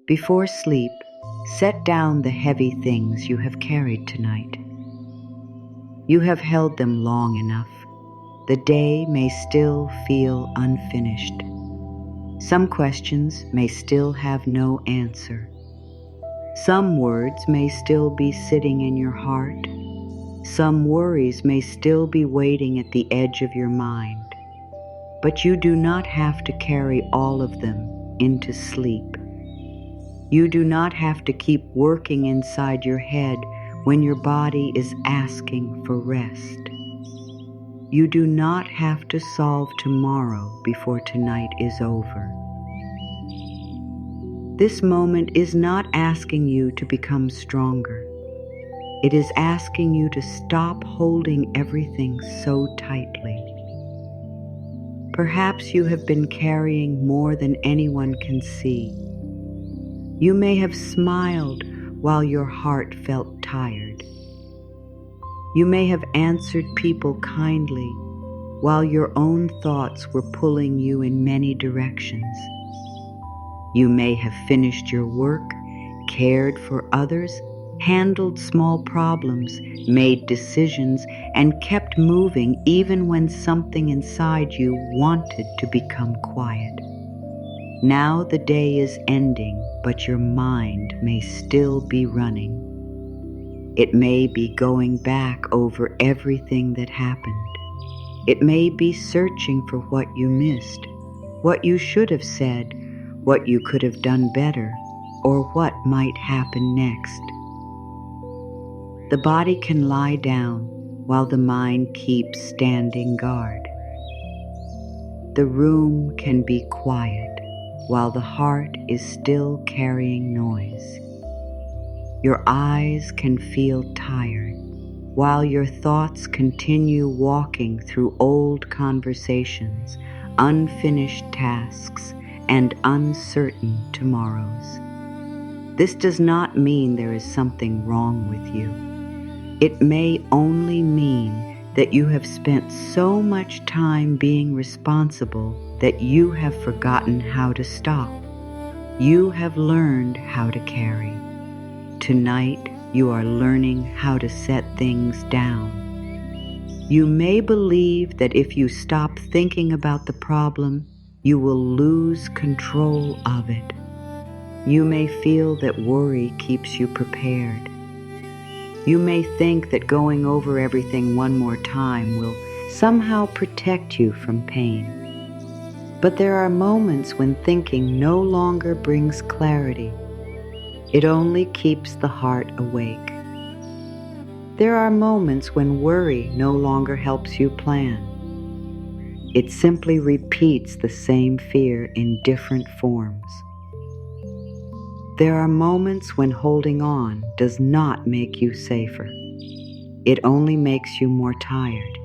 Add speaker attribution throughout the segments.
Speaker 1: Before sleep, set down the heavy things you have carried tonight. You have held them long enough. The day may still feel unfinished. Some questions may still have no answer. Some words may still be sitting in your heart. Some worries may still be waiting at the edge of your mind. But you do not have to carry all of them into sleep. You do not have to keep working inside your head when your body is asking for rest. You do not have to solve tomorrow before tonight is over. This moment is not asking you to become stronger. It is asking you to stop holding everything so tightly. Perhaps you have been carrying more than anyone can see. You may have smiled while your heart felt tired. You may have answered people kindly while your own thoughts were pulling you in many directions. You may have finished your work, cared for others, handled small problems, made decisions, and kept moving even when something inside you wanted to become quiet. Now the day is ending, but your mind may still be running. It may be going back over everything that happened. It may be searching for what you missed, what you should have said, what you could have done better, or what might happen next. The body can lie down while the mind keeps standing guard. The room can be quiet while the heart is still carrying noise. Your eyes can feel tired while your thoughts continue walking through old conversations, unfinished tasks, and uncertain tomorrows. This does not mean there is something wrong with you. It may only mean that you have spent so much time being responsible that you have forgotten how to stop. You have learned how to carry. Tonight, you are learning how to set things down. You may believe that if you stop thinking about the problem, you will lose control of it. You may feel that worry keeps you prepared. You may think that going over everything one more time will somehow protect you from pain. But there are moments when thinking no longer brings clarity. It only keeps the heart awake. There are moments when worry no longer helps you plan. It simply repeats the same fear in different forms. There are moments when holding on does not make you safer. It only makes you more tired.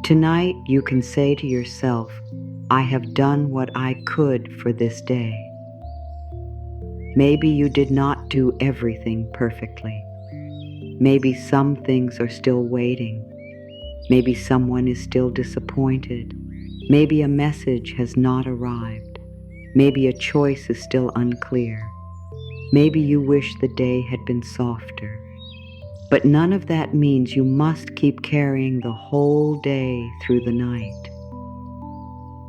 Speaker 1: Tonight you can say to yourself, I have done what I could for this day. Maybe you did not do everything perfectly. Maybe some things are still waiting. Maybe someone is still disappointed. Maybe a message has not arrived. Maybe a choice is still unclear. Maybe you wish the day had been softer. But none of that means you must keep carrying the whole day through the night.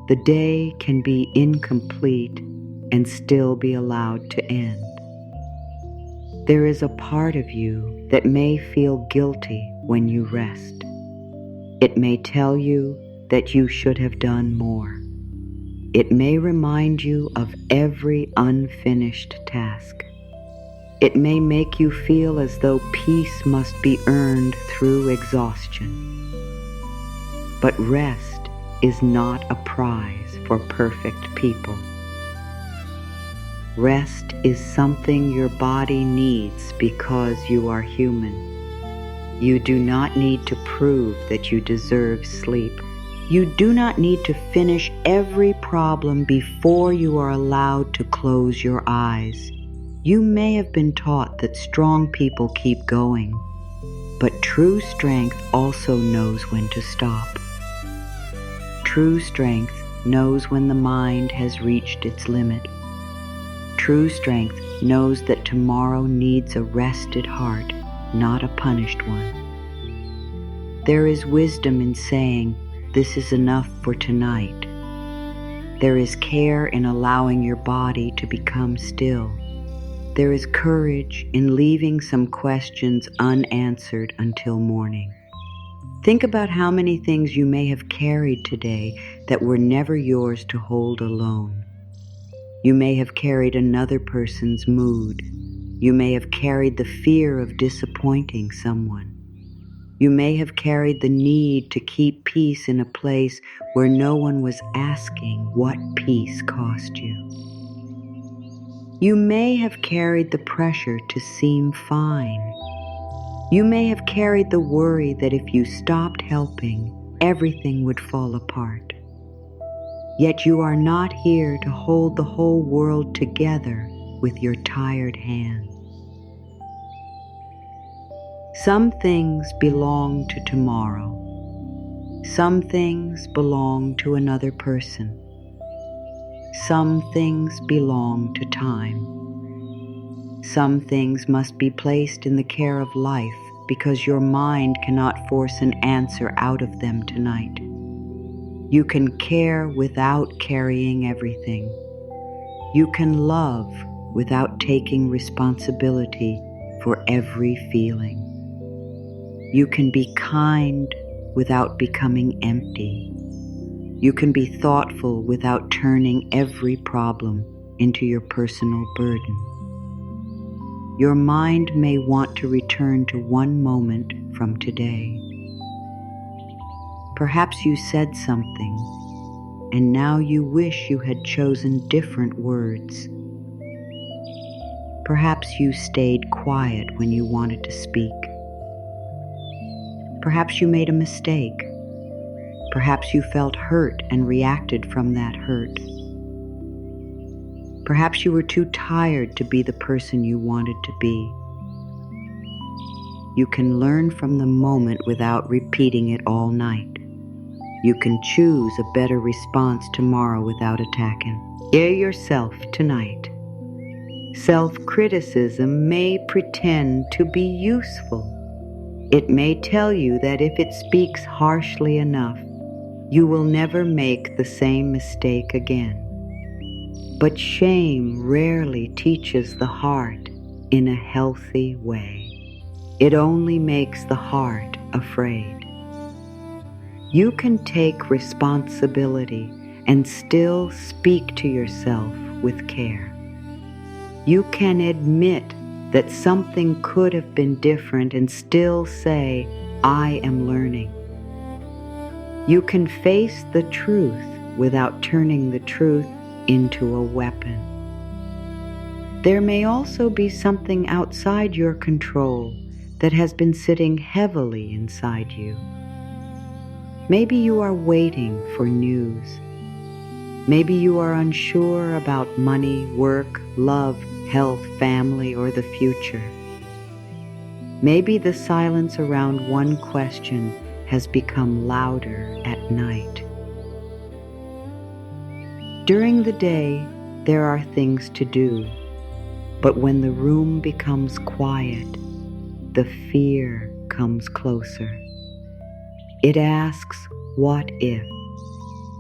Speaker 1: The day can be incomplete and still be allowed to end. There is a part of you that may feel guilty when you rest. It may tell you that you should have done more. It may remind you of every unfinished task. It may make you feel as though peace must be earned through exhaustion. But rest is not a prize for perfect people. Rest is something your body needs because you are human. You do not need to prove that you deserve sleep. You do not need to finish every problem before you are allowed to close your eyes. You may have been taught that strong people keep going, but true strength also knows when to stop. True strength knows when the mind has reached its limit. True strength knows that tomorrow needs a rested heart, not a punished one. There is wisdom in saying, "This is enough for tonight." There is care in allowing your body to become still. There is courage in leaving some questions unanswered until morning. Think about how many things you may have carried today that were never yours to hold alone. You may have carried another person's mood. You may have carried the fear of disappointing someone. You may have carried the need to keep peace in a place where no one was asking what peace cost you. You may have carried the pressure to seem fine. You may have carried the worry that if you stopped helping, everything would fall apart. Yet you are not here to hold the whole world together with your tired hands. Some things belong to tomorrow. Some things belong to another person. Some things belong to time. Some things must be placed in the care of life because your mind cannot force an answer out of them tonight. You can care without carrying everything. You can love without taking responsibility for every feeling. You can be kind without becoming empty. You can be thoughtful without turning every problem into your personal burden. Your mind may want to return to one moment from today. Perhaps you said something, and now you wish you had chosen different words. Perhaps you stayed quiet when you wanted to speak. Perhaps you made a mistake. Perhaps you felt hurt and reacted from that hurt. Perhaps you were too tired to be the person you wanted to be. You can learn from the moment without repeating it all night. You can choose a better response tomorrow without attacking. Hear yourself tonight. Self-criticism may pretend to be useful. It may tell you that if it speaks harshly enough, you will never make the same mistake again. But shame rarely teaches the heart in a healthy way. It only makes the heart afraid. You can take responsibility and still speak to yourself with care. You can admit that something could have been different and still say, "I am learning." You can face the truth without turning the truth into a weapon. There may also be something outside your control that has been sitting heavily inside you. Maybe you are waiting for news. Maybe you are unsure about money, work, love, health, family, or the future. Maybe the silence around one question has become louder at night. During the day, there are things to do, but when the room becomes quiet, the fear comes closer. It asks, what if?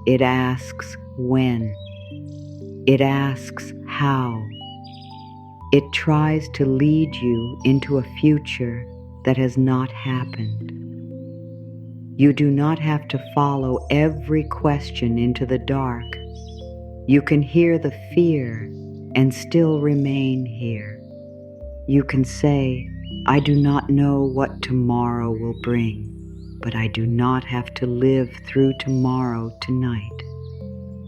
Speaker 1: It asks, when? It asks, how? It tries to lead you into a future that has not happened. You do not have to follow every question into the dark. You can hear the fear and still remain here. You can say, "I do not know what tomorrow will bring, but I do not have to live through tomorrow tonight."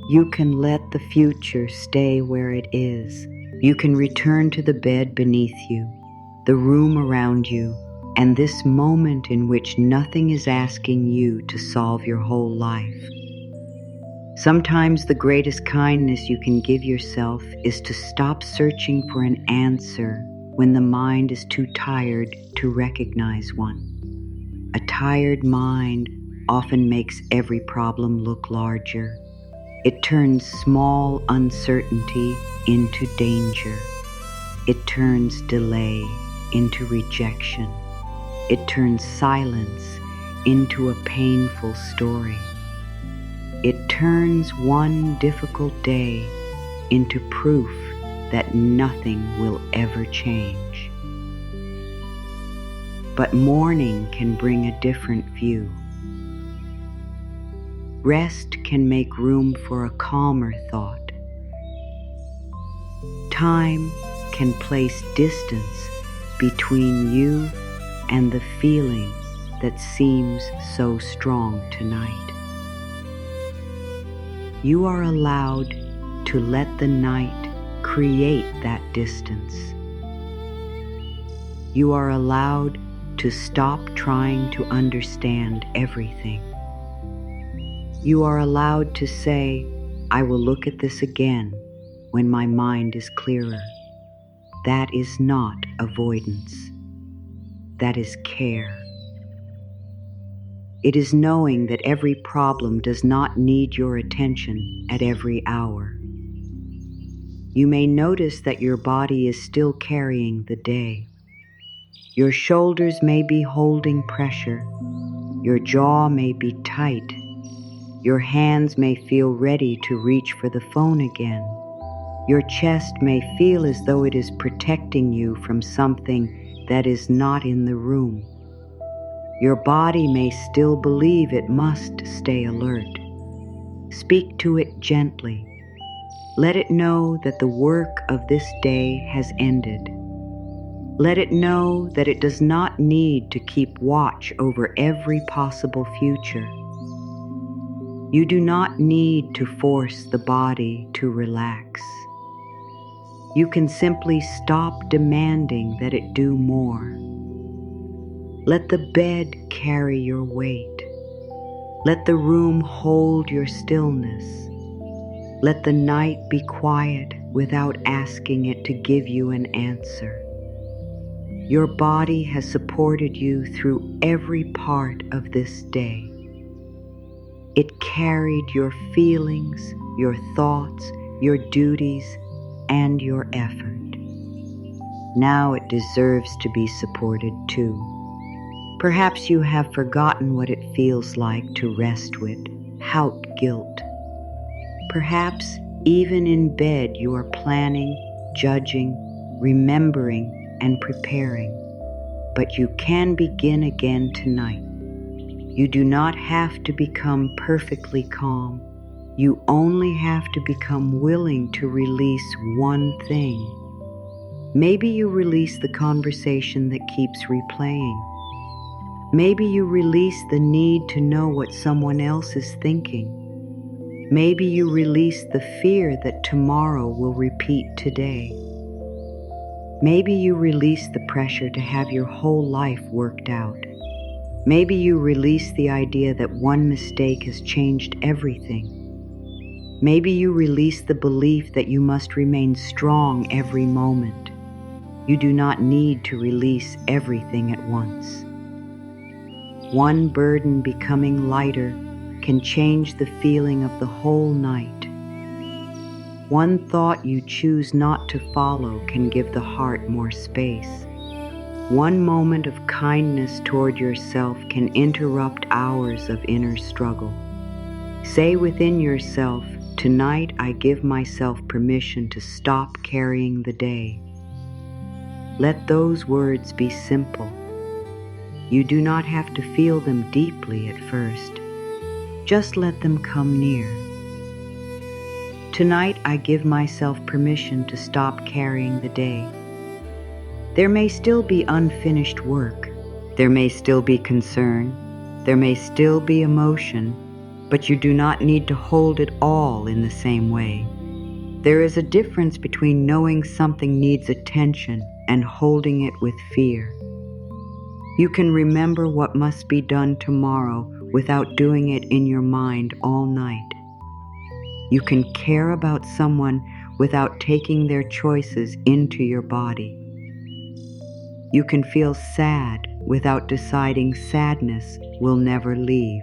Speaker 1: You can let the future stay where it is. You can return to the bed beneath you, the room around you, and this moment in which nothing is asking you to solve your whole life. Sometimes the greatest kindness you can give yourself is to stop searching for an answer when the mind is too tired to recognize one. A tired mind often makes every problem look larger. It turns small uncertainty into danger. It turns delay into rejection. It turns silence into a painful story. It turns one difficult day into proof that nothing will ever change. But morning can bring a different view. Rest can make room for a calmer thought. Time can place distance between you and the feeling that seems so strong tonight. You are allowed to let the night create that distance. You are allowed to stop trying to understand everything. You are allowed to say, I will look at this again when my mind is clearer. That is not avoidance. That is care. It is knowing that every problem does not need your attention at every hour. You may notice that your body is still carrying the day. Your shoulders may be holding pressure. Your jaw may be tight. Your hands may feel ready to reach for the phone again. Your chest may feel as though it is protecting you from something that is not in the room. Your body may still believe it must stay alert. Speak to it gently. Let it know that the work of this day has ended. Let it know that it does not need to keep watch over every possible future. You do not need to force the body to relax. You can simply stop demanding that it do more. Let the bed carry your weight. Let the room hold your stillness. Let the night be quiet without asking it to give you an answer. Your body has supported you through every part of this day. It carried your feelings, your thoughts, your duties, and your effort. Now it deserves to be supported too. Perhaps you have forgotten what it feels like to rest without guilt. Perhaps even in bed you are planning, judging, remembering, and preparing. But you can begin again tonight. You do not have to become perfectly calm. You only have to become willing to release one thing. Maybe you release the conversation that keeps replaying. Maybe you release the need to know what someone else is thinking. Maybe you release the fear that tomorrow will repeat today. Maybe you release the pressure to have your whole life worked out. Maybe you release the idea that one mistake has changed everything. Maybe you release the belief that you must remain strong every moment. You do not need to release everything at once. One burden becoming lighter can change the feeling of the whole night. One thought you choose not to follow can give the heart more space. One moment of kindness toward yourself can interrupt hours of inner struggle. Say within yourself, tonight I give myself permission to stop carrying the day. Let those words be simple. You do not have to feel them deeply at first. Just let them come near. Tonight I give myself permission to stop carrying the day. There may still be unfinished work. There may still be concern. There may still be emotion, but you do not need to hold it all in the same way. There is a difference between knowing something needs attention and holding it with fear. You can remember what must be done tomorrow without doing it in your mind all night. You can care about someone without taking their choices into your body. You can feel sad without deciding sadness will never leave.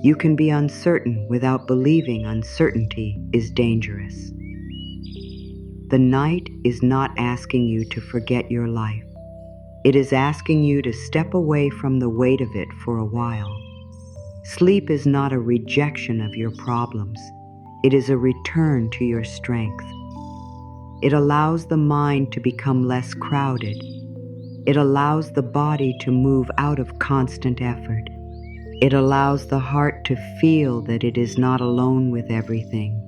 Speaker 1: You can be uncertain without believing uncertainty is dangerous. The night is not asking you to forget your life. It is asking you to step away from the weight of it for a while. Sleep is not a rejection of your problems. It is a return to your strength. It allows the mind to become less crowded. It allows the body to move out of constant effort. It allows the heart to feel that it is not alone with everything.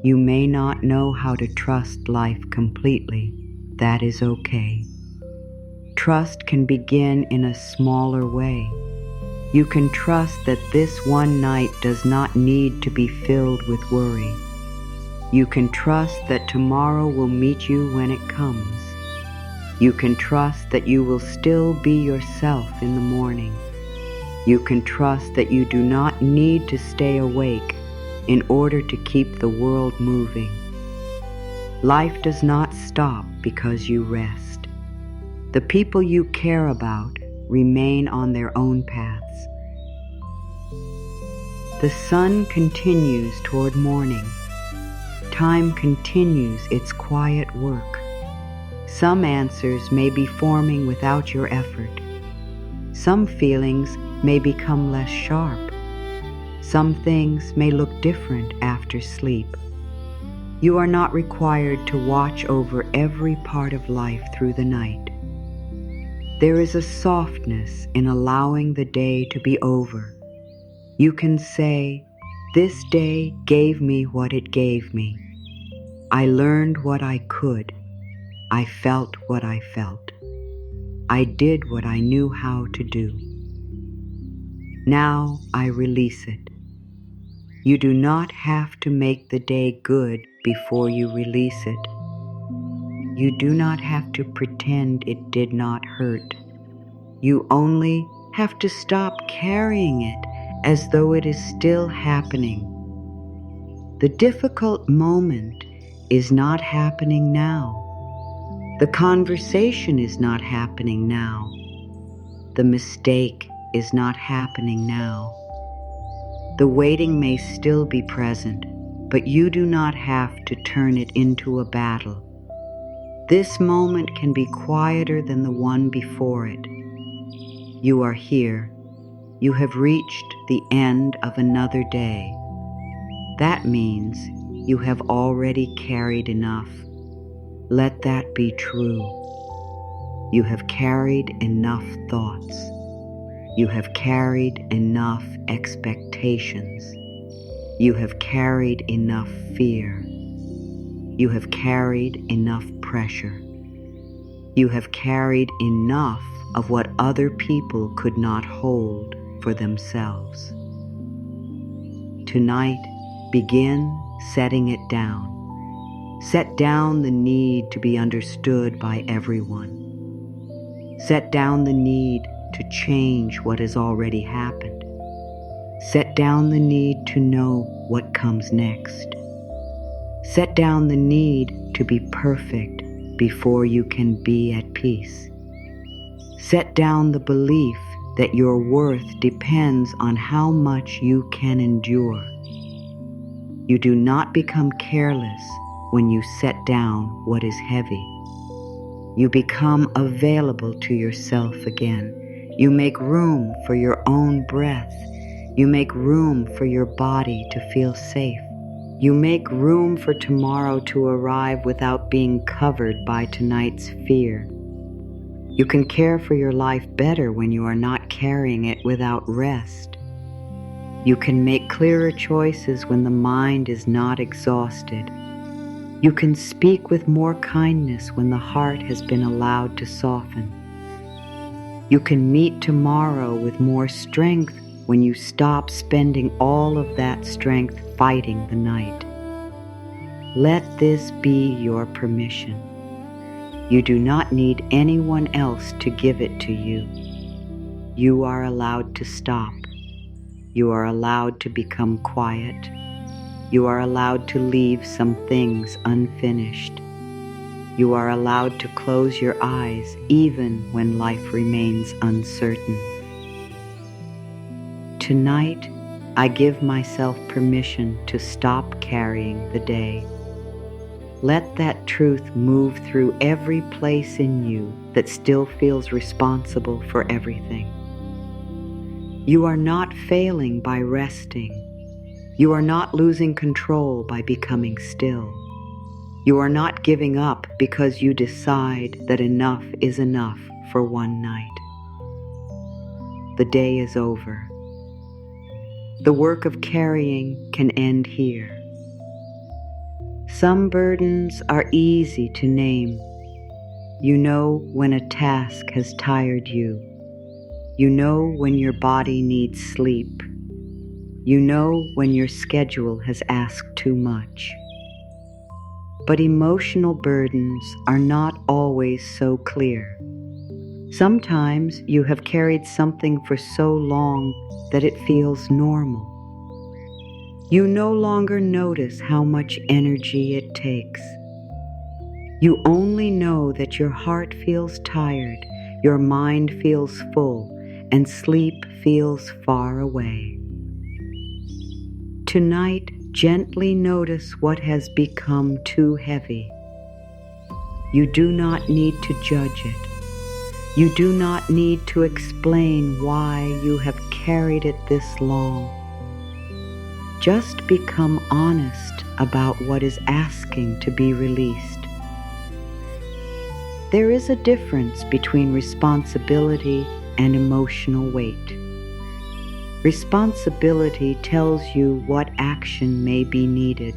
Speaker 1: You may not know how to trust life completely. That is okay. Trust can begin in a smaller way. You can trust that this one night does not need to be filled with worry. You can trust that tomorrow will meet you when it comes. You can trust that you will still be yourself in the morning. You can trust that you do not need to stay awake in order to keep the world moving. Life does not stop because you rest. The people you care about remain on their own paths. The sun continues toward morning. Time continues its quiet work. Some answers may be forming without your effort. Some feelings may become less sharp. Some things may look different after sleep. You are not required to watch over every part of life through the night. There is a softness in allowing the day to be over. You can say, "This day gave me what it gave me. I learned what I could. I felt what I felt. I did what I knew how to do. Now I release it." You do not have to make the day good before you release it. You do not have to pretend it did not hurt. You only have to stop carrying it as though it is still happening. The difficult moment is not happening now. The conversation is not happening now. The mistake is not happening now. The waiting may still be present, but you do not have to turn it into a battle. This moment can be quieter than the one before it. You are here. You have reached the end of another day. That means you have already carried enough. Let that be true. You have carried enough thoughts. You have carried enough expectations. You have carried enough fear. You have carried enough pressure. You have carried enough of what other people could not hold for themselves. Tonight, begin setting it down. Set down the need to be understood by everyone. Set down the need to change what has already happened. Set down the need to know what comes next. Set down the need to be perfect before you can be at peace. Set down the belief that your worth depends on how much you can endure. You do not become careless when you set down what is heavy. You become available to yourself again. You make room for your own breath. You make room for your body to feel safe. You make room for tomorrow to arrive without being covered by tonight's fear. You can care for your life better when you are not carrying it without rest. You can make clearer choices when the mind is not exhausted. You can speak with more kindness when the heart has been allowed to soften. You can meet tomorrow with more strength when you stop spending all of that strength fighting the night. Let this be your permission. You do not need anyone else to give it to you. You are allowed to stop. You are allowed to become quiet. You are allowed to leave some things unfinished. You are allowed to close your eyes even when life remains uncertain. Tonight, I give myself permission to stop carrying the day. Let that truth move through every place in you that still feels responsible for everything. You are not failing by resting. You are not losing control by becoming still. You are not giving up because you decide that enough is enough for one night. The day is over. The work of carrying can end here. Some burdens are easy to name. You know when a task has tired you. You know when your body needs sleep. You know when your schedule has asked too much. But emotional burdens are not always so clear. Sometimes you have carried something for so long that it feels normal. You no longer notice how much energy it takes. You only know that your heart feels tired, your mind feels full, and sleep feels far away. Tonight, gently notice what has become too heavy. You do not need to judge it. You do not need to explain why you have carried it this long. Just become honest about what is asking to be released. There is a difference between responsibility and emotional weight. Responsibility tells you what action may be needed.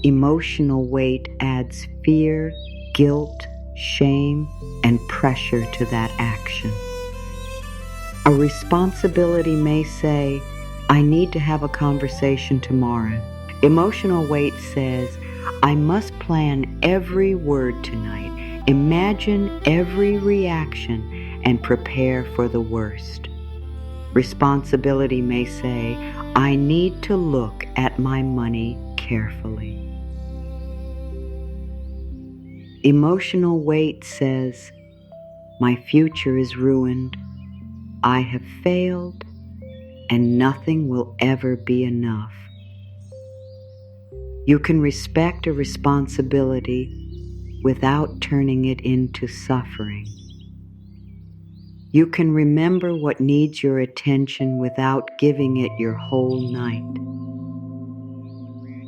Speaker 1: Emotional weight adds fear, guilt, shame, and pressure to that action. A responsibility may say, I need to have a conversation tomorrow. Emotional weight says, I must plan every word tonight, imagine every reaction, and prepare for the worst. Responsibility may say, I need to look at my money carefully. Emotional weight says, my future is ruined, I have failed, and nothing will ever be enough. You can respect a responsibility without turning it into suffering. You can remember what needs your attention without giving it your whole night.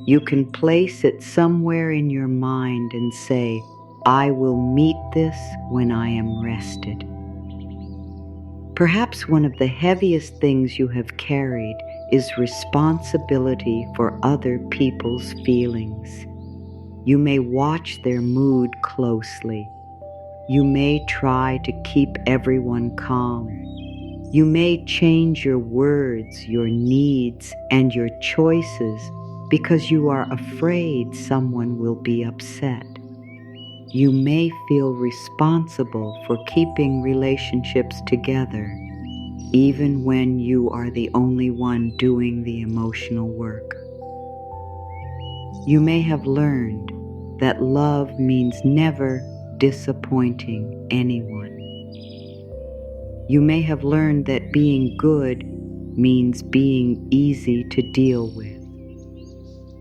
Speaker 1: You can place it somewhere in your mind and say, I will meet this when I am rested. Perhaps one of the heaviest things you have carried is responsibility for other people's feelings. You may watch their mood closely. You may try to keep everyone calm. You may change your words, your needs, and your choices because you are afraid someone will be upset. You may feel responsible for keeping relationships together, even when you are the only one doing the emotional work. You may have learned that love means never disappointing anyone. You may have learned that being good means being easy to deal with.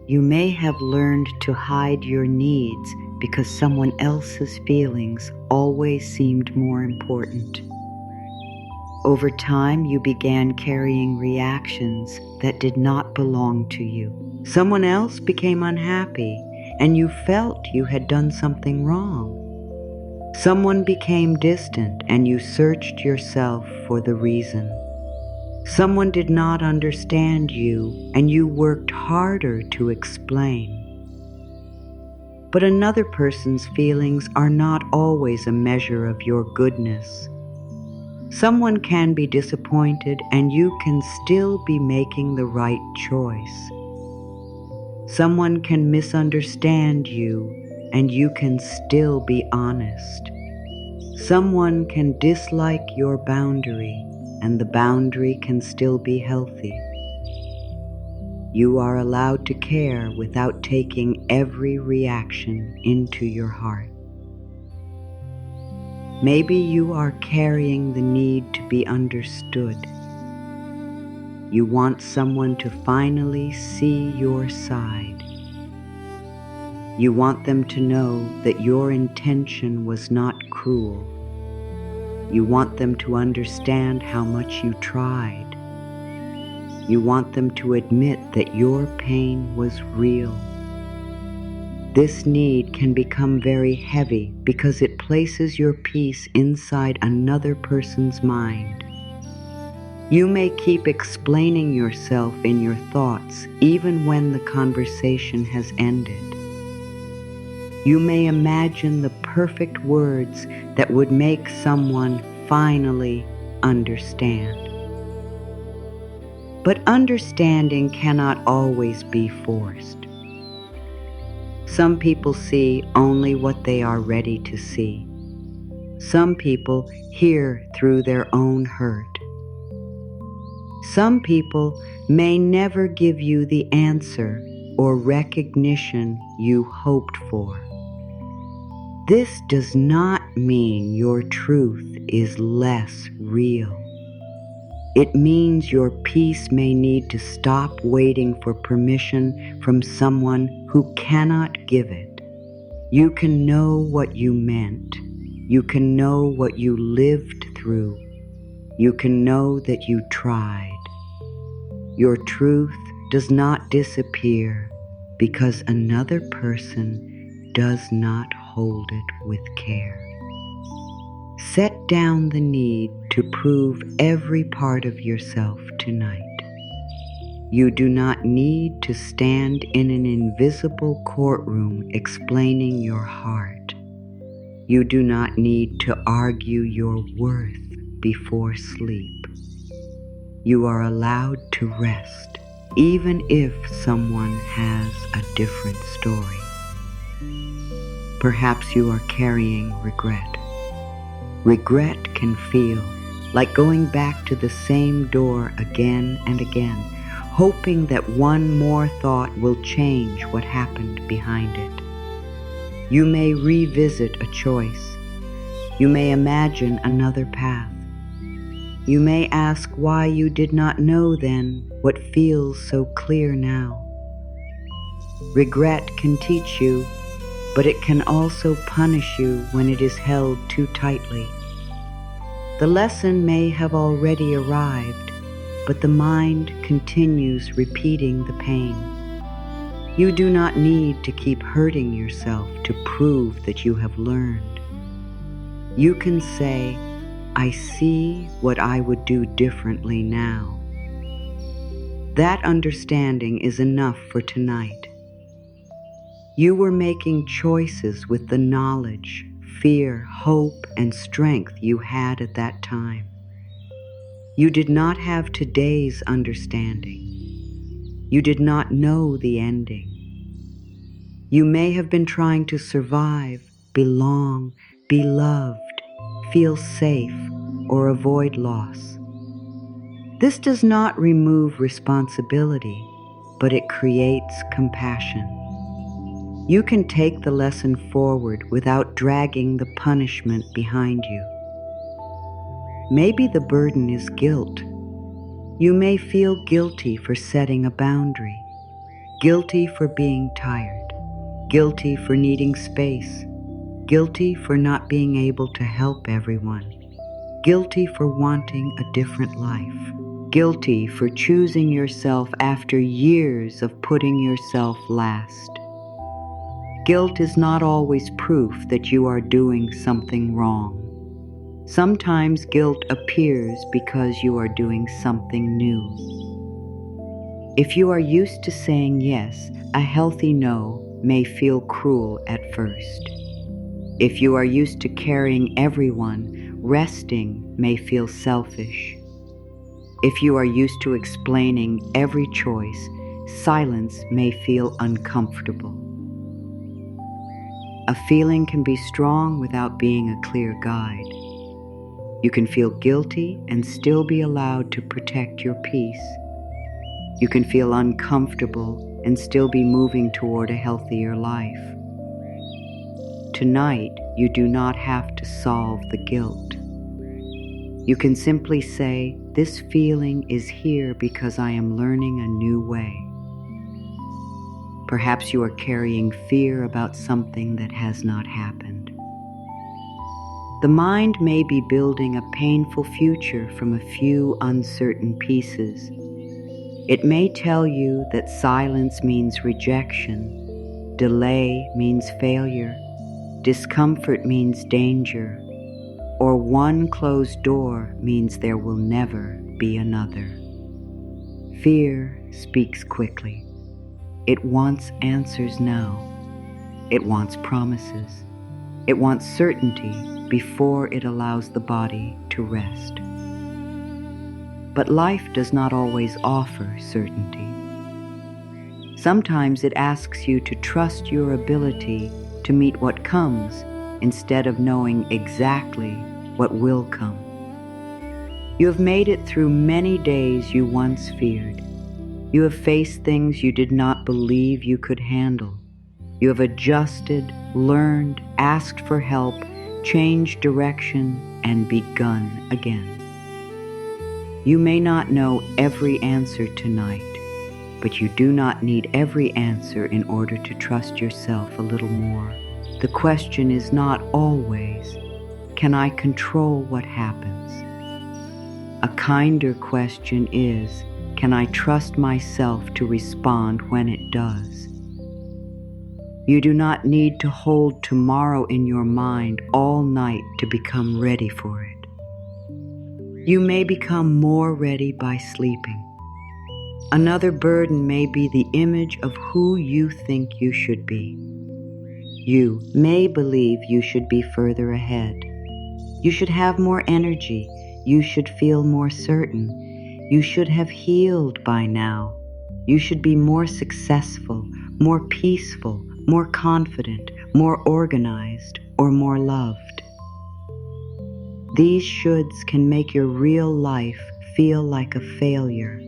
Speaker 1: You may have learned to hide your needs because someone else's feelings always seemed more important. Over time, you began carrying reactions that did not belong to you. Someone else became unhappy, and you felt you had done something wrong. Someone became distant, and you searched yourself for the reason. Someone did not understand you, and you worked harder to explain. But another person's feelings are not always a measure of your goodness. Someone can be disappointed, and you can still be making the right choice. Someone can misunderstand you, and you can still be honest. Someone can dislike your boundary, and the boundary can still be healthy. You are allowed to care without taking every reaction into your heart. Maybe you are carrying the need to be understood. You want someone to finally see your side. You want them to know that your intention was not cruel. You want them to understand how much you tried. You want them to admit that your pain was real. This need can become very heavy because it places your peace inside another person's mind. You may keep explaining yourself in your thoughts even when the conversation has ended. You may imagine the perfect words that would make someone finally understand. But understanding cannot always be forced. Some people see only what they are ready to see. Some people hear through their own hurt. Some people may never give you the answer or recognition you hoped for. This does not mean your truth is less real. It means your peace may need to stop waiting for permission from someone who cannot give it. You can know what you meant. You can know what you lived through. You can know that you tried. Your truth does not disappear because another person does not hold it with care. Set down the need to prove every part of yourself tonight. You do not need to stand in an invisible courtroom explaining your heart. You do not need to argue your worth before sleep. You are allowed to rest, even if someone has a different story. Perhaps you are carrying regret. Regret can feel like going back to the same door again and again, hoping that one more thought will change what happened behind it. You may revisit a choice. You may imagine another path. You may ask why you did not know then what feels so clear now. Regret can teach you, but it can also punish you when it is held too tightly. The lesson may have already arrived, but the mind continues repeating the pain. You do not need to keep hurting yourself to prove that you have learned. You can say, I see what I would do differently now. That understanding is enough for tonight. You were making choices with the knowledge, fear, hope, and strength you had at that time. You did not have today's understanding. You did not know the ending. You may have been trying to survive, belong, be loved, feel safe, or avoid loss. This does not remove responsibility, but it creates compassion. You can take the lesson forward without dragging the punishment behind you. Maybe the burden is guilt. You may feel guilty for setting a boundary, guilty for being tired, guilty for needing space, guilty for not being able to help everyone, guilty for wanting a different life, guilty for choosing yourself after years of putting yourself last. Guilt is not always proof that you are doing something wrong. Sometimes guilt appears because you are doing something new. If you are used to saying yes, a healthy no may feel cruel at first. If you are used to carrying everyone, resting may feel selfish. If you are used to explaining every choice, silence may feel uncomfortable. A feeling can be strong without being a clear guide. You can feel guilty and still be allowed to protect your peace. You can feel uncomfortable and still be moving toward a healthier life. Tonight, you do not have to solve the guilt. You can simply say, This feeling is here because I am learning a new way. Perhaps you are carrying fear about something that has not happened. The mind may be building a painful future from a few uncertain pieces. It may tell you that silence means rejection, delay means failure, discomfort means danger, or one closed door means there will never be another. Fear speaks quickly. It wants answers now. It wants promises. It wants certainty before it allows the body to rest. But life does not always offer certainty. Sometimes it asks you to trust your ability to meet what comes instead of knowing exactly what will come. You have made it through many days you once feared. You have faced things you did not believe you could handle. You have adjusted, learned, asked for help, changed direction, and begun again. You may not know every answer tonight, but you do not need every answer in order to trust yourself a little more. The question is not always, can I control what happens? A kinder question is, can I trust myself to respond when it does? You do not need to hold tomorrow in your mind all night to become ready for it. You may become more ready by sleeping. Another burden may be the image of who you think you should be. You may believe you should be further ahead. You should have more energy. You should feel more certain. You should have healed by now. You should be more successful, more peaceful, more confident, more organized, or more loved. These shoulds can make your real life feel like a failure.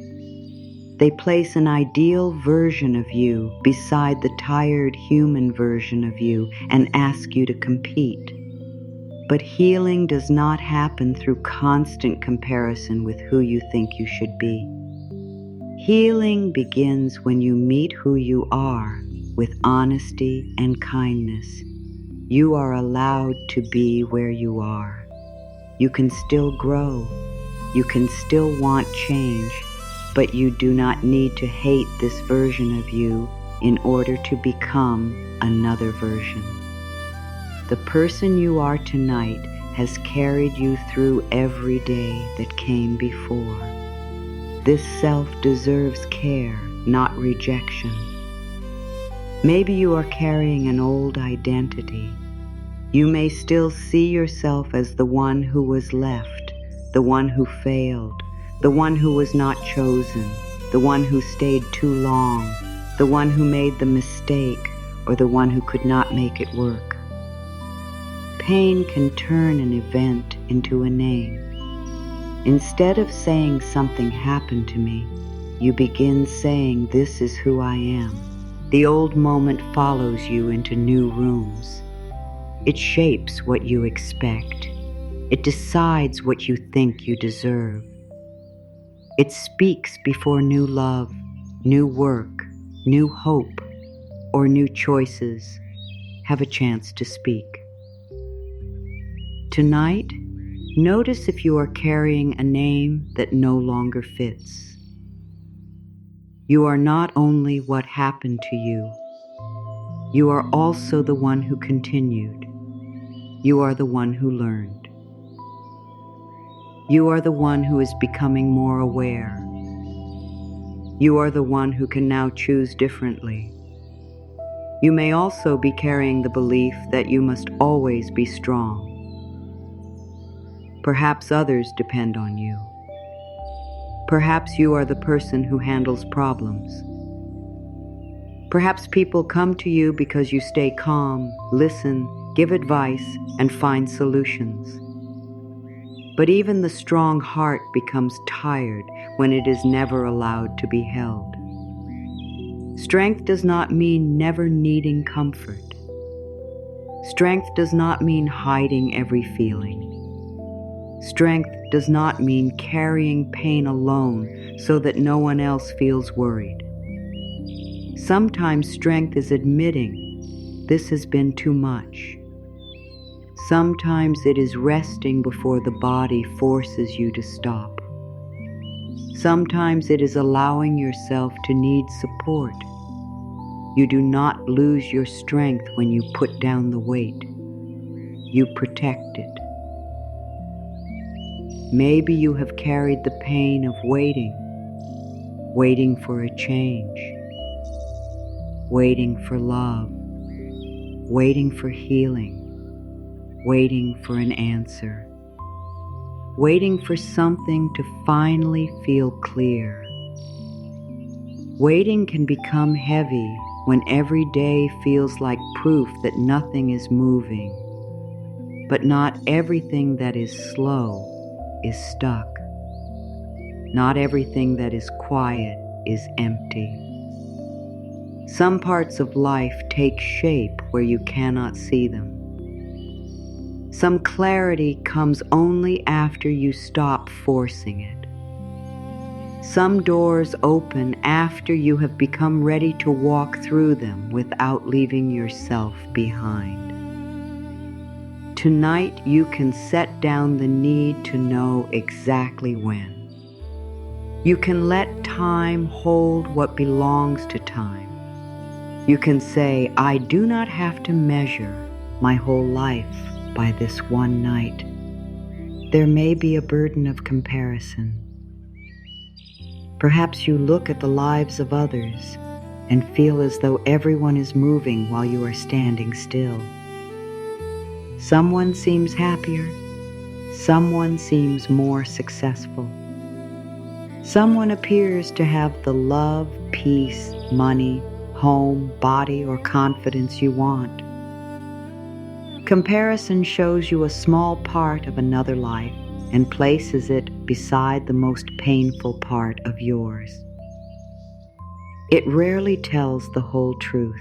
Speaker 1: They place an ideal version of you beside the tired human version of you and ask you to compete. But healing does not happen through constant comparison with who you think you should be. Healing begins when you meet who you are with honesty and kindness. You are allowed to be where you are. You can still grow. You can still want change, but you do not need to hate this version of you in order to become another version. The person you are tonight has carried you through every day that came before. This self deserves care, not rejection. Maybe you are carrying an old identity. You may still see yourself as the one who was left, the one who failed, the one who was not chosen, the one who stayed too long, the one who made the mistake, or the one who could not make it work. Pain can turn an event into a name. Instead of saying something happened to me, you begin saying this is who I am. The old moment follows you into new rooms. It shapes what you expect. It decides what you think you deserve. It speaks before new love, new work, new hope, or new choices have a chance to speak. Tonight, notice if you are carrying a name that no longer fits. You are not only what happened to you, you are also the one who continued. You are the one who learned. You are the one who is becoming more aware. You are the one who can now choose differently. You may also be carrying the belief that you must always be strong. Perhaps others depend on you. Perhaps you are the person who handles problems. Perhaps people come to you because you stay calm, listen, give advice, and find solutions. But even the strong heart becomes tired when it is never allowed to be held. Strength does not mean never needing comfort. Strength does not mean hiding every feeling. Strength does not mean carrying pain alone so that no one else feels worried. Sometimes strength is admitting this has been too much. Sometimes it is resting before the body forces you to stop. Sometimes it is allowing yourself to need support. You do not lose your strength when you put down the weight. You protect it. Maybe you have carried the pain of waiting for a change, waiting for love, waiting for healing, waiting for an answer, waiting for something to finally feel clear. Waiting can become heavy when every day feels like proof that nothing is moving. But not everything that is slow is stuck. Not everything that is quiet is empty. Some parts of life take shape where you cannot see them. Some clarity comes only after you stop forcing it. Some doors open after you have become ready to walk through them without leaving yourself behind. Tonight you can set down the need to know exactly when. You can let time hold what belongs to time. You can say, I do not have to measure my whole life by this one night. There may be a burden of comparison. Perhaps you look at the lives of others and feel as though everyone is moving while you are standing still. Someone seems happier. Someone seems more successful. Someone appears to have the love, peace, money, home, body, or confidence you want. Comparison shows you a small part of another life and places it beside the most painful part of yours. It rarely tells the whole truth.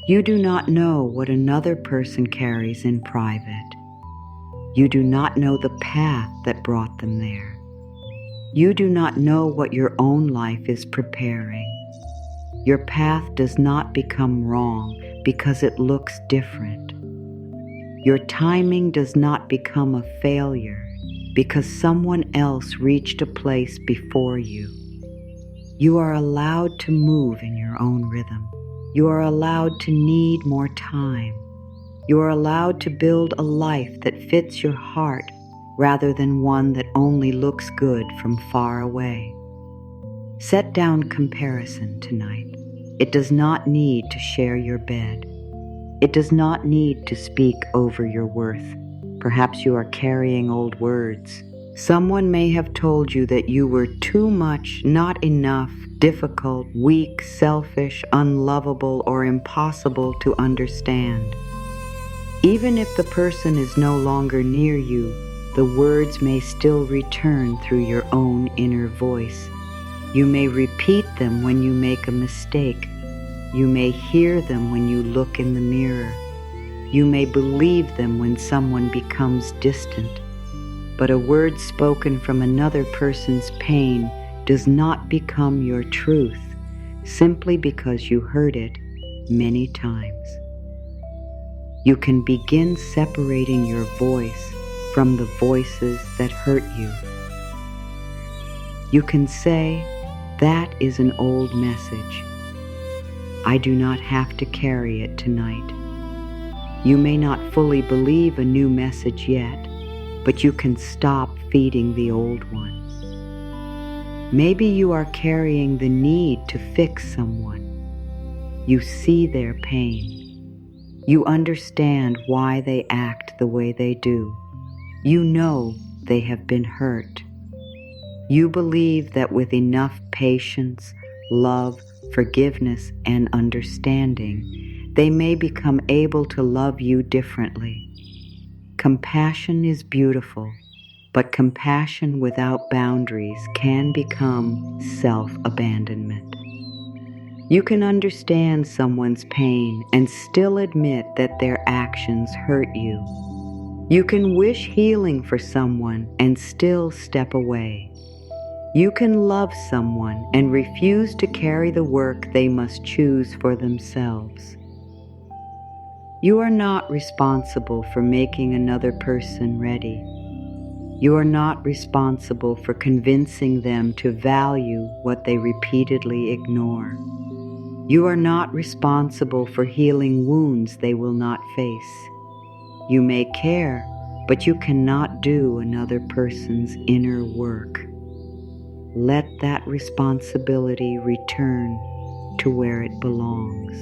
Speaker 1: You do not know what another person carries in private. You do not know the path that brought them there. You do not know what your own life is preparing. Your path does not become wrong because it looks different. Your timing does not become a failure because someone else reached a place before you. You are allowed to move in your own rhythm. You are allowed to need more time. You are allowed to build a life that fits your heart rather than one that only looks good from far away. Set down comparison tonight. It does not need to share your bed. It does not need to speak over your worth. Perhaps you are carrying old words. Someone may have told you that you were too much, not enough, difficult, weak, selfish, unlovable, or impossible to understand. Even if the person is no longer near you, the words may still return through your own inner voice. You may repeat them when you make a mistake. You may hear them when you look in the mirror. You may believe them when someone becomes distant. But a word spoken from another person's pain does not become your truth simply because you heard it many times. You can begin separating your voice from the voices that hurt you. You can say, that is an old message. I do not have to carry it tonight. You may not fully believe a new message yet, but you can stop feeding the old one. Maybe you are carrying the need to fix someone. You see their pain. You understand why they act the way they do. You know they have been hurt. You believe that with enough patience, love, forgiveness, and understanding, they may become able to love you differently. Compassion is beautiful, but compassion without boundaries can become self-abandonment. You can understand someone's pain and still admit that their actions hurt you. You can wish healing for someone and still step away. You can love someone and refuse to carry the work they must choose for themselves. You are not responsible for making another person ready. You are not responsible for convincing them to value what they repeatedly ignore. You are not responsible for healing wounds they will not face. You may care, but you cannot do another person's inner work. Let that responsibility return to where it belongs.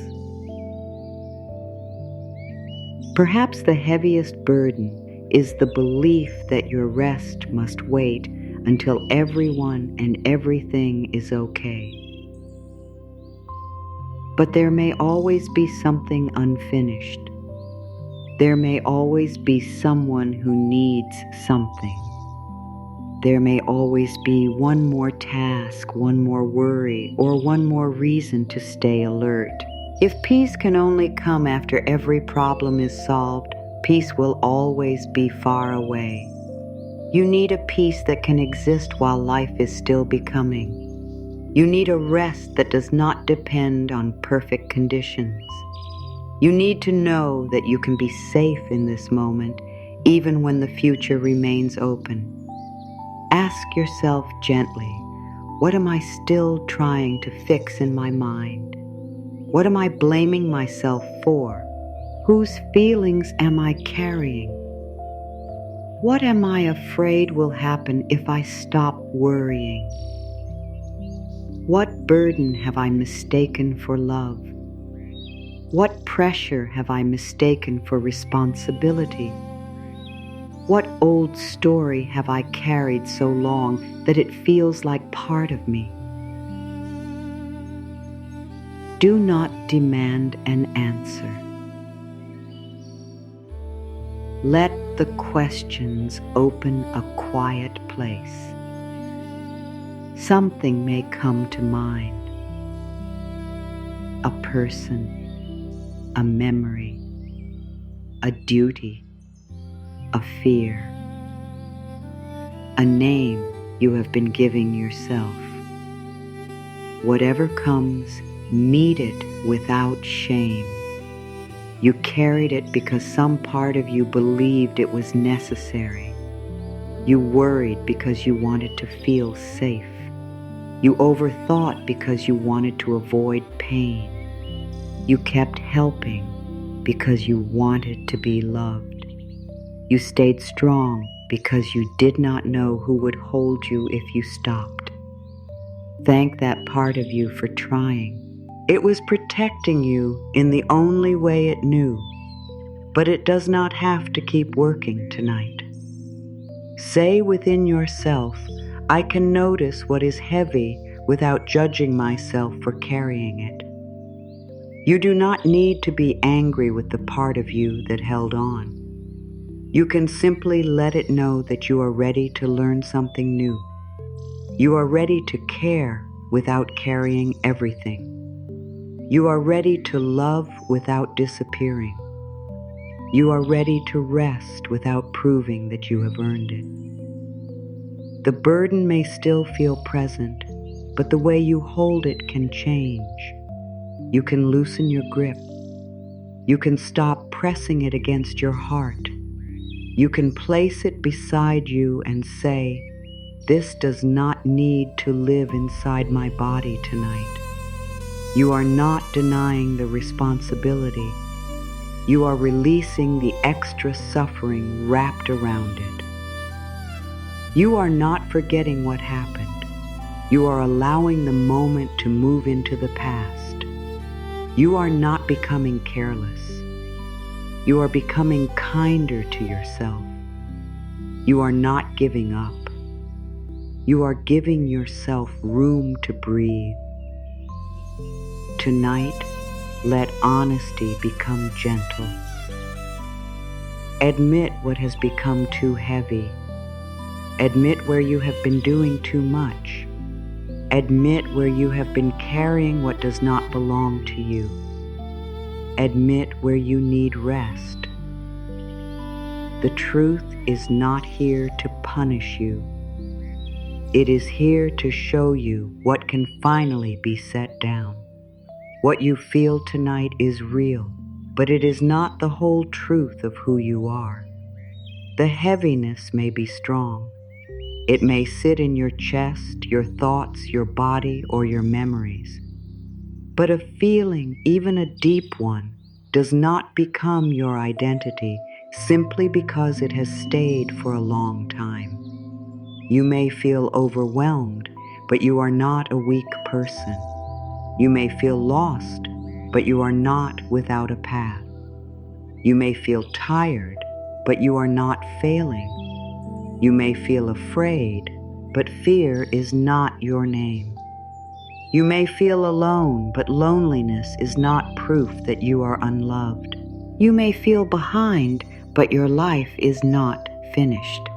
Speaker 1: Perhaps the heaviest burden is the belief that your rest must wait until everyone and everything is okay. But there may always be something unfinished. There may always be someone who needs something. There may always be one more task, one more worry, or one more reason to stay alert. If peace can only come after every problem is solved, peace will always be far away. You need a peace that can exist while life is still becoming. You need a rest that does not depend on perfect conditions. You need to know that you can be safe in this moment, even when the future remains open. Ask yourself gently, what am I still trying to fix in my mind? What am I blaming myself for? Whose feelings am I carrying? What am I afraid will happen if I stop worrying? What burden have I mistaken for love? What pressure have I mistaken for responsibility? What old story have I carried so long that it feels like part of me? Do not demand an answer. Let the questions open a quiet place. Something may come to mind. A person, a memory, a duty, a fear, a name you have been giving yourself. Whatever comes, meet it without shame. You carried it because some part of you believed it was necessary. You worried because you wanted to feel safe. You overthought because you wanted to avoid pain. You kept helping because you wanted to be loved. You stayed strong because you did not know who would hold you if you stopped. Thank that part of you for trying. It was protecting you in the only way it knew, but it does not have to keep working tonight. Say within yourself, I can notice what is heavy without judging myself for carrying it. You do not need to be angry with the part of you that held on. You can simply let it know that you are ready to learn something new. You are ready to care without carrying everything. You are ready to love without disappearing. You are ready to rest without proving that you have earned it. The burden may still feel present, but the way you hold it can change. You can loosen your grip. You can stop pressing it against your heart. You can place it beside you and say, this does not need to live inside my body tonight. You are not denying the responsibility. You are releasing the extra suffering wrapped around it. You are not forgetting what happened. You are allowing the moment to move into the past. You are not becoming careless. You are becoming kinder to yourself. You are not giving up. You are giving yourself room to breathe. Tonight, let honesty become gentle. Admit what has become too heavy. Admit where you have been doing too much. Admit where you have been carrying what does not belong to you. Admit where you need rest. The truth is not here to punish you. It is here to show you what can finally be set down. What you feel tonight is real, but it is not the whole truth of who you are. The heaviness may be strong. It may sit in your chest, your thoughts, your body, or your memories. But a feeling, even a deep one, does not become your identity simply because it has stayed for a long time. You may feel overwhelmed, but you are not a weak person. You may feel lost, but you are not without a path. You may feel tired, but you are not failing. You may feel afraid, but fear is not your name. You may feel alone, but loneliness is not proof that you are unloved. You may feel behind, but your life is not finished.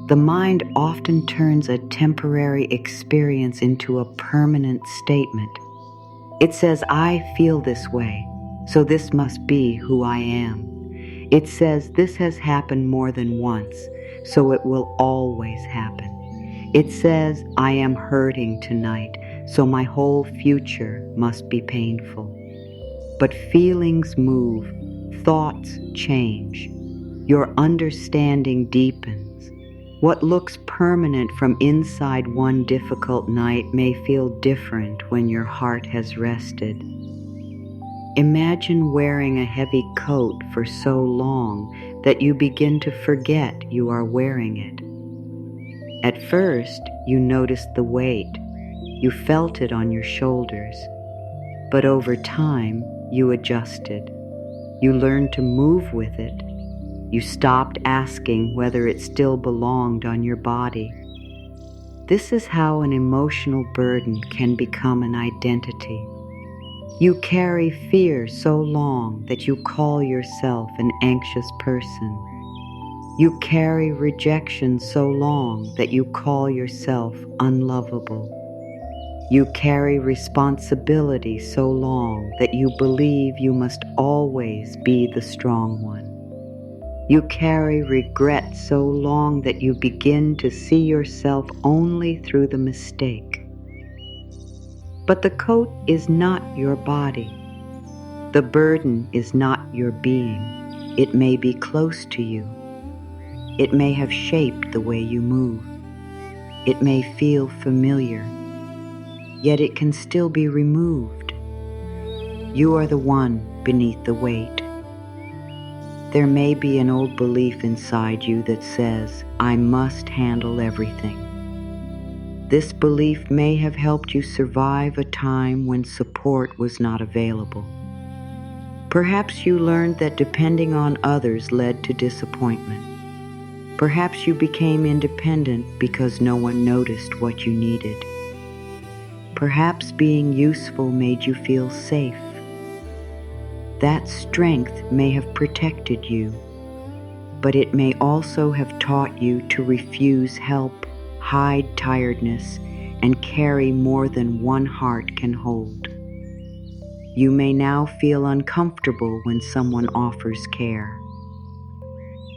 Speaker 1: The mind often turns a temporary experience into a permanent statement. It says, I feel this way, so this must be who I am. It says, this has happened more than once, so it will always happen. It says, I am hurting tonight, so my whole future must be painful. But feelings move, thoughts change, your understanding deepens. What looks permanent from inside one difficult night may feel different when your heart has rested. Imagine wearing a heavy coat for so long that you begin to forget you are wearing it. At first, you noticed the weight. You felt it on your shoulders. But over time, you adjusted. You learned to move with it. You stopped asking whether it still belonged on your body. This is how an emotional burden can become an identity. You carry fear so long that you call yourself an anxious person. You carry rejection so long that you call yourself unlovable. You carry responsibility so long that you believe you must always be the strong one. You carry regret so long that you begin to see yourself only through the mistake. But the coat is not your body. The burden is not your being. It may be close to you. It may have shaped the way you move. It may feel familiar, yet it can still be removed. You are the one beneath the weight. There may be an old belief inside you that says, I must handle everything. This belief may have helped you survive a time when support was not available. Perhaps you learned that depending on others led to disappointment. Perhaps you became independent because no one noticed what you needed. Perhaps being useful made you feel safe. That strength may have protected you, but it may also have taught you to refuse help, hide tiredness, and carry more than one heart can hold. You may now feel uncomfortable when someone offers care.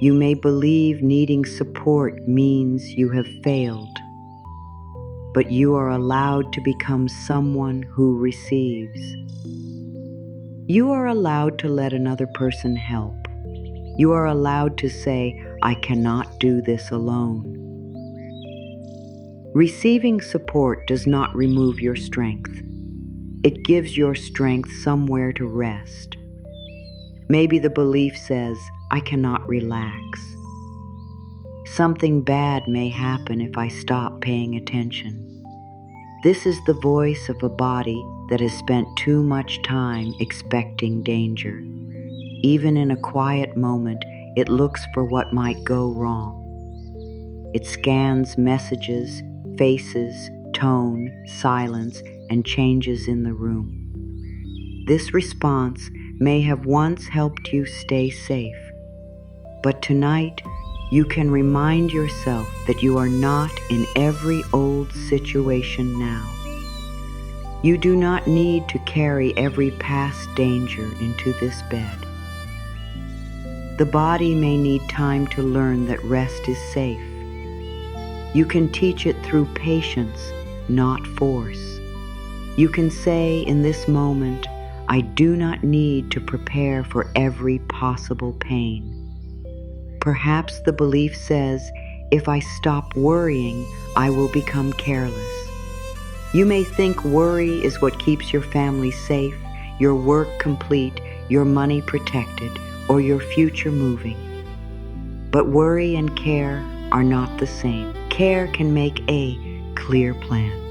Speaker 1: You may believe needing support means you have failed, but you are allowed to become someone who receives. You are allowed to let another person help. You are allowed to say, I cannot do this alone. Receiving support does not remove your strength. It gives your strength somewhere to rest. Maybe the belief says, I cannot relax. Something bad may happen if I stop paying attention. This is the voice of a body that has spent too much time expecting danger. Even in a quiet moment, it looks for what might go wrong. It scans messages, faces, tone, silence, and changes in the room. This response may have once helped you stay safe, but tonight you can remind yourself that you are not in every old situation now. You do not need to carry every past danger into this bed. The body may need time to learn that rest is safe. You can teach it through patience, not force. You can say in this moment, I do not need to prepare for every possible pain. Perhaps the belief says, if I stop worrying, I will become careless. You may think worry is what keeps your family safe, your work complete, your money protected, or your future moving. But worry and care are not the same. Care can make a clear plan.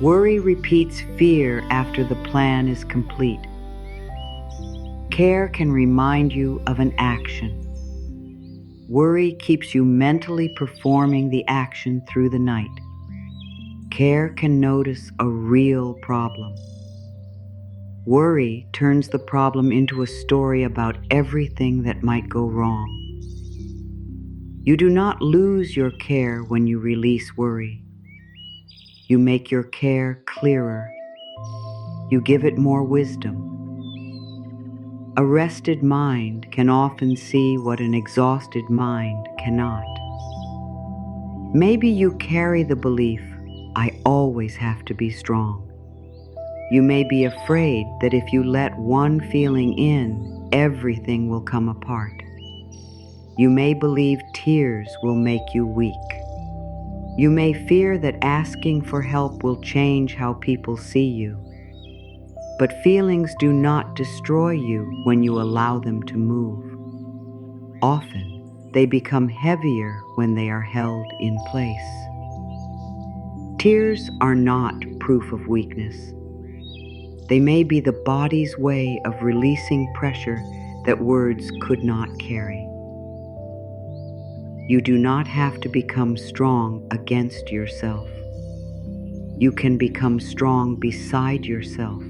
Speaker 1: Worry repeats fear after the plan is complete. Care can remind you of an action. Worry keeps you mentally performing the action through the night. Care can notice a real problem. Worry turns the problem into a story about everything that might go wrong. You do not lose your care when you release worry. You make your care clearer. You give it more wisdom. A rested mind can often see what an exhausted mind cannot. Maybe you carry the belief, I always have to be strong. You may be afraid that if you let one feeling in, everything will come apart. You may believe tears will make you weak. You may fear that asking for help will change how people see you. But feelings do not destroy you when you allow them to move. Often, they become heavier when they are held in place. Tears are not proof of weakness. They may be the body's way of releasing pressure that words could not carry. You do not have to become strong against yourself. You can become strong beside yourself.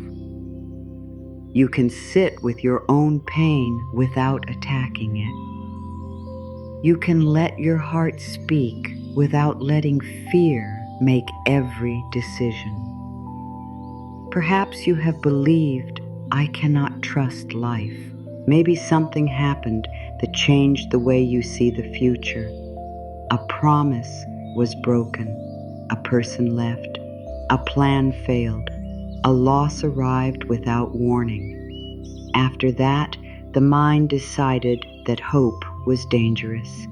Speaker 1: You can sit with your own pain without attacking it. You can let your heart speak without letting fear make every decision. Perhaps you have believed, I cannot trust life. Maybe something happened that changed the way you see the future. A promise was broken. A person left. A plan failed. A loss arrived without warning. After that, the mind decided that hope was dangerous.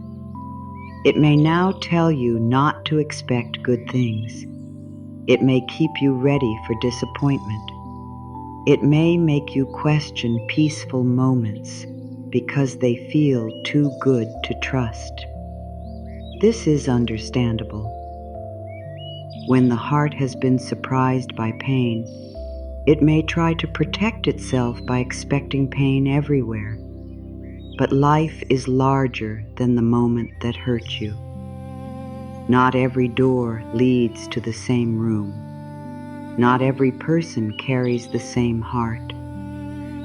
Speaker 1: It may now tell you not to expect good things. It may keep you ready for disappointment. It may make you question peaceful moments because they feel too good to trust. This is understandable. When the heart has been surprised by pain, it may try to protect itself by expecting pain everywhere. But life is larger than the moment that hurt you. Not every door leads to the same room. Not every person carries the same heart.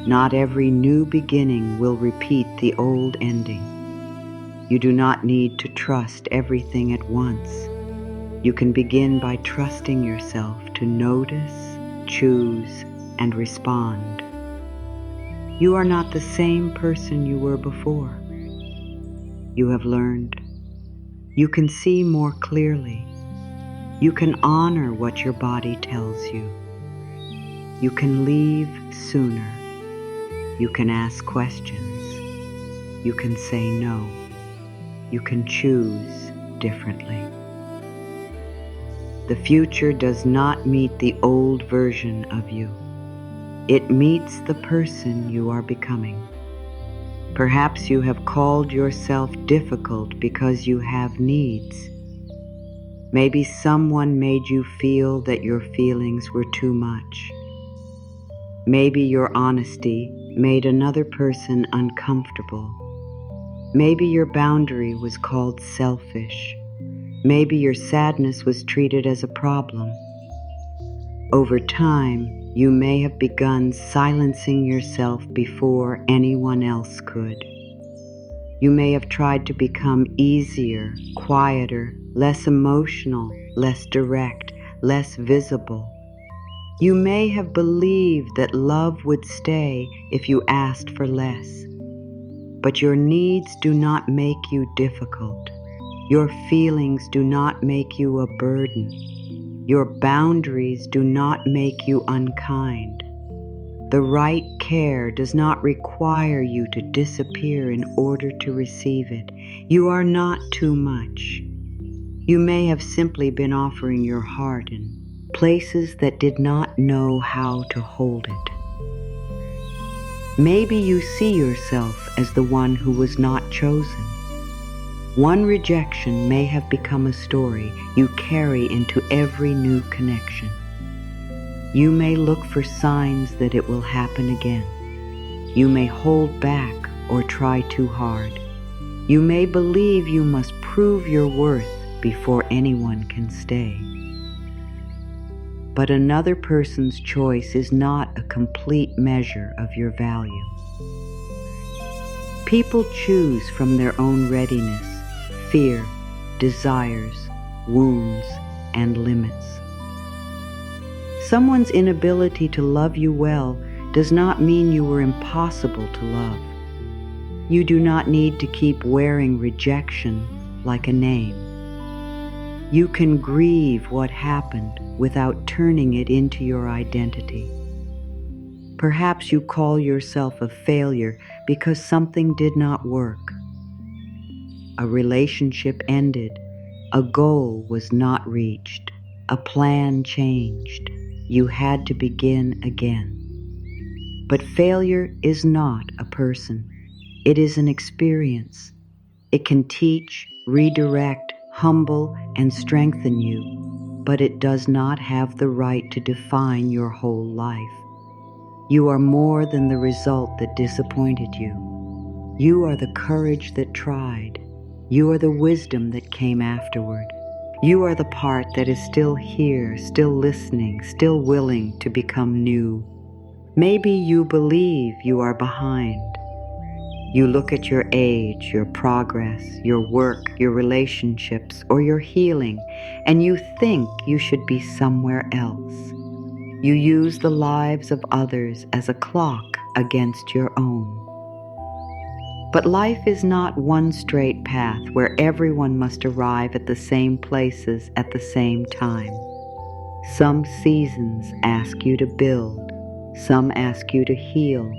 Speaker 1: Not every new beginning will repeat the old ending. You do not need to trust everything at once. You can begin by trusting yourself to notice, choose, and respond. You are not the same person you were before. You have learned. You can see more clearly. You can honor what your body tells you. You can leave sooner. You can ask questions. You can say no. You can choose differently. The future does not meet the old version of you. It meets the person you are becoming. Perhaps you have called yourself difficult because you have needs. Maybe someone made you feel that your feelings were too much. Maybe your honesty made another person uncomfortable. Maybe your boundary was called selfish. Maybe your sadness was treated as a problem. Over time, you may have begun silencing yourself before anyone else could. You may have tried to become easier, quieter, less emotional, less direct, less visible. You may have believed that love would stay if you asked for less. but your needs do not make you difficult. Your feelings do not make you a burden. Your boundaries do not make you unkind. The right care does not require you to disappear in order to receive it. You are not too much. You may have simply been offering your heart in places that did not know how to hold it. Maybe you see yourself as the one who was not chosen. One rejection may have become a story you carry into every new connection. You may look for signs that it will happen again. You may hold back or try too hard. You may believe you must prove your worth before anyone can stay. But another person's choice is not a complete measure of your value. People choose from their own readiness, fear, desires, wounds, and limits. Someone's inability to love you well does not mean you were impossible to love. You do not need to keep wearing rejection like a name. You can grieve what happened without turning it into your identity. Perhaps you call yourself a failure because something did not work. A relationship ended. A goal was not reached. A plan changed. You had to begin again. But failure is not a person. It is an experience. It can teach, redirect, humble, and strengthen you, but it does not have the right to define your whole life. You are more than the result that disappointed you. You are the courage that tried. You are the wisdom that came afterward. You are the part that is still here, still listening, still willing to become new. Maybe you believe you are behind. You look at your age, your progress, your work, your relationships, or your healing, and you think you should be somewhere else. You use the lives of others as a clock against your own. But life is not one straight path where everyone must arrive at the same places at the same time. Some seasons ask you to build, some ask you to heal,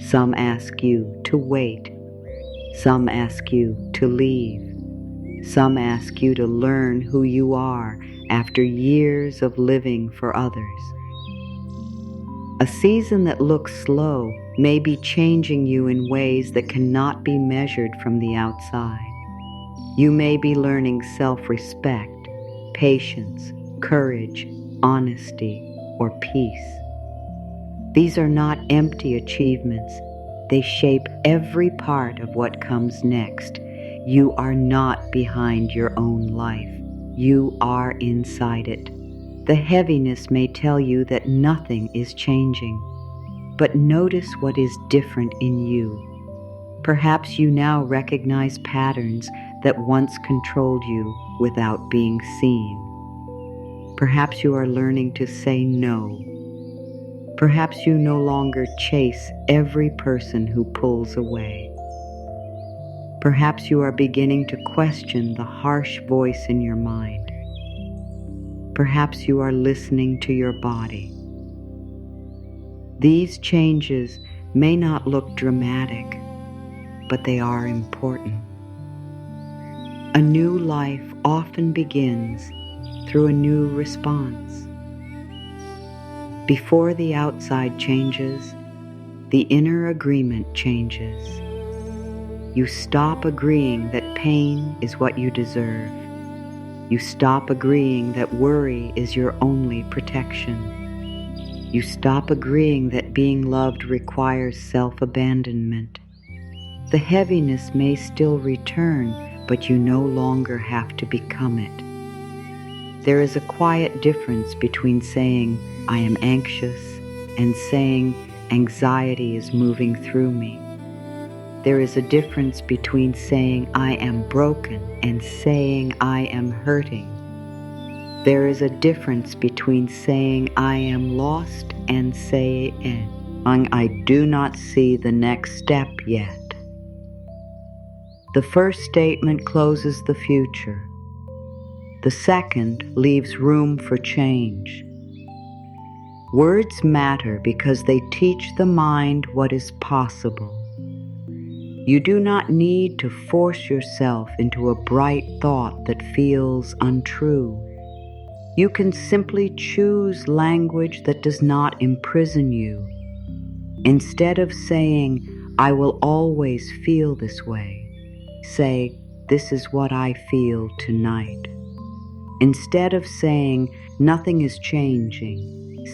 Speaker 1: some ask you to wait, some ask you to leave, some ask you to learn who you are after years of living for others. A season that looks slow may be changing you in ways that cannot be measured from the outside. You may be learning self-respect, patience, courage, honesty, or peace. These are not empty achievements. They shape every part of what comes next. You are not behind your own life. You are inside it. The heaviness may tell you that nothing is changing, but notice what is different in you. Perhaps you now recognize patterns that once controlled you without being seen. Perhaps you are learning to say no. Perhaps you no longer chase every person who pulls away. Perhaps you are beginning to question the harsh voice in your mind. Perhaps you are listening to your body. These changes may not look dramatic, but they are important. A new life often begins through a new response. Before the outside changes, the inner agreement changes. You stop agreeing that pain is what you deserve. You stop agreeing that worry is your only protection. You stop agreeing that being loved requires self-abandonment. The heaviness may still return, but you no longer have to become it. There is a quiet difference between saying, "I am anxious," and saying, "Anxiety is moving through me." There is a difference between saying, "I am broken," and saying, "I am hurting." There is a difference between saying, "I am lost," and saying, "I do not see the next step yet." The first statement closes the future. The second leaves room for change. Words matter because they teach the mind what is possible. You do not need to force yourself into a bright thought that feels untrue. You can simply choose language that does not imprison you. Instead of saying, "I will always feel this way," say, "This is what I feel tonight." Instead of saying, "Nothing is changing,"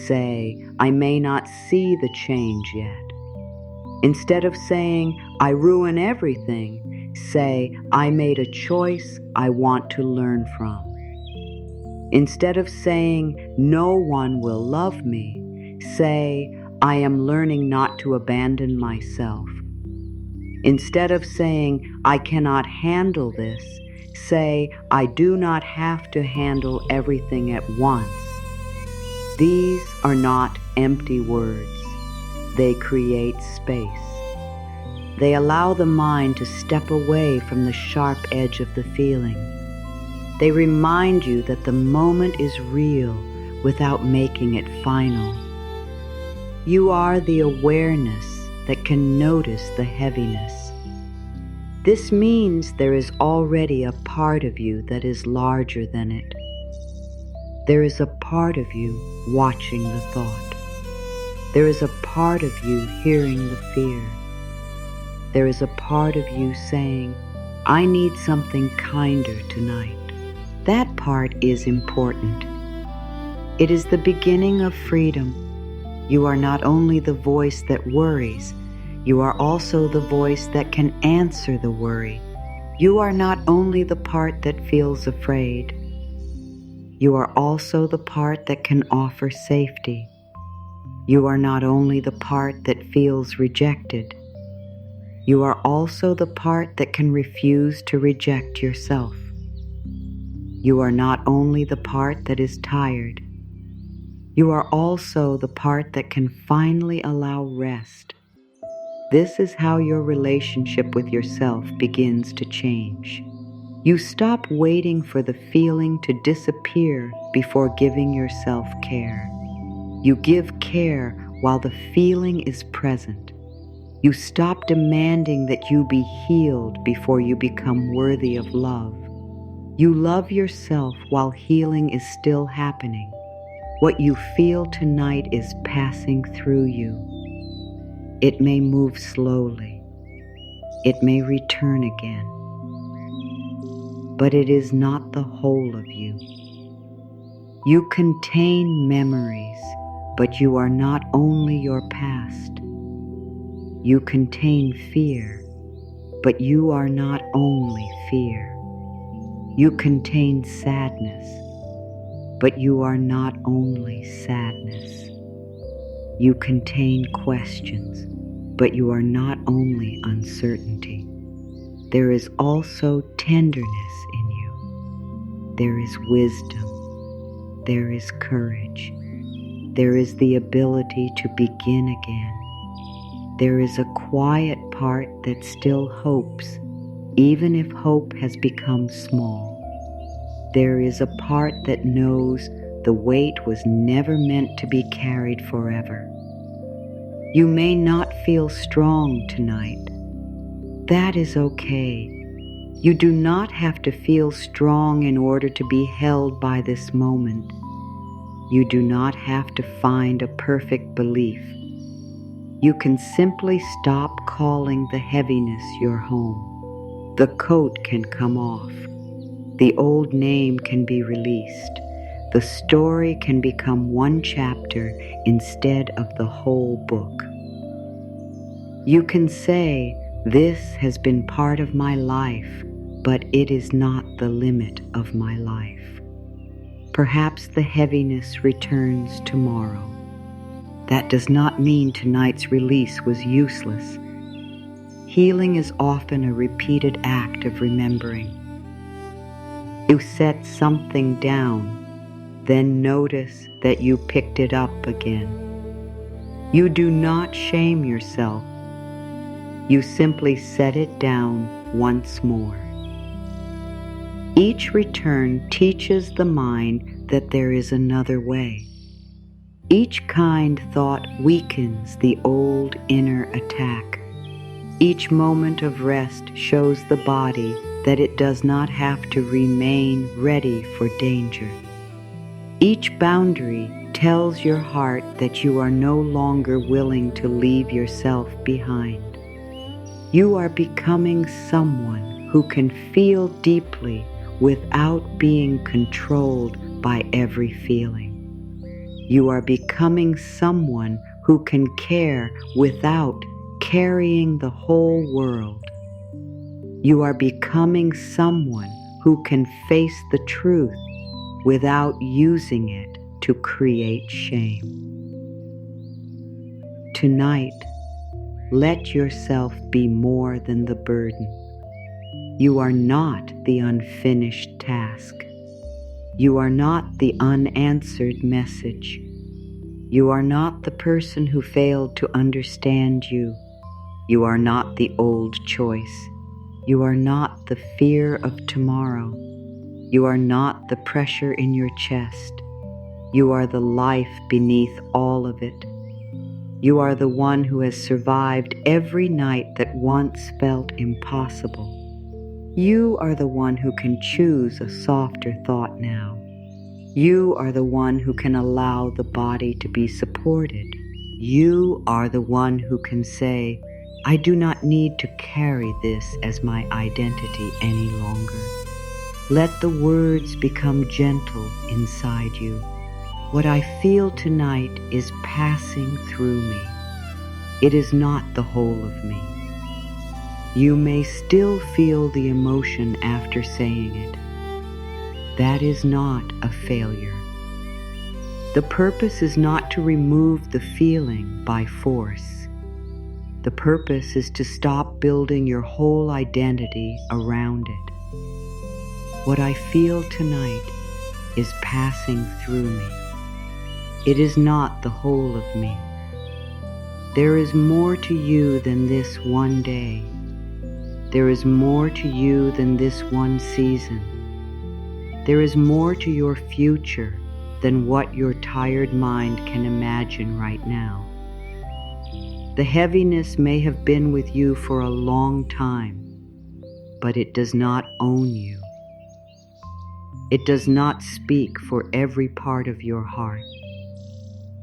Speaker 1: say, "I may not see the change yet." Instead of saying, "I ruin everything," say, "I made a choice I want to learn from." Instead of saying, "No one will love me," say, "I am learning not to abandon myself." Instead of saying, "I cannot handle this," say, "I do not have to handle everything at once." These are not empty words. They create space. They allow the mind to step away from the sharp edge of the feeling. They remind you that the moment is real without making it final. You are the awareness that can notice the heaviness. This means there is already a part of you that is larger than it. There is a part of you watching the thought. There is a part of you hearing the fear. There is a part of you saying, "I need something kinder tonight." That part is important. It is the beginning of freedom. You are not only the voice that worries, you are also the voice that can answer the worry. You are not only the part that feels afraid, you are also the part that can offer safety. You are not only the part that feels rejected, you are also the part that can refuse to reject yourself. You are not only the part that is tired, you are also the part that can finally allow rest. This is how your relationship with yourself begins to change. You stop waiting for the feeling to disappear before giving yourself care. You give care while the feeling is present. You stop demanding that you be healed before you become worthy of love. You love yourself while healing is still happening. What you feel tonight is passing through you. It may move slowly. It may return again. But it is not the whole of you. You contain memories, but you are not only your past. You contain fear, but you are not only fear. You contain sadness, but you are not only sadness. You contain questions, but you are not only uncertainty. There is also tenderness in you. There is wisdom. There is courage. There is the ability to begin again. There is a quiet part that still hopes, even if hope has become small. There is a part that knows the weight was never meant to be carried forever. You may not feel strong tonight. That is okay. You do not have to feel strong in order to be held by this moment. You do not have to find a perfect belief. You can simply stop calling the heaviness your home. The coat can come off. The old name can be released. The story can become one chapter instead of the whole book. You can say, "This has been part of my life, but it is not the limit of my life." Perhaps the heaviness returns tomorrow. That does not mean tonight's release was useless. Healing is often a repeated act of remembering. You set something down, then notice that you picked it up again. You do not shame yourself. You simply set it down once more. Each return teaches the mind that there is another way. Each kind thought weakens the old inner attack. Each moment of rest shows the body that it does not have to remain ready for danger. Each boundary tells your heart that you are no longer willing to leave yourself behind. You are becoming someone who can feel deeply without being controlled by every feeling. You are becoming someone who can care without carrying the whole world. You are becoming someone who can face the truth without using it to create shame. Tonight, let yourself be more than the burden. You are not the unfinished task. You are not the unanswered message. You are not the person who failed to understand you. You are not the old choice. You are not the fear of tomorrow. You are not the pressure in your chest. You are the life beneath all of it. You are the one who has survived every night that once felt impossible. You are the one who can choose a softer thought now. You are the one who can allow the body to be supported. You are the one who can say, I do not need to carry this as my identity any longer. Let the words become gentle inside you. What I feel tonight is passing through me. It is not the whole of me. You may still feel the emotion after saying it. That is not a failure. The purpose is not to remove the feeling by force. The purpose is to stop building your whole identity around it. What I feel tonight is passing through me. It is not the whole of me. There is more to you than this one day. There is more to you than this one season. There is more to your future than what your tired mind can imagine right now. The heaviness may have been with you for a long time, but it does not own you. It does not speak for every part of your heart.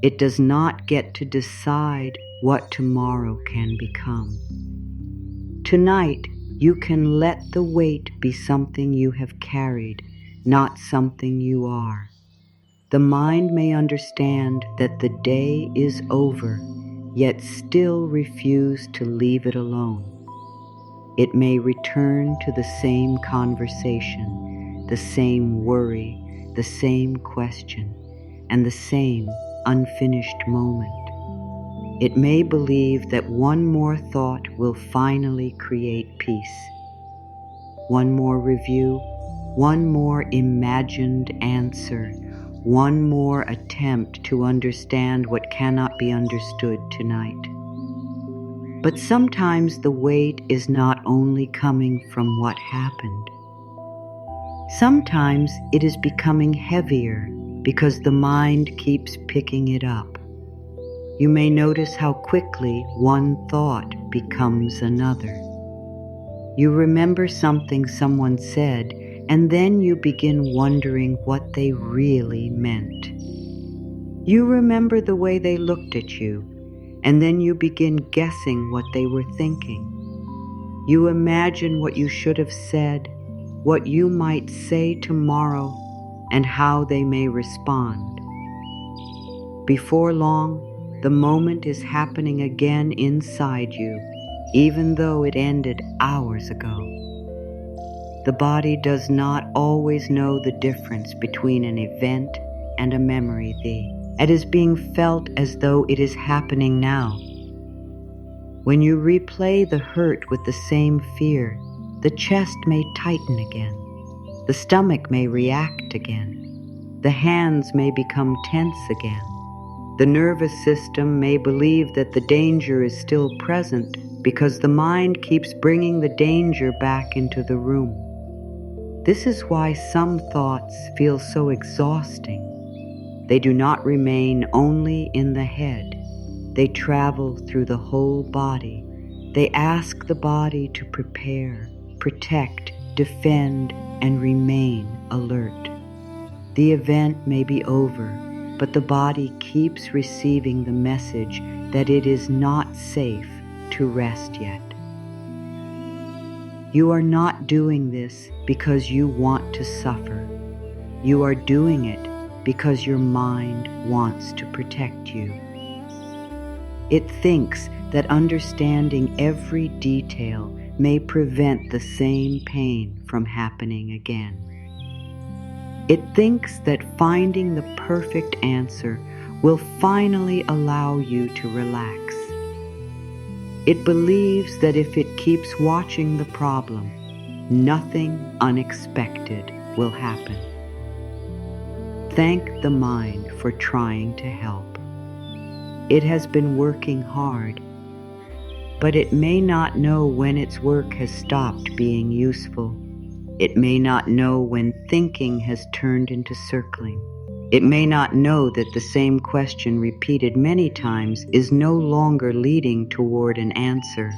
Speaker 1: It does not get to decide what tomorrow can become. Tonight, you can let the weight be something you have carried, not something you are. The mind may understand that the day is over, yet still refuse to leave it alone. It may return to the same conversation, the same worry, the same question, and the same unfinished moment. It may believe that one more thought will finally create peace. One more review, one more imagined answer, one more attempt to understand what cannot be understood tonight. But sometimes the weight is not only coming from what happened. Sometimes it is becoming heavier because the mind keeps picking it up. You may notice how quickly one thought becomes another. You remember something someone said, and then you begin wondering what they really meant. You remember the way they looked at you, and then you begin guessing what they were thinking. You imagine what you should have said, what you might say tomorrow, and how they may respond. Before long, the moment is happening again inside you, even though it ended hours ago. The body does not always know the difference between an event and a memory. It is being felt as though it is happening now. When you replay the hurt with the same fear, the chest may tighten again. The stomach may react again. The hands may become tense again. The nervous system may believe that the danger is still present because the mind keeps bringing the danger back into the room. This is why some thoughts feel so exhausting. They do not remain only in the head. They travel through the whole body. They ask the body to prepare, protect, defend, and remain alert. The event may be over, but the body keeps receiving the message that it is not safe to rest yet. You are not doing this because you want to suffer. You are doing it because your mind wants to protect you. It thinks that understanding every detail may prevent the same pain from happening again. It thinks that finding the perfect answer will finally allow you to relax. It believes that if it keeps watching the problem, nothing unexpected will happen. Thank the mind for trying to help. It has been working hard, but it may not know when its work has stopped being useful. It may not know when thinking has turned into circling. It may not know that the same question repeated many times is no longer leading toward an answer.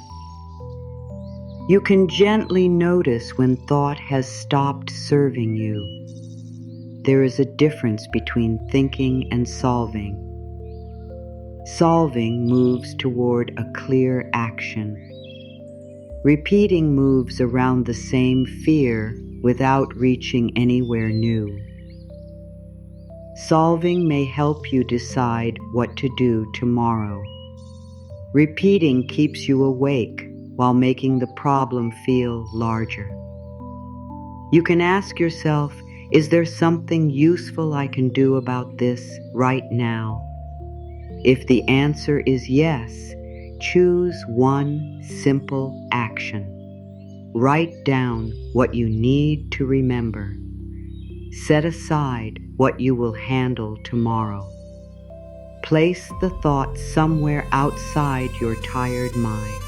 Speaker 1: You can gently notice when thought has stopped serving you. There is a difference between thinking and solving. Solving moves toward a clear action. Repeating moves around the same fear without reaching anywhere new. Solving may help you decide what to do tomorrow. Repeating keeps you awake while making the problem feel larger. You can ask yourself, is there something useful I can do about this right now? If the answer is yes, choose one simple action. Write down what you need to remember. Set aside what you will handle tomorrow. Place the thought somewhere outside your tired mind.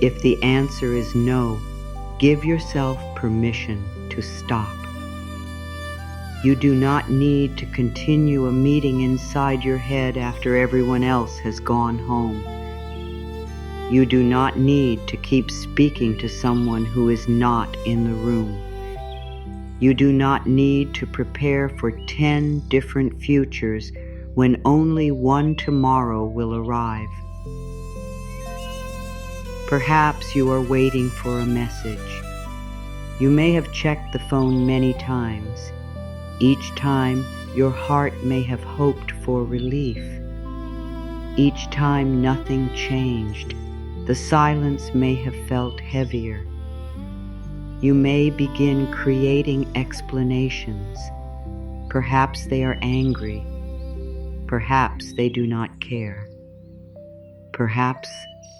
Speaker 1: If the answer is no, give yourself permission to stop. You do not need to continue a meeting inside your head after everyone else has gone home. You do not need to keep speaking to someone who is not in the room. You do not need to prepare for 10 different futures when only one tomorrow will arrive. Perhaps you are waiting for a message. You may have checked the phone many times. Each time, your heart may have hoped for relief. Each time nothing changed, the silence may have felt heavier. You may begin creating explanations. Perhaps they are angry. Perhaps they do not care. Perhaps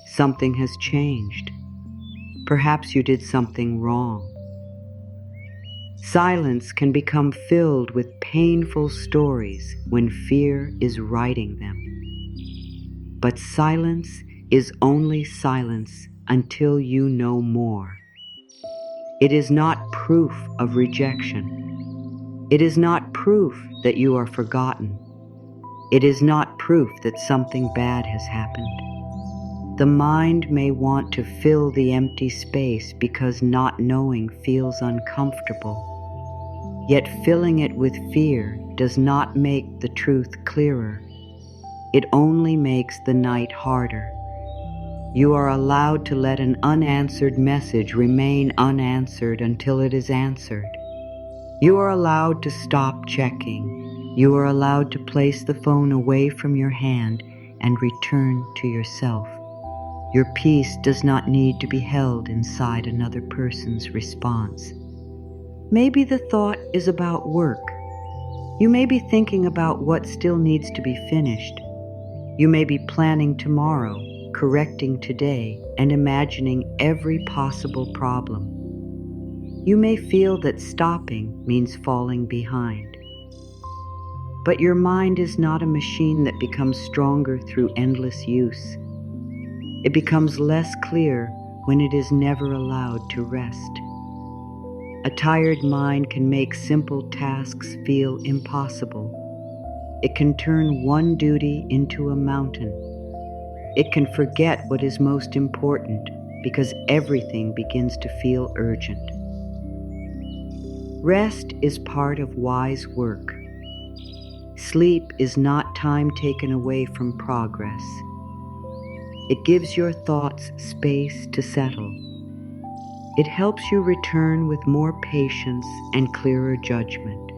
Speaker 1: something has changed. Perhaps you did something wrong. Silence can become filled with painful stories when fear is writing them. But silence is only silence until you know more. It is not proof of rejection. It is not proof that you are forgotten. It is not proof that something bad has happened. The mind may want to fill the empty space because not knowing feels uncomfortable. Yet filling it with fear does not make the truth clearer. It only makes the night harder. You are allowed to let an unanswered message remain unanswered until it is answered. You are allowed to stop checking. You are allowed to place the phone away from your hand and return to yourself. Your peace does not need to be held inside another person's response. Maybe the thought is about work. You may be thinking about what still needs to be finished. You may be planning tomorrow, correcting today, and imagining every possible problem. You may feel that stopping means falling behind. But your mind is not a machine that becomes stronger through endless use. It becomes less clear when it is never allowed to rest. A tired mind can make simple tasks feel impossible. It can turn one duty into a mountain. It can forget what is most important because everything begins to feel urgent. Rest is part of wise work. Sleep is not time taken away from progress. It gives your thoughts space to settle. It helps you return with more patience and clearer judgment.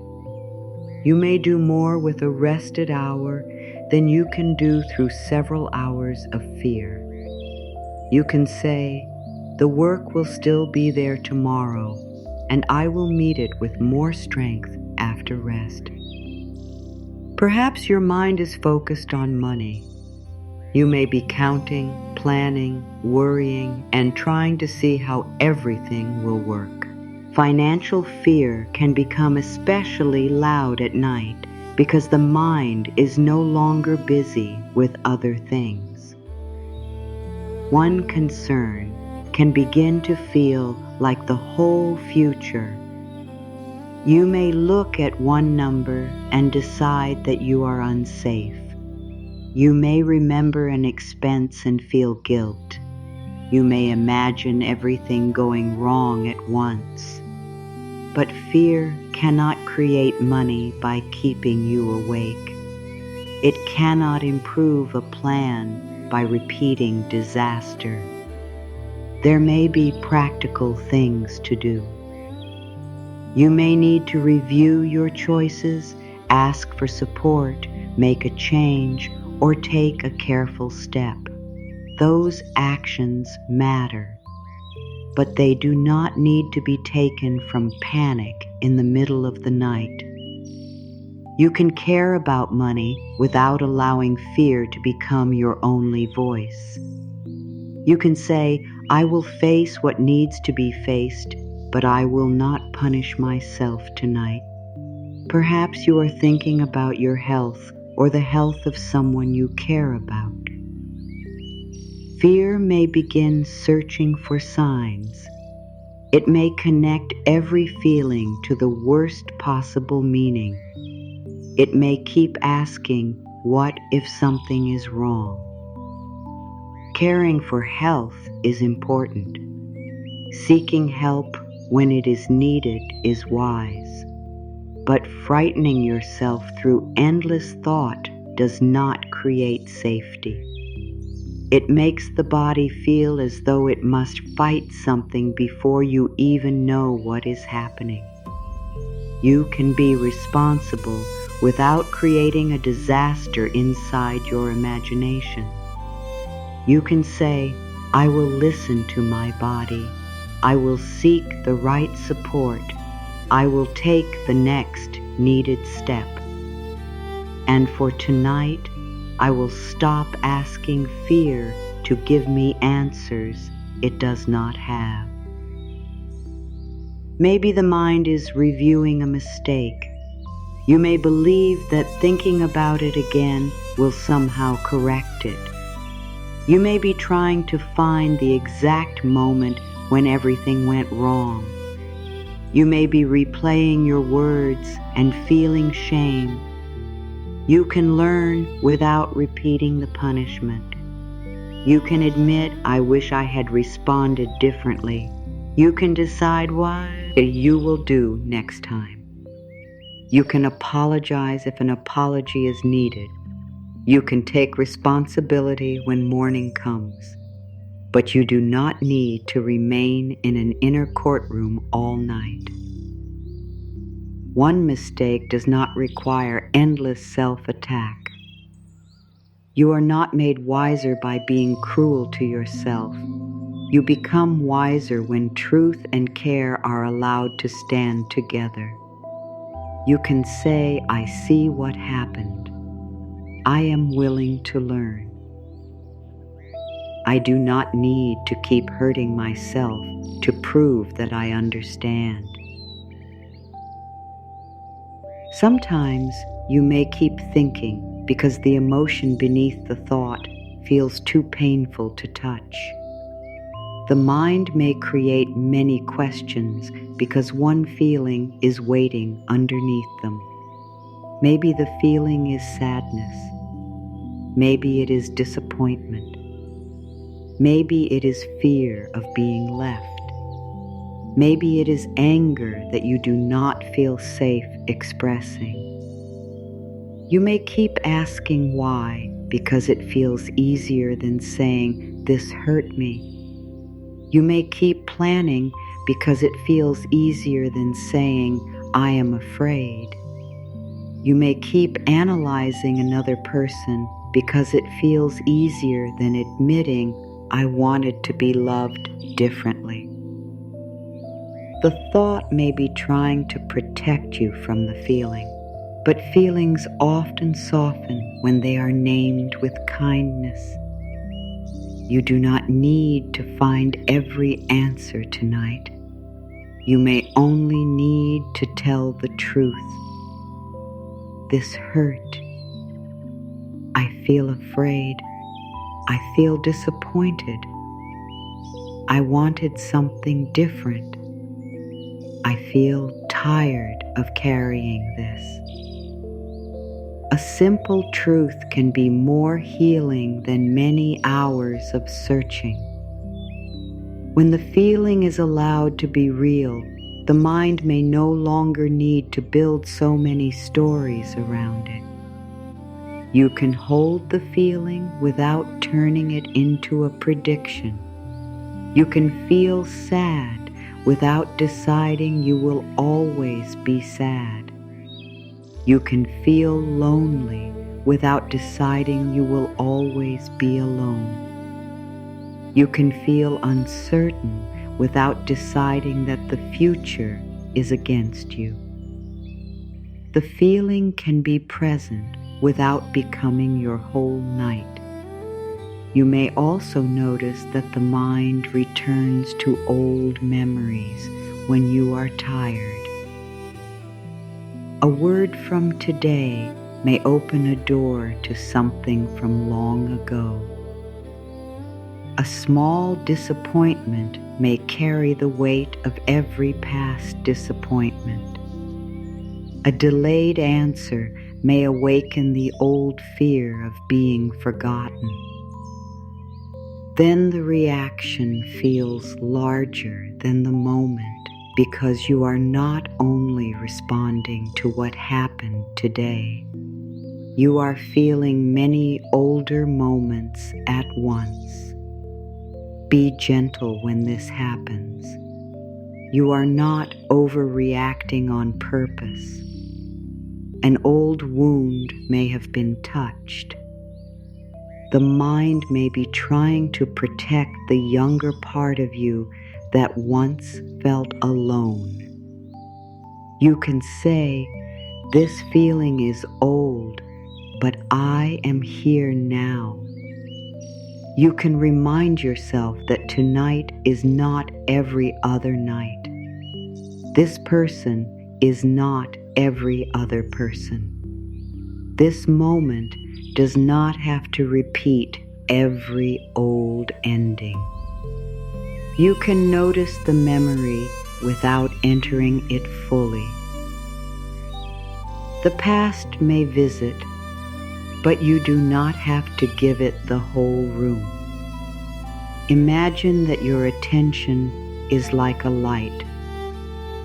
Speaker 1: You may do more with a rested hour than you can do through several hours of fear. You can say, "The work will still be there tomorrow, and I will meet it with more strength after rest." Perhaps your mind is focused on money. You may be counting, planning, worrying, and trying to see how everything will work. Financial fear can become especially loud at night because the mind is no longer busy with other things. One concern can begin to feel like the whole future. You may look at one number and decide that you are unsafe. You may remember an expense and feel guilt. You may imagine everything going wrong at once. But fear cannot create money by keeping you awake. It cannot improve a plan by repeating disaster. There may be practical things to do. You may need to review your choices, ask for support, make a change, or take a careful step. Those actions matter, but they do not need to be taken from panic in the middle of the night. You can care about money without allowing fear to become your only voice. You can say, "I will face what needs to be faced, but I will not punish myself tonight." Perhaps you are thinking about your health or the health of someone you care about. Fear may begin searching for signs. It may connect every feeling to the worst possible meaning. It may keep asking, "What if something is wrong?" Caring for health is important. Seeking help when it is needed is wise. But frightening yourself through endless thought does not create safety. It makes the body feel as though it must fight something before you even know what is happening. You can be responsible without creating a disaster inside your imagination. You can say, "I will listen to my body. I will seek the right support. I will take the next needed step. And for tonight, I will stop asking fear to give me answers it does not have." Maybe the mind is reviewing a mistake. You may believe that thinking about it again will somehow correct it. You may be trying to find the exact moment when everything went wrong. You may be replaying your words and feeling shame. You can learn without repeating the punishment. You can admit, "I wish I had responded differently." You can decide what you will do next time. You can apologize if an apology is needed. You can take responsibility when morning comes. But you do not need to remain in an inner courtroom all night. One mistake does not require endless self-attack. You are not made wiser by being cruel to yourself. You become wiser when truth and care are allowed to stand together. You can say, "I see what happened. I am willing to learn. I do not need to keep hurting myself to prove that I understand." Sometimes you may keep thinking because the emotion beneath the thought feels too painful to touch. The mind may create many questions because one feeling is waiting underneath them. Maybe the feeling is sadness. Maybe it is disappointment. Maybe it is fear of being left. Maybe it is anger that you do not feel safe expressing. You may keep asking why because it feels easier than saying, "This hurt me." You may keep planning because it feels easier than saying, "I am afraid." You may keep analyzing another person because it feels easier than admitting, "I wanted to be loved differently." The thought may be trying to protect you from the feeling, but feelings often soften when they are named with kindness. You do not need to find every answer tonight. You may only need to tell the truth. This hurt. I feel afraid. I feel disappointed. I wanted something different. I feel tired of carrying this. A simple truth can be more healing than many hours of searching. When the feeling is allowed to be real, the mind may no longer need to build so many stories around it. You can hold the feeling without turning it into a prediction. You can feel sad without deciding you will always be sad. You can feel lonely without deciding you will always be alone. You can feel uncertain without deciding that the future is against you. The feeling can be present without becoming your whole night. You may also notice that the mind returns to old memories when you are tired. A word from today may open a door to something from long ago. A small disappointment may carry the weight of every past disappointment. A delayed answer may awaken the old fear of being forgotten. Then the reaction feels larger than the moment because you are not only responding to what happened today. You are feeling many older moments at once. Be gentle when this happens. You are not overreacting on purpose. An old wound may have been touched. The mind may be trying to protect the younger part of you that once felt alone. You can say, "This feeling is old, but I am here now." You can remind yourself that tonight is not every other night. This person is not every other person. This moment does not have to repeat every old ending. You can notice the memory without entering it fully. The past may visit, but you do not have to give it the whole room. Imagine that your attention is like a light.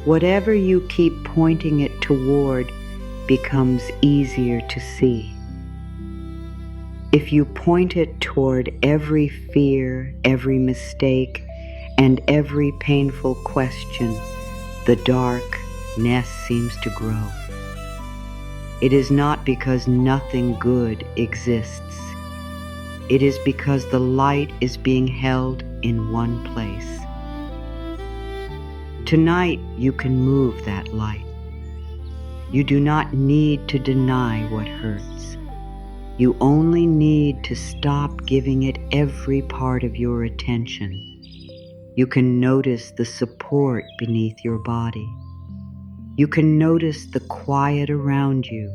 Speaker 1: Whatever you keep pointing it toward becomes easier to see. If you point it toward every fear, every mistake, and every painful question, the darkness seems to grow. It is not because nothing good exists. It is because the light is being held in one place. Tonight you can move that light. You do not need to deny what hurts. You only need to stop giving it every part of your attention. You can notice the support beneath your body. You can notice the quiet around you.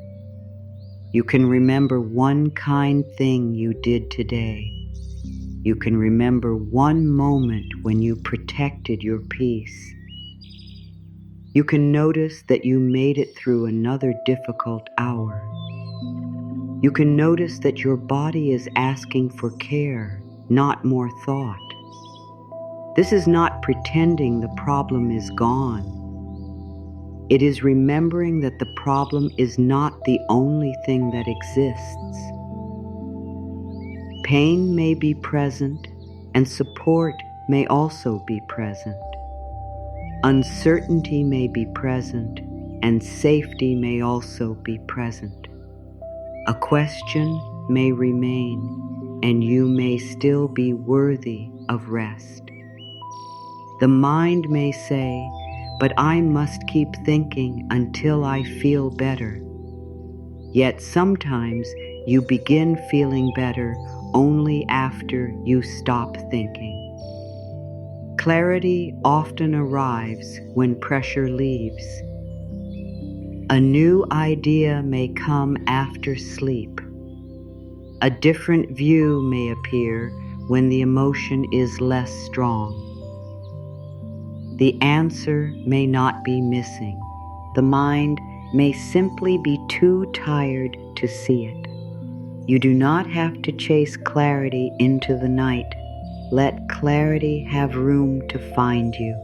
Speaker 1: You can remember one kind thing you did today. You can remember one moment when you protected your peace. You can notice that you made it through another difficult hour. You can notice that your body is asking for care, not more thought. This is not pretending the problem is gone. It is remembering that the problem is not the only thing that exists. Pain may be present, and support may also be present. Uncertainty may be present, and safety may also be present. A question may remain, and you may still be worthy of rest. The mind may say, "But I must keep thinking until I feel better." Yet sometimes you begin feeling better only after you stop thinking. Clarity often arrives when pressure leaves. A new idea may come after sleep. A different view may appear when the emotion is less strong. The answer may not be missing. The mind may simply be too tired to see it. You do not have to chase clarity into the night. Let clarity have room to find you.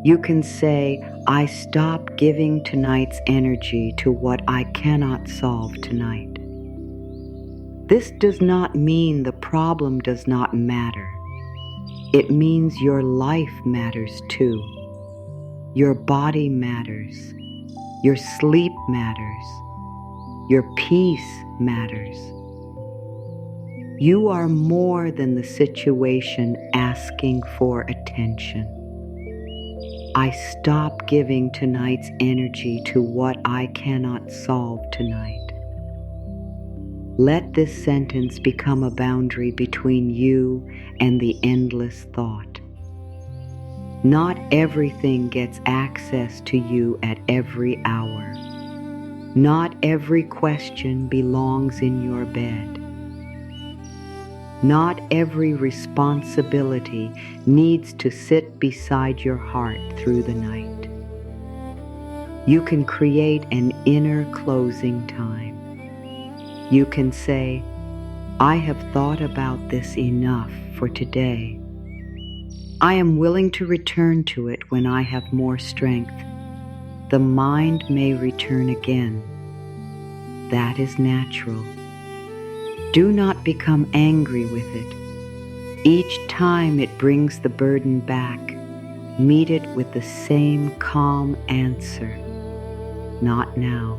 Speaker 1: You can say, "I stop giving tonight's energy to what I cannot solve tonight." This does not mean the problem does not matter. It means your life matters too. Your body matters. Your sleep matters. Your peace matters. You are more than the situation asking for attention. I stop giving tonight's energy to what I cannot solve tonight. Let this sentence become a boundary between you and the endless thought. Not everything gets access to you at every hour. Not every question belongs in your bed. Not every responsibility needs to sit beside your heart through the night. You can create an inner closing time. You can say, "I have thought about this enough for today. I am willing to return to it when I have more strength." The mind may return again. That is natural. Do not become angry with it. Each time it brings the burden back, meet it with the same calm answer. Not now.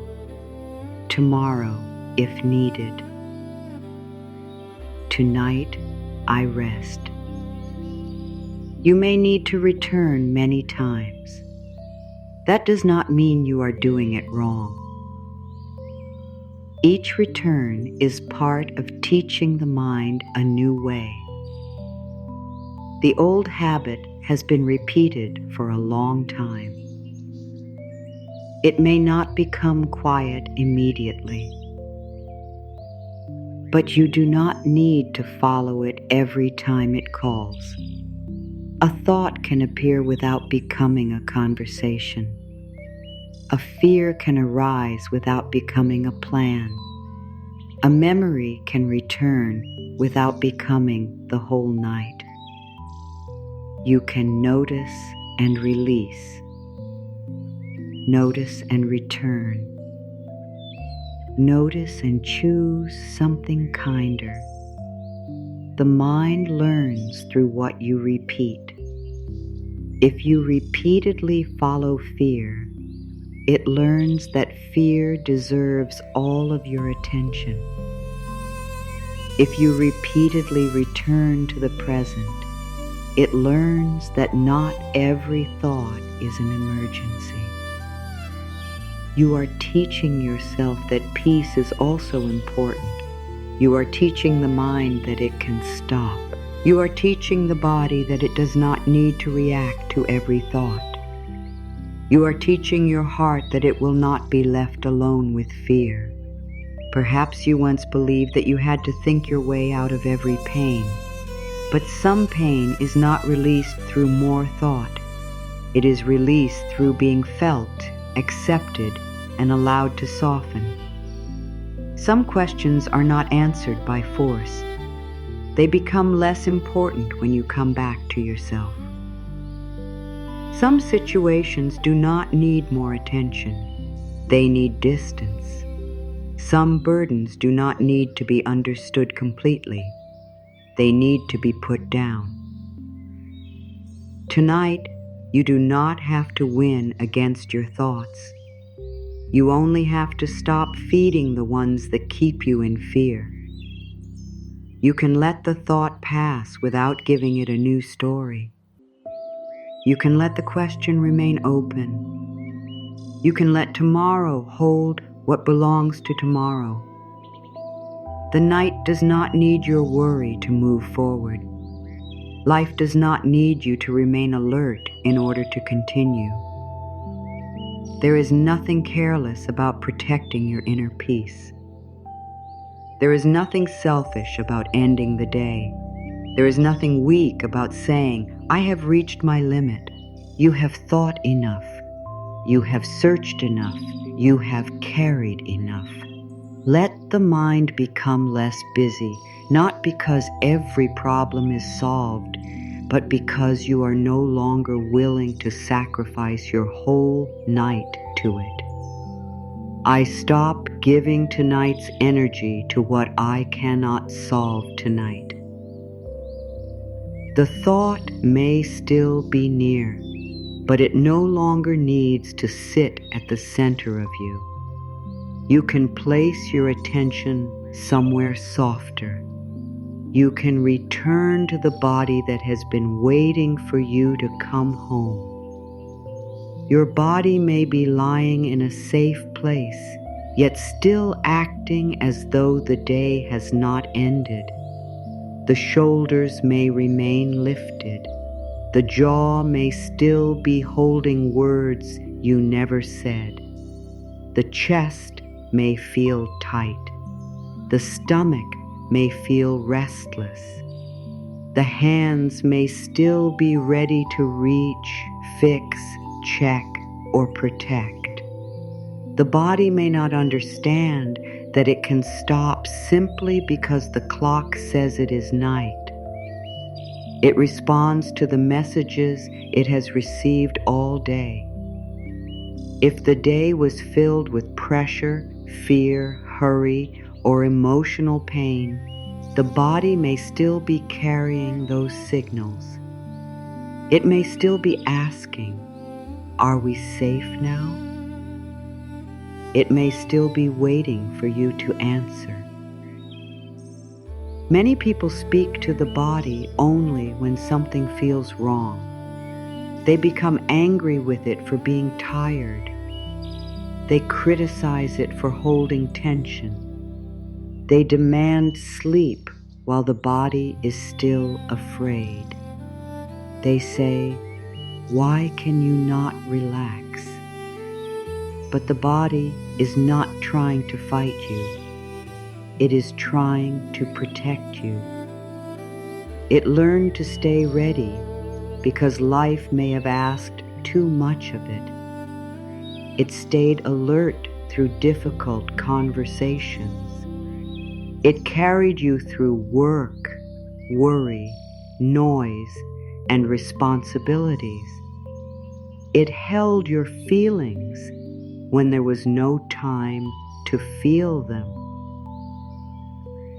Speaker 1: Tomorrow, if needed. Tonight, I rest. You may need to return many times. That does not mean you are doing it wrong. Each return is part of teaching the mind a new way. The old habit has been repeated for a long time. It may not become quiet immediately, but you do not need to follow it every time it calls. A thought can appear without becoming a conversation. A fear can arise without becoming a plan. A memory can return without becoming the whole night. You can notice and release. Notice and return. Notice and choose something kinder. The mind learns through what you repeat. If you repeatedly follow fear, it learns that fear deserves all of your attention. If you repeatedly return to the present, it learns that not every thought is an emergency. You are teaching yourself that peace is also important. You are teaching the mind that it can stop. You are teaching the body that it does not need to react to every thought. You are teaching your heart that it will not be left alone with fear. Perhaps you once believed that you had to think your way out of every pain. But some pain is not released through more thought. It is released through being felt, accepted, and allowed to soften. Some questions are not answered by force. They become less important when you come back to yourself. Some situations do not need more attention. They need distance. Some burdens do not need to be understood completely. They need to be put down. Tonight, you do not have to win against your thoughts. You only have to stop feeding the ones that keep you in fear. You can let the thought pass without giving it a new story. You can let the question remain open. You can let tomorrow hold what belongs to tomorrow. The night does not need your worry to move forward. Life does not need you to remain alert in order to continue. There is nothing careless about protecting your inner peace. There is nothing selfish about ending the day. There is nothing weak about saying, "I have reached my limit." You have thought enough. You have searched enough. You have carried enough. Let the mind become less busy, not because every problem is solved, but because you are no longer willing to sacrifice your whole night to it. I stop giving tonight's energy to what I cannot solve tonight. The thought may still be near, but it no longer needs to sit at the center of you. You can place your attention somewhere softer. You can return to the body that has been waiting for you to come home. Your body may be lying in a safe place, yet still acting as though the day has not ended. The shoulders may remain lifted. The jaw may still be holding words you never said. The chest may feel tight. The stomach may feel restless. The hands may still be ready to reach, fix, check, or protect. The body may not understand that it can stop simply because the clock says it is night. It responds to the messages it has received all day. If the day was filled with pressure, fear, hurry, or emotional pain, the body may still be carrying those signals. It may still be asking, "Are we safe now?" It may still be waiting for you to answer. Many people speak to the body only when something feels wrong. They become angry with it for being tired. They criticize it for holding tension. They demand sleep while the body is still afraid. They say, "Why can you not relax?" But the body is not trying to fight you. It is trying to protect you. It learned to stay ready because life may have asked too much of it. It stayed alert through difficult conversations. It carried you through work, worry, noise, and responsibilities. It held your feelings when there was no time to feel them.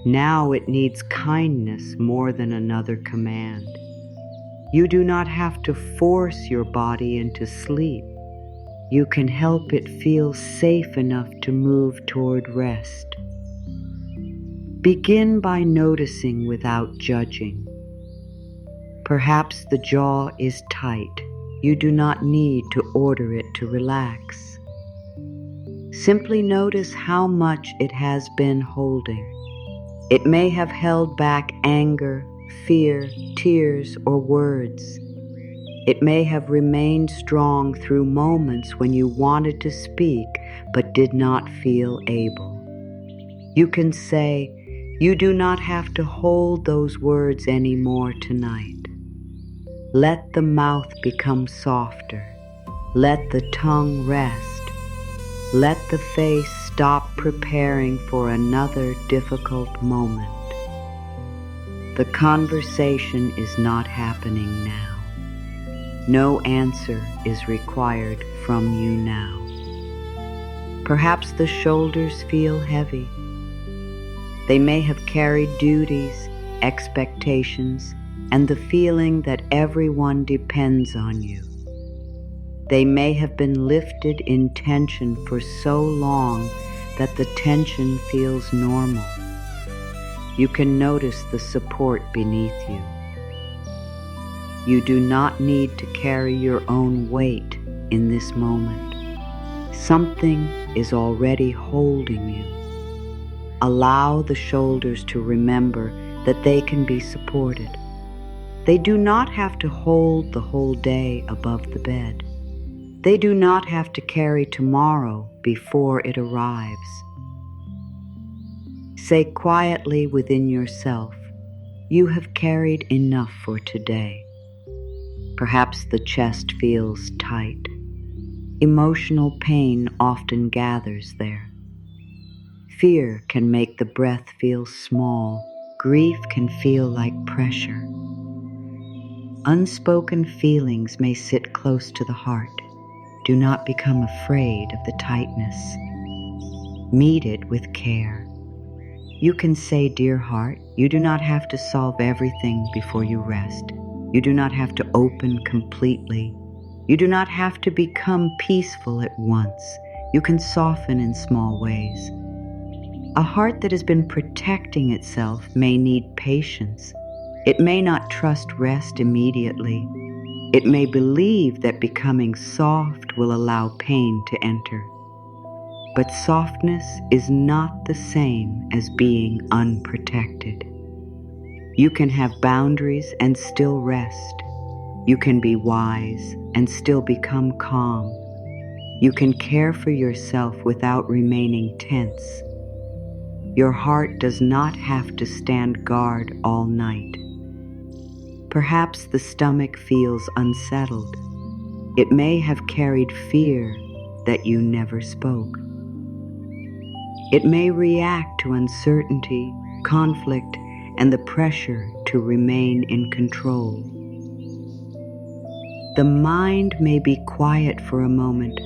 Speaker 1: Now it needs kindness more than another command. You do not have to force your body into sleep. You can help it feel safe enough to move toward rest. Begin by noticing without judging. Perhaps the jaw is tight. You do not need to order it to relax. Simply notice how much it has been holding. It may have held back anger, fear, tears, or words. It may have remained strong through moments when you wanted to speak but did not feel able. You can say, You do not have to hold those words anymore tonight. Let the mouth become softer. Let the tongue rest. Let the face stop preparing for another difficult moment. The conversation is not happening now. No answer is required from you now. Perhaps the shoulders feel heavy. They may have carried duties, expectations, and the feeling that everyone depends on you. They may have been lifted in tension for so long that the tension feels normal. You can notice the support beneath you. You do not need to carry your own weight in this moment. Something is already holding you. Allow the shoulders to remember that they can be supported. They do not have to hold the whole day above the bed. They do not have to carry tomorrow before it arrives. Say quietly within yourself, you have carried enough for today. Perhaps the chest feels tight. Emotional pain often gathers there. Fear can make the breath feel small. Grief can feel like pressure. Unspoken feelings may sit close to the heart. Do not become afraid of the tightness. Meet it with care. You can say, "Dear heart, you do not have to solve everything before you rest. You do not have to open completely. You do not have to become peaceful at once. You can soften in small ways." A heart that has been protecting itself may need patience. It may not trust rest immediately. It may believe that becoming soft will allow pain to enter. But softness is not the same as being unprotected. You can have boundaries and still rest. You can be wise and still become calm. You can care for yourself without remaining tense. Your heart does not have to stand guard all night. Perhaps the stomach feels unsettled. It may have carried fear that you never spoke. It may react to uncertainty, conflict, and the pressure to remain in control. The mind may be quiet for a moment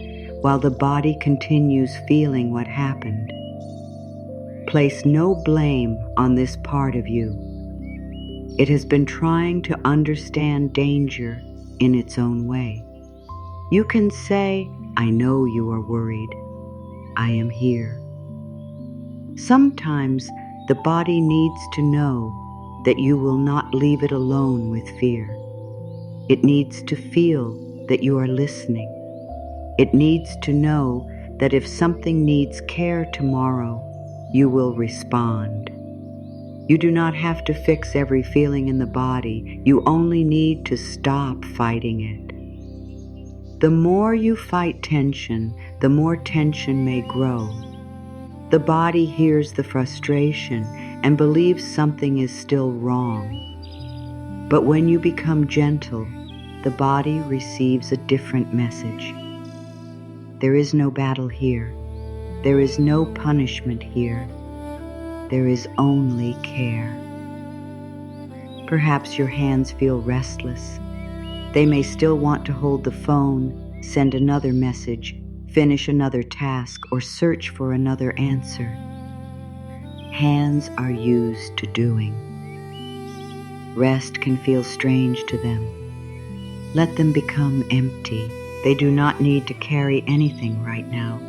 Speaker 1: while the body continues feeling what happened. Place no blame on this part of you. It has been trying to understand danger in its own way. You can say, "I know you are worried. I am here." Sometimes the body needs to know that you will not leave it alone with fear. It needs to feel that you are listening. It needs to know that if something needs care tomorrow, you will respond. You do not have to fix every feeling in the body. You only need to stop fighting it. The more you fight tension, the more tension may grow. The body hears the frustration and believes something is still wrong. But when you become gentle, the body receives a different message. There is no battle here. There is no punishment here. There is only care. Perhaps your hands feel restless. They may still want to hold the phone, send another message, finish another task, or search for another answer. Hands are used to doing. Rest can feel strange to them. Let them become empty. They do not need to carry anything right now.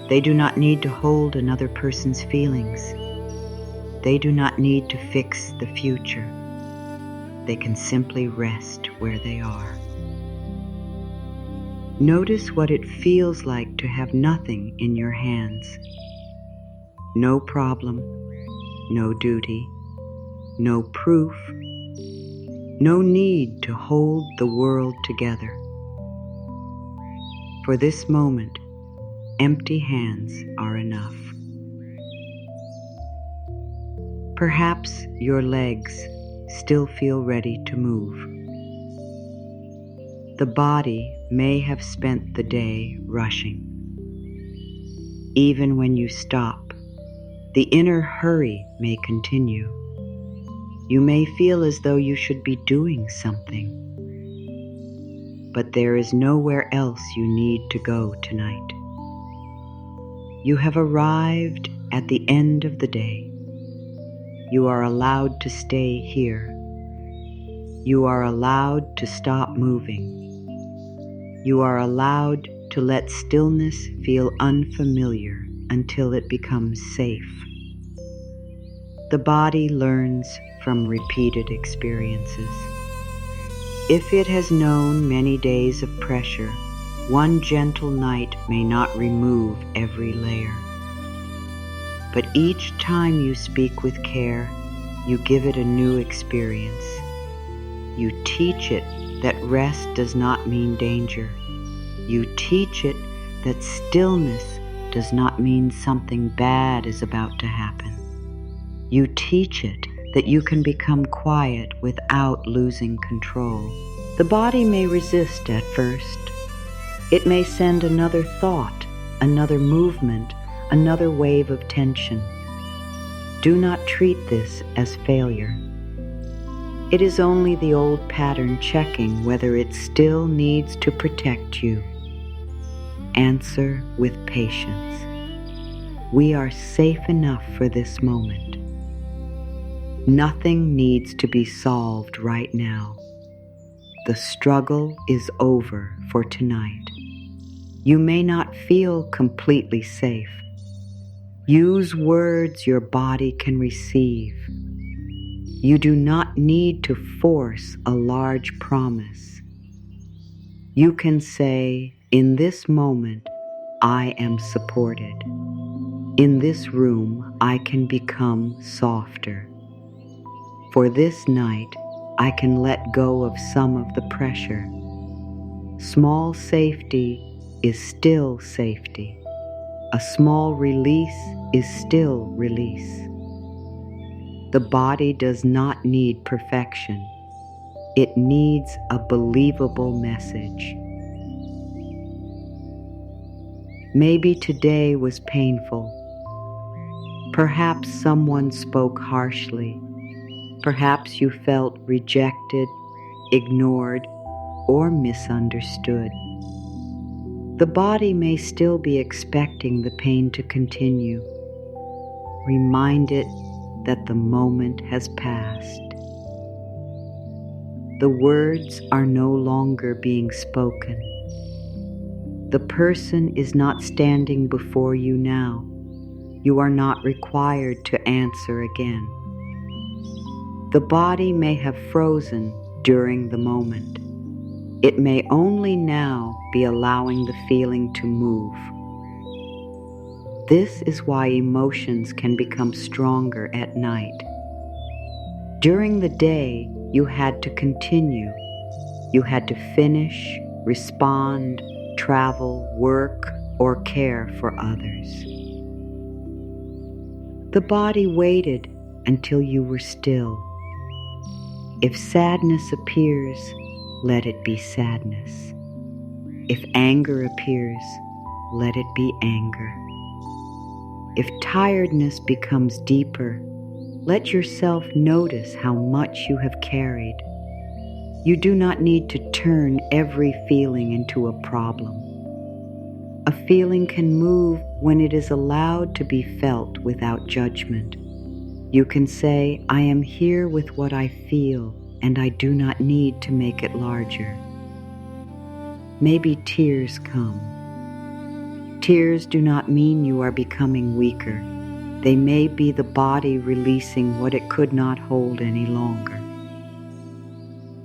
Speaker 1: They do not need to hold another person's feelings. They do not need to fix the future. They can simply rest where they are. Notice what it feels like to have nothing in your hands. No problem, no duty, no proof, no need to hold the world together. For this moment, empty hands are enough. Perhaps your legs still feel ready to move. The body may have spent the day rushing. Even when you stop, the inner hurry may continue. You may feel as though you should be doing something, but there is nowhere else you need to go tonight. You have arrived at the end of the day. You are allowed to stay here. You are allowed to stop moving. You are allowed to let stillness feel unfamiliar until it becomes safe. The body learns from repeated experiences. If it has known many days of pressure, one gentle night may not remove every layer. But each time you speak with care, you give it a new experience. You teach it that rest does not mean danger. You teach it that stillness does not mean something bad is about to happen. You teach it that you can become quiet without losing control. The body may resist at first. It may send another thought, another movement, another wave of tension. Do not treat this as failure. It is only the old pattern checking whether it still needs to protect you. Answer with patience. We are safe enough for this moment. Nothing needs to be solved right now. The struggle is over for tonight. You may not feel completely safe. Use words your body can receive. You do not need to force a large promise. You can say, in this moment, I am supported. In this room, I can become softer. For this night, I can let go of some of the pressure. Small safety is still safety. A small release is still release. The body does not need perfection. It needs a believable message. Maybe today was painful. Perhaps someone spoke harshly. Perhaps you felt rejected, ignored, or misunderstood. The body may still be expecting the pain to continue. Remind it that the moment has passed. The words are no longer being spoken. The person is not standing before you now. You are not required to answer again. The body may have frozen during the moment. It may only now be allowing the feeling to move. This is why emotions can become stronger at night. During the day, you had to continue. You had to finish, respond, travel, work, or care for others. The body waited until you were still. If sadness appears, let it be sadness. If anger appears, let it be anger. If tiredness becomes deeper, let yourself notice how much you have carried. You do not need to turn every feeling into a problem. A feeling can move when it is allowed to be felt without judgment. You can say, I am here with what I feel, and I do not need to make it larger. Maybe tears come. Tears do not mean you are becoming weaker. They may be the body releasing what it could not hold any longer.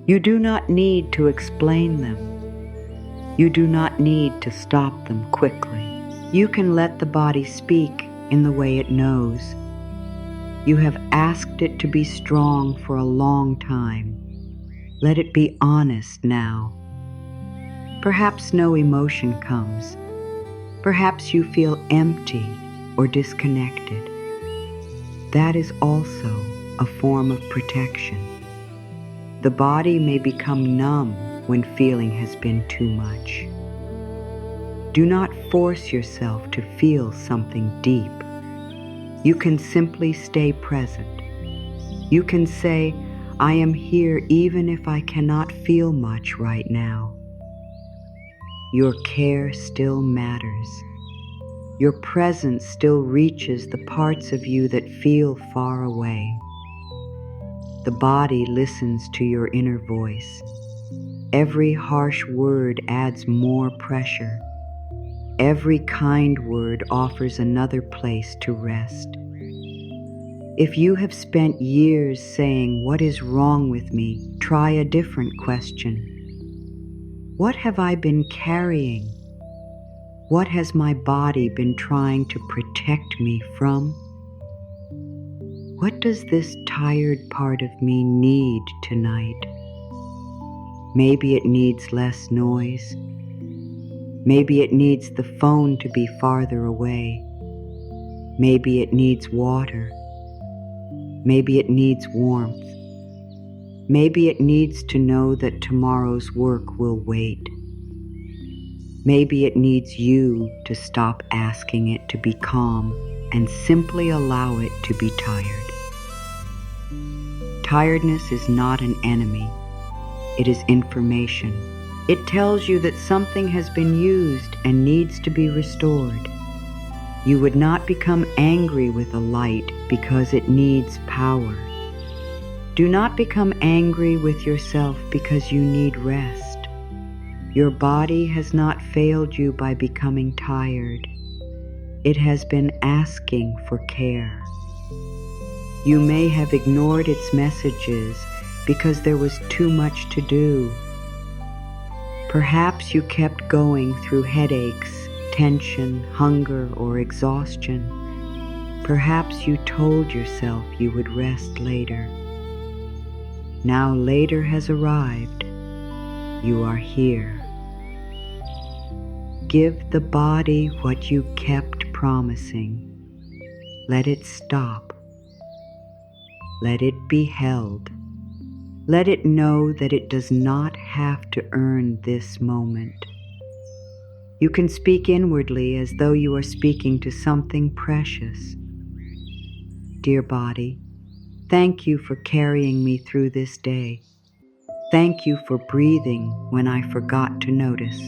Speaker 1: You do not need to explain them. You do not need to stop them quickly. You can let the body speak in the way it knows. You have asked it to be strong for a long time. Let it be honest now. Perhaps no emotion comes. Perhaps you feel empty or disconnected. that is also a form of protection. The body may become numb when feeling has been too much. Do not force yourself to feel something deep. You can simply stay present. You can say, I am here even if I cannot feel much right now. Your care still matters. Your presence still reaches the parts of you that feel far away. The body listens to your inner voice. Every harsh word adds more pressure. Every kind word offers another place to rest. If you have spent years saying, "What is wrong with me?" try a different question. What have I been carrying? What has my body been trying to protect me from? What does this tired part of me need tonight? Maybe it needs less noise. Maybe it needs the phone to be farther away. Maybe it needs water. Maybe it needs warmth. Maybe it needs to know that tomorrow's work will wait. Maybe it needs you to stop asking it to be calm and simply allow it to be tired. Tiredness is not an enemy. It is information. It tells you that something has been used and needs to be restored. You would not become angry with a light because it needs power. Do not become angry with yourself because you need rest. Your body has not failed you by becoming tired. It has been asking for care. You may have ignored its messages because there was too much to do. Perhaps you kept going through headaches, tension, hunger, or exhaustion. Perhaps you told yourself you would rest later. Now later has arrived. You are here. Give the body what you kept promising. Let it stop. Let it be held. Let it know that it does not have to earn this moment. You can speak inwardly as though you are speaking to something precious. Dear body, thank you for carrying me through this day. Thank you for breathing when I forgot to notice.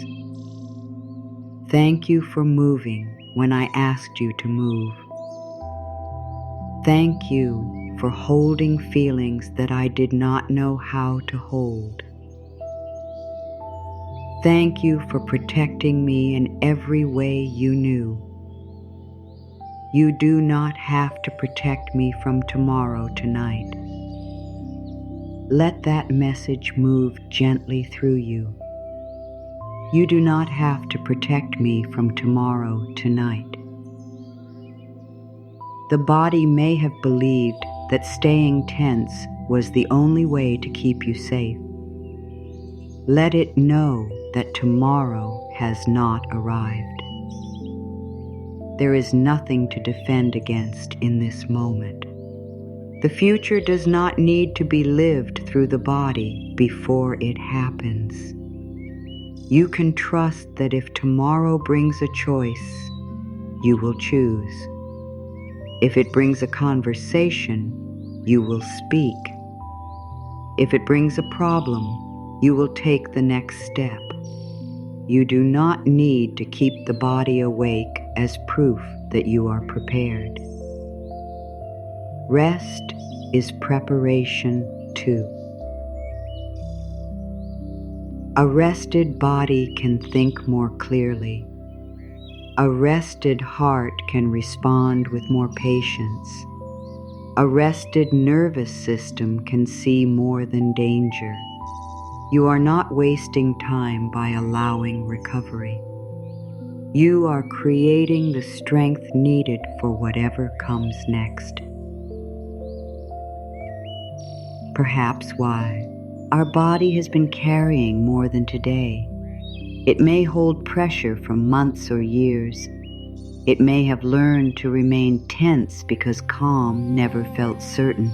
Speaker 1: Thank you for moving when I asked you to move. Thank you for holding feelings that I did not know how to hold. Thank you for protecting me in every way you knew. You do not have to protect me from tomorrow tonight. Let that message move gently through you. You do not have to protect me from tomorrow tonight. The body may have believed that staying tense was the only way to keep you safe. Let it know that tomorrow has not arrived. There is nothing to defend against in this moment. The future does not need to be lived through the body before it happens. You can trust that if tomorrow brings a choice, you will choose. If it brings a conversation, you will speak. If it brings a problem, you will take the next step. You do not need to keep the body awake as proof that you are prepared. Rest is preparation too. A rested body can think more clearly. A rested heart can respond with more patience. A rested nervous system can see more than danger. You are not wasting time by allowing recovery. You are creating the strength needed for whatever comes next. Perhaps why our body has been carrying more than today. It may hold pressure from months or years. It may have learned to remain tense because calm never felt certain.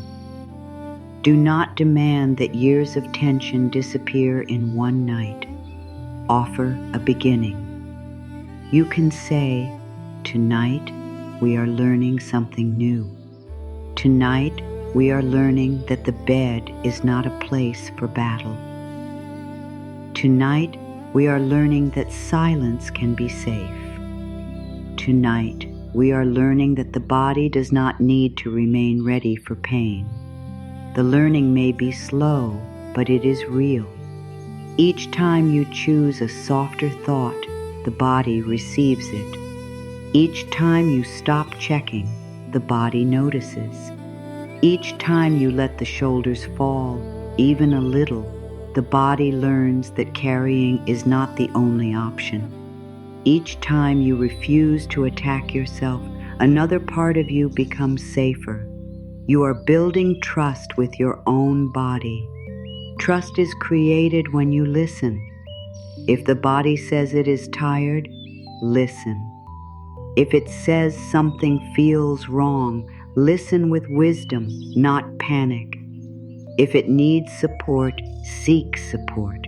Speaker 1: Do not demand that years of tension disappear in one night. Offer a beginning. You can say, "Tonight, we are learning something new. Tonight, we are learning that the bed is not a place for battle. Tonight, we are learning that silence can be safe. Tonight, we are learning that the body does not need to remain ready for pain. The learning may be slow, but it is real. Each time you choose a softer thought, the body receives it. Each time you stop checking, the body notices. Each time you let the shoulders fall, even a little, the body learns that carrying is not the only option. Each time you refuse to attack yourself, another part of you becomes safer. You are building trust with your own body. Trust is created when you listen. If the body says it is tired, listen. If it says something feels wrong, listen with wisdom, not panic. If it needs support, seek support.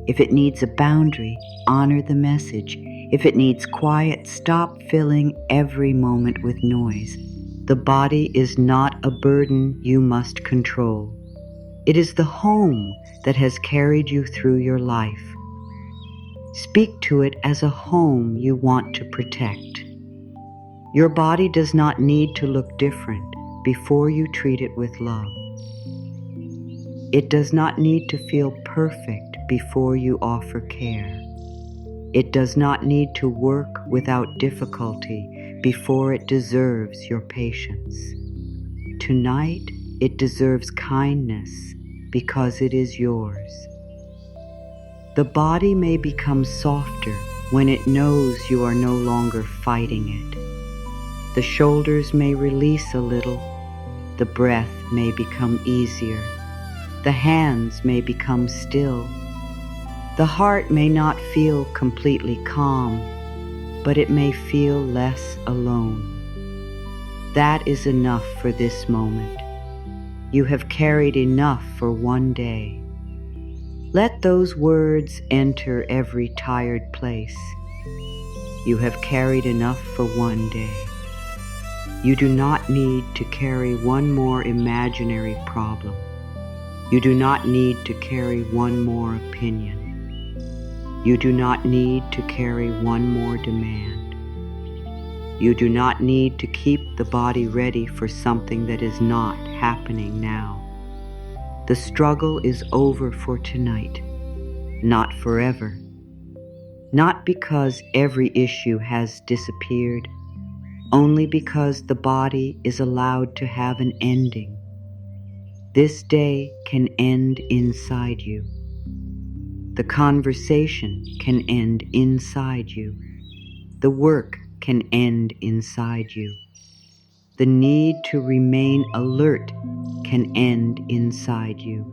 Speaker 1: If it needs a boundary, honor the message. If it needs quiet, stop filling every moment with noise. The body is not a burden you must control. It is the home that has carried you through your life. Speak to it as a home you want to protect. Your body does not need to look different before you treat it with love. It does not need to feel perfect before you offer care. It does not need to work without difficulty before it deserves your patience. Tonight, it deserves kindness because it is yours. The body may become softer when it knows you are no longer fighting it. The shoulders may release a little. The breath may become easier. The hands may become still. The heart may not feel completely calm, but it may feel less alone. That is enough for this moment. You have carried enough for one day. Let those words enter every tired place. You have carried enough for one day. You do not need to carry one more imaginary problem. You do not need to carry one more opinion. You do not need to carry one more demand. You do not need to keep the body ready for something that is not happening now. The struggle is over for tonight, not forever. Not because every issue has disappeared, only because the body is allowed to have an ending. This day can end inside you. The conversation can end inside you. The work can end inside you. The need to remain alert can end inside you.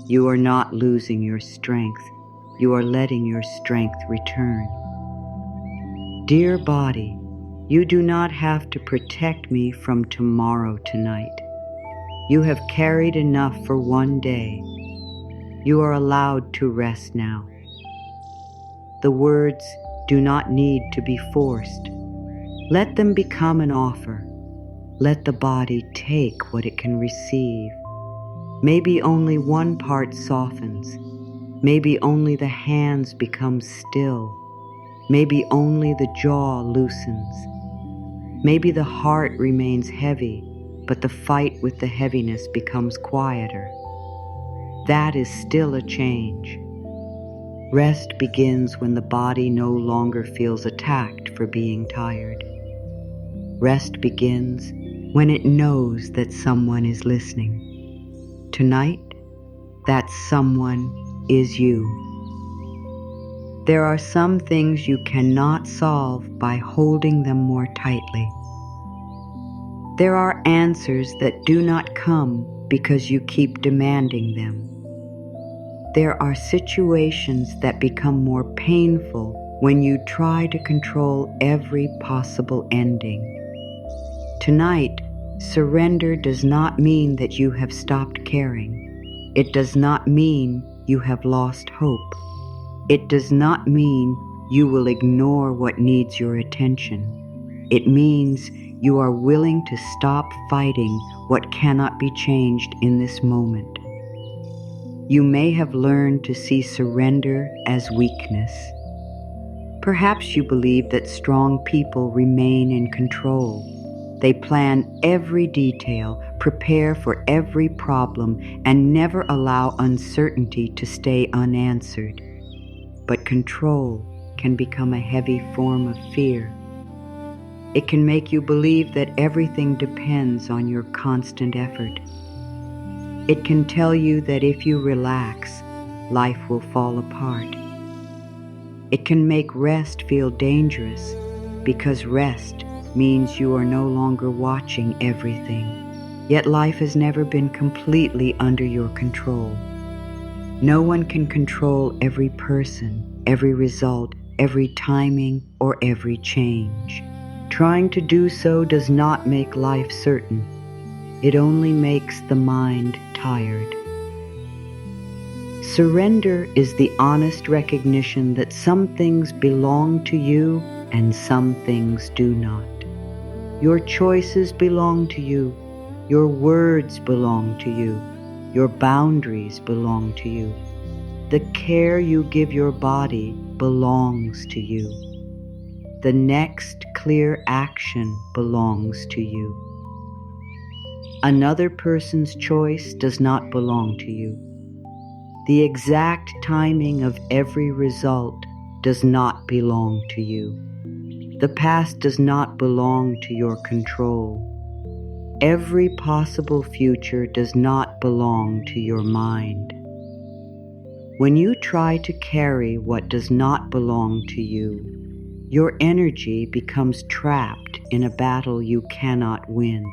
Speaker 1: You are not losing your strength. You are letting your strength return. Dear body, you do not have to protect me from tomorrow tonight. You have carried enough for one day. You are allowed to rest now. The words do not need to be forced. Let them become an offer. Let the body take what it can receive. Maybe only one part softens. Maybe only the hands become still. Maybe only the jaw loosens. Maybe the heart remains heavy, but the fight with the heaviness becomes quieter. That is still a change. Rest begins when the body no longer feels attacked for being tired. Rest begins when it knows that someone is listening. Tonight, that someone is you. There are some things you cannot solve by holding them more tightly. There are answers that do not come because you keep demanding them. There are situations that become more painful when you try to control every possible ending. Tonight, surrender does not mean that you have stopped caring. It does not mean you have lost hope. It does not mean you will ignore what needs your attention. It means you are willing to stop fighting what cannot be changed in this moment. You may have learned to see surrender as weakness. Perhaps you believe that strong people remain in control. They plan every detail, prepare for every problem, and never allow uncertainty to stay unanswered. But control can become a heavy form of fear. It can make you believe that everything depends on your constant effort. It can tell you that if you relax, life will fall apart. It can make rest feel dangerous because rest means you are no longer watching everything. Yet life has never been completely under your control. No one can control every person, every result, every timing, or every change. Trying to do so does not make life certain. It only makes the mind tired. Surrender is the honest recognition that some things belong to you and some things do not. Your choices belong to you. Your words belong to you. Your boundaries belong to you. The care you give your body belongs to you. The next clear action belongs to you. Another person's choice does not belong to you. The exact timing of every result does not belong to you. The past does not belong to your control. Every possible future does not belong to your mind. When you try to carry what does not belong to you, your energy becomes trapped in a battle you cannot win.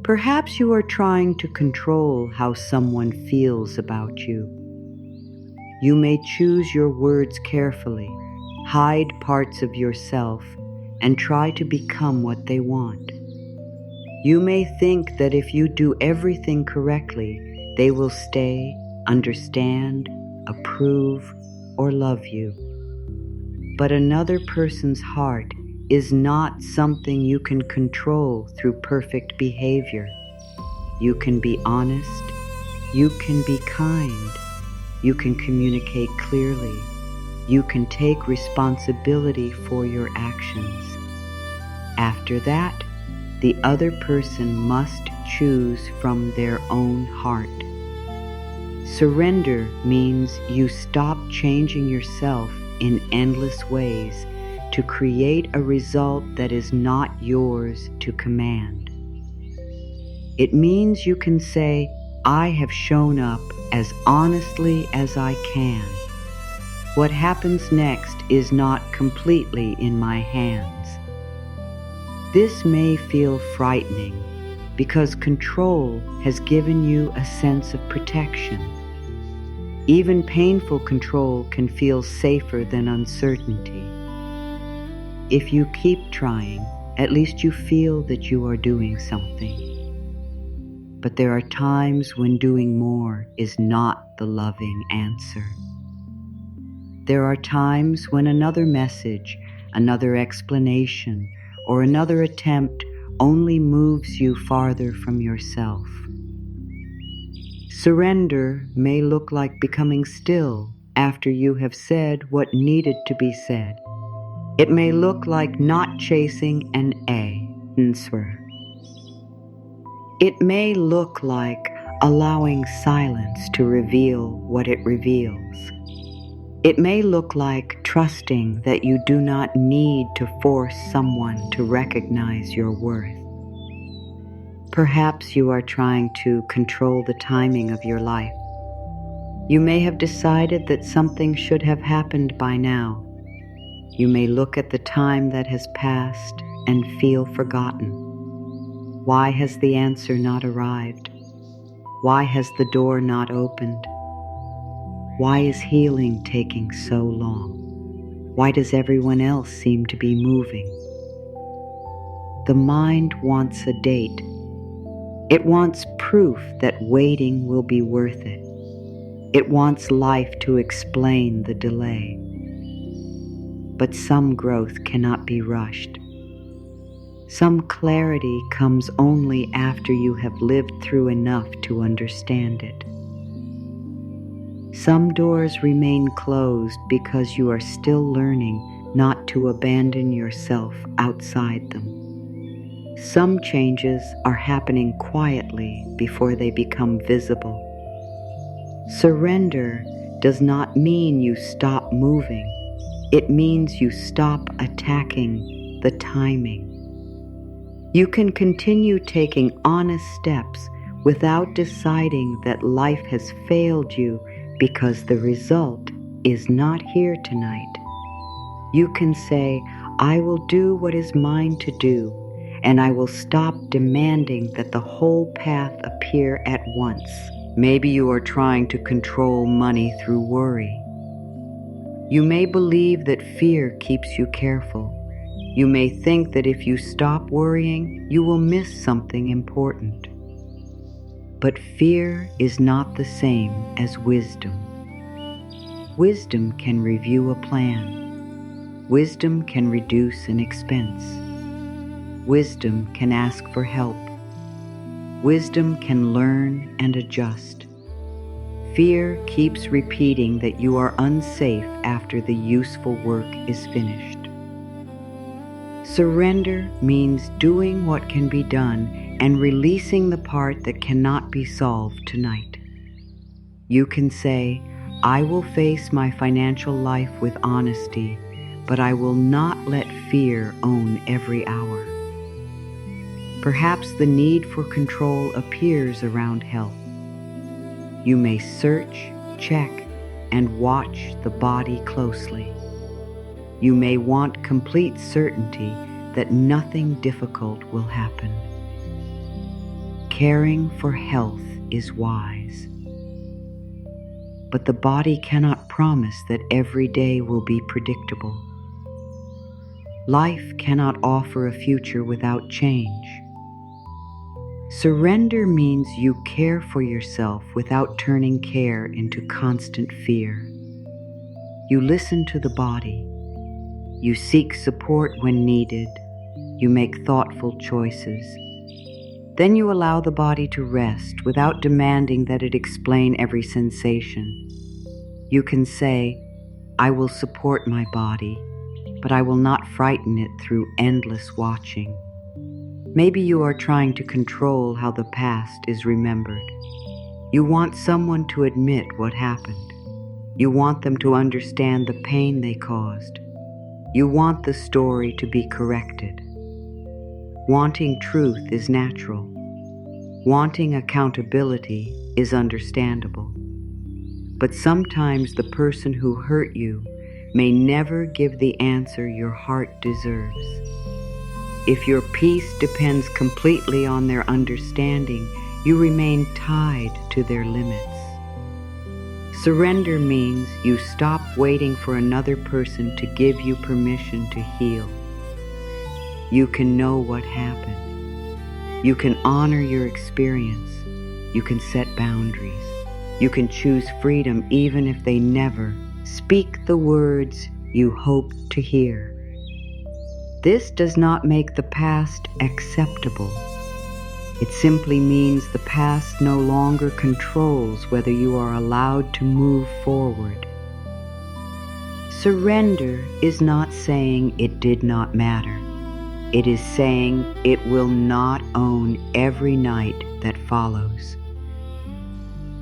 Speaker 1: Perhaps you are trying to control how someone feels about you. You may choose your words carefully, hide parts of yourself, and try to become what they want. You may think that if you do everything correctly, they will stay, understand, approve, or love you. But another person's heart is not something you can control through perfect behavior. You can be honest, you can be kind, you can communicate clearly, you can take responsibility for your actions. After that, the other person must choose from their own heart. Surrender means you stop changing yourself in endless ways to create a result that is not yours to command. It means you can say, I have shown up as honestly as I can. What happens next is not completely in my hands. This may feel frightening because control has given you a sense of protection. Even painful control can feel safer than uncertainty. If you keep trying, at least you feel that you are doing something. But there are times when doing more is not the loving answer. There are times when another message, another explanation, or another attempt only moves you farther from yourself. Surrender may look like becoming still after you have said what needed to be said. It may look like not chasing an answer. It may look like allowing silence to reveal what it reveals. It may look like trusting that you do not need to force someone to recognize your worth. Perhaps you are trying to control the timing of your life. You may have decided that something should have happened by now. You may look at the time that has passed and feel forgotten. Why has the answer not arrived? Why has the door not opened? Why is healing taking so long? Why does everyone else seem to be moving? The mind wants a date. It wants proof that waiting will be worth it. It wants life to explain the delay. But some growth cannot be rushed. Some clarity comes only after you have lived through enough to understand it. Some doors remain closed because you are still learning not to abandon yourself outside them. Some changes are happening quietly before they become visible. Surrender does not mean you stop moving. It means you stop attacking the timing. You can continue taking honest steps without deciding that life has failed you because the result is not here tonight. You can say, I will do what is mine to do, and I will stop demanding that the whole path appear at once. Maybe you are trying to control money through worry. You may believe that fear keeps you careful. You may think that if you stop worrying, you will miss something important. But fear is not the same as wisdom. Wisdom can review a plan. Wisdom can reduce an expense. Wisdom can ask for help. Wisdom can learn and adjust. Fear keeps repeating that you are unsafe after the useful work is finished. Surrender means doing what can be done and releasing the part that cannot be solved tonight. You can say, I will face my financial life with honesty, but I will not let fear own every hour. Perhaps the need for control appears around health. You may search, check, and watch the body closely. You may want complete certainty that nothing difficult will happen. Caring for health is wise. But the body cannot promise that every day will be predictable. Life cannot offer a future without change. Surrender means you care for yourself without turning care into constant fear. You listen to the body. You seek support when needed. You make thoughtful choices. Then you allow the body to rest without demanding that it explain every sensation. You can say, I will support my body, but I will not frighten it through endless watching. Maybe you are trying to control how the past is remembered. You want someone to admit what happened. You want them to understand the pain they caused. You want the story to be corrected. Wanting truth is natural. Wanting accountability is understandable. But sometimes the person who hurt you may never give the answer your heart deserves. If your peace depends completely on their understanding, you remain tied to their limits. Surrender means you stop waiting for another person to give you permission to heal. You can know what happened. You can honor your experience. You can set boundaries. You can choose freedom even if they never speak the words you hope to hear. This does not make the past acceptable. It simply means the past no longer controls whether you are allowed to move forward. Surrender is not saying it did not matter. It is saying it will not own every night that follows.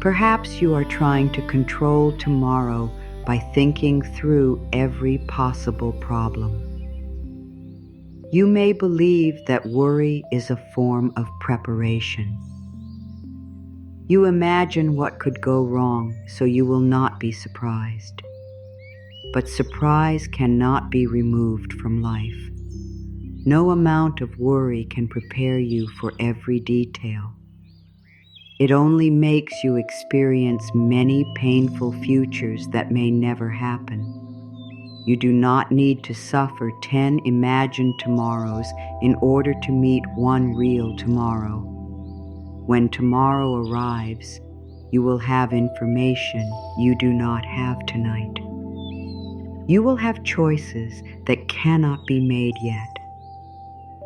Speaker 1: Perhaps you are trying to control tomorrow by thinking through every possible problem. You may believe that worry is a form of preparation. You imagine what could go wrong so you will not be surprised. But surprise cannot be removed from life. No amount of worry can prepare you for every detail. It only makes you experience many painful futures that may never happen. You do not need to suffer 10 imagined tomorrows in order to meet one real tomorrow. When tomorrow arrives, you will have information you do not have tonight. You will have choices that cannot be made yet.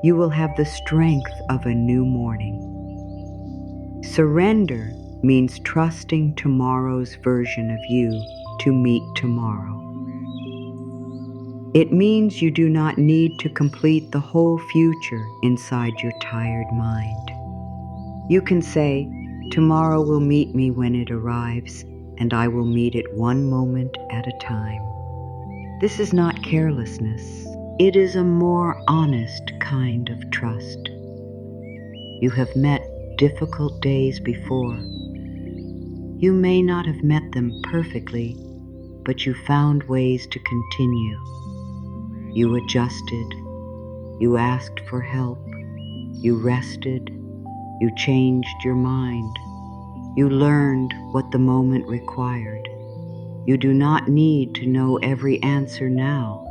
Speaker 1: You will have the strength of a new morning. Surrender means trusting tomorrow's version of you to meet tomorrow. It means you do not need to complete the whole future inside your tired mind. You can say, tomorrow will meet me when it arrives, and I will meet it one moment at a time. This is not carelessness. It is a more honest kind of trust. You have met difficult days before. You may not have met them perfectly, but you found ways to continue. You adjusted. You asked for help. You rested. You changed your mind. You learned what the moment required. You do not need to know every answer now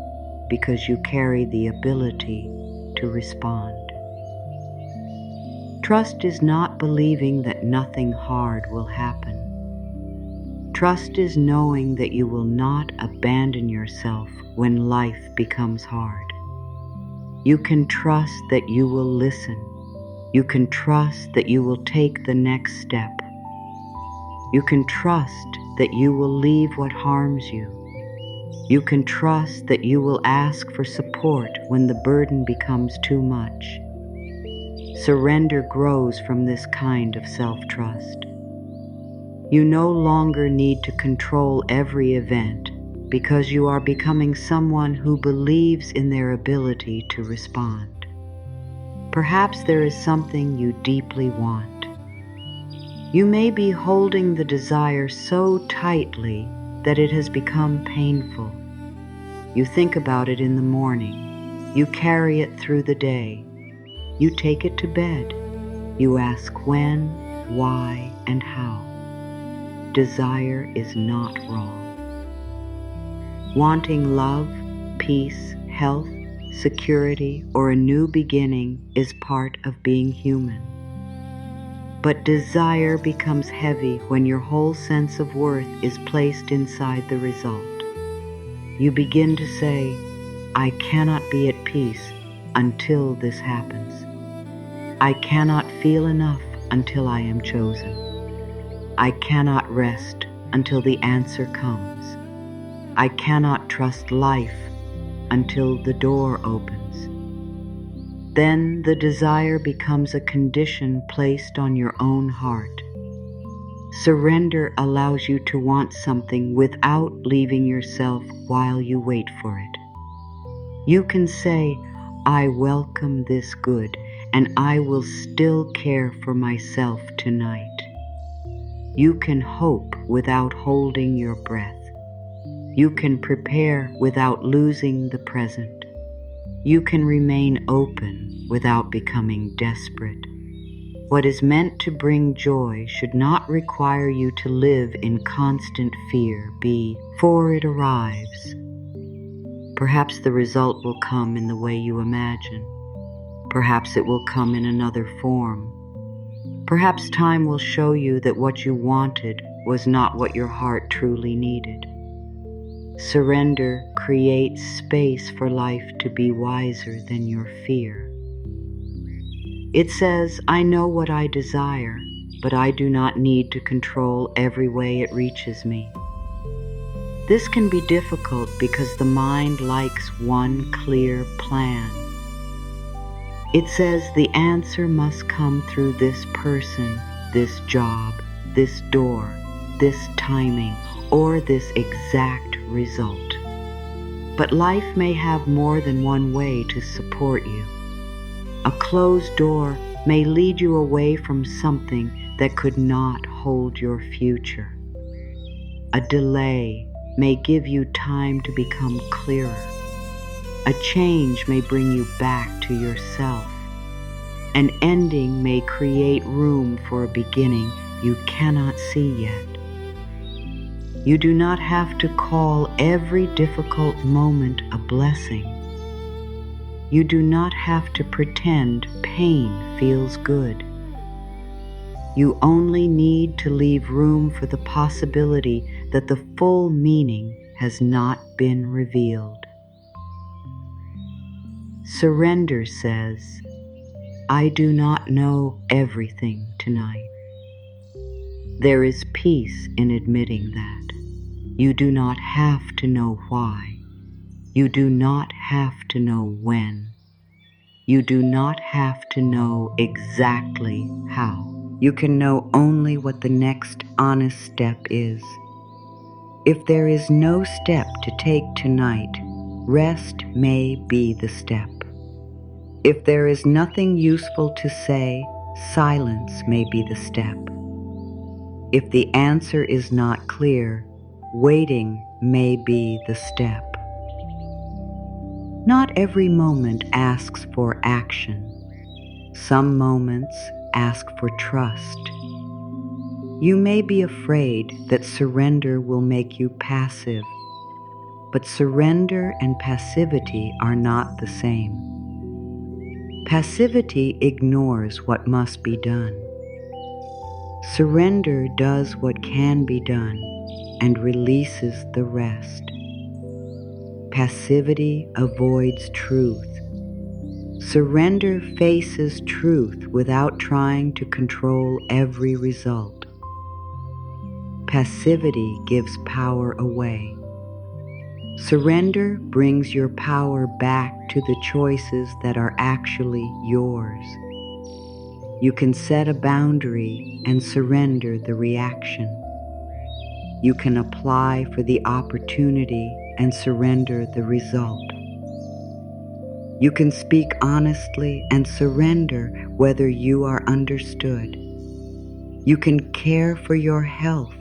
Speaker 1: because you carry the ability to respond. Trust is not believing that nothing hard will happen. Trust is knowing that you will not abandon yourself when life becomes hard. You can trust that you will listen. You can trust that you will take the next step. You can trust that you will leave what harms you. You can trust that you will ask for support when the burden becomes too much. Surrender grows from this kind of self-trust. You no longer need to control every event because you are becoming someone who believes in their ability to respond. Perhaps there is something you deeply want. You may be holding the desire so tightly that it has become painful. You think about it in the morning. You carry it through the day. You take it to bed. You ask when, why, and how. Desire is not wrong. Wanting love, peace, health, security, or a new beginning is part of being human. But desire becomes heavy when your whole sense of worth is placed inside the result. You begin to say, I cannot be at peace until this happens. I cannot feel enough until I am chosen. I cannot rest until the answer comes. I cannot trust life until the door opens. Then the desire becomes a condition placed on your own heart. Surrender allows you to want something without leaving yourself while you wait for it. You can say, I welcome this good, and I will still care for myself tonight. You can hope without holding your breath. You can prepare without losing the present. You can remain open without becoming desperate. What is meant to bring joy should not require you to live in constant fear before it arrives. Perhaps the result will come in the way you imagine. Perhaps it will come in another form. Perhaps time will show you that what you wanted was not what your heart truly needed. Surrender creates space for life to be wiser than your fear. It says, I know what I desire, but I do not need to control every way it reaches me. This can be difficult because the mind likes one clear plan. It says the answer must come through this person, this job, this door, this timing, or this exact result. But life may have more than one way to support you. A closed door may lead you away from something that could not hold your future. A delay may give you time to become clearer. A change may bring you back to yourself. An ending may create room for a beginning you cannot see yet. You do not have to call every difficult moment a blessing. You do not have to pretend pain feels good. You only need to leave room for the possibility that the full meaning has not been revealed. Surrender says, I do not know everything tonight. There is peace in admitting that. You do not have to know why. You do not have to know when. You do not have to know exactly how. You can know only what the next honest step is. If there is no step to take tonight, rest may be the step. If there is nothing useful to say, silence may be the step. If the answer is not clear, waiting may be the step. Not every moment asks for action. Some moments ask for trust. You may be afraid that surrender will make you passive, but surrender and passivity are not the same. Passivity ignores what must be done. Surrender does what can be done and releases the rest. Passivity avoids truth. Surrender faces truth without trying to control every result. Passivity gives power away. Surrender brings your power back to the choices that are actually yours. You can set a boundary and surrender the reaction. You can apply for the opportunity and surrender the result. You can speak honestly and surrender whether you are understood. You can care for your health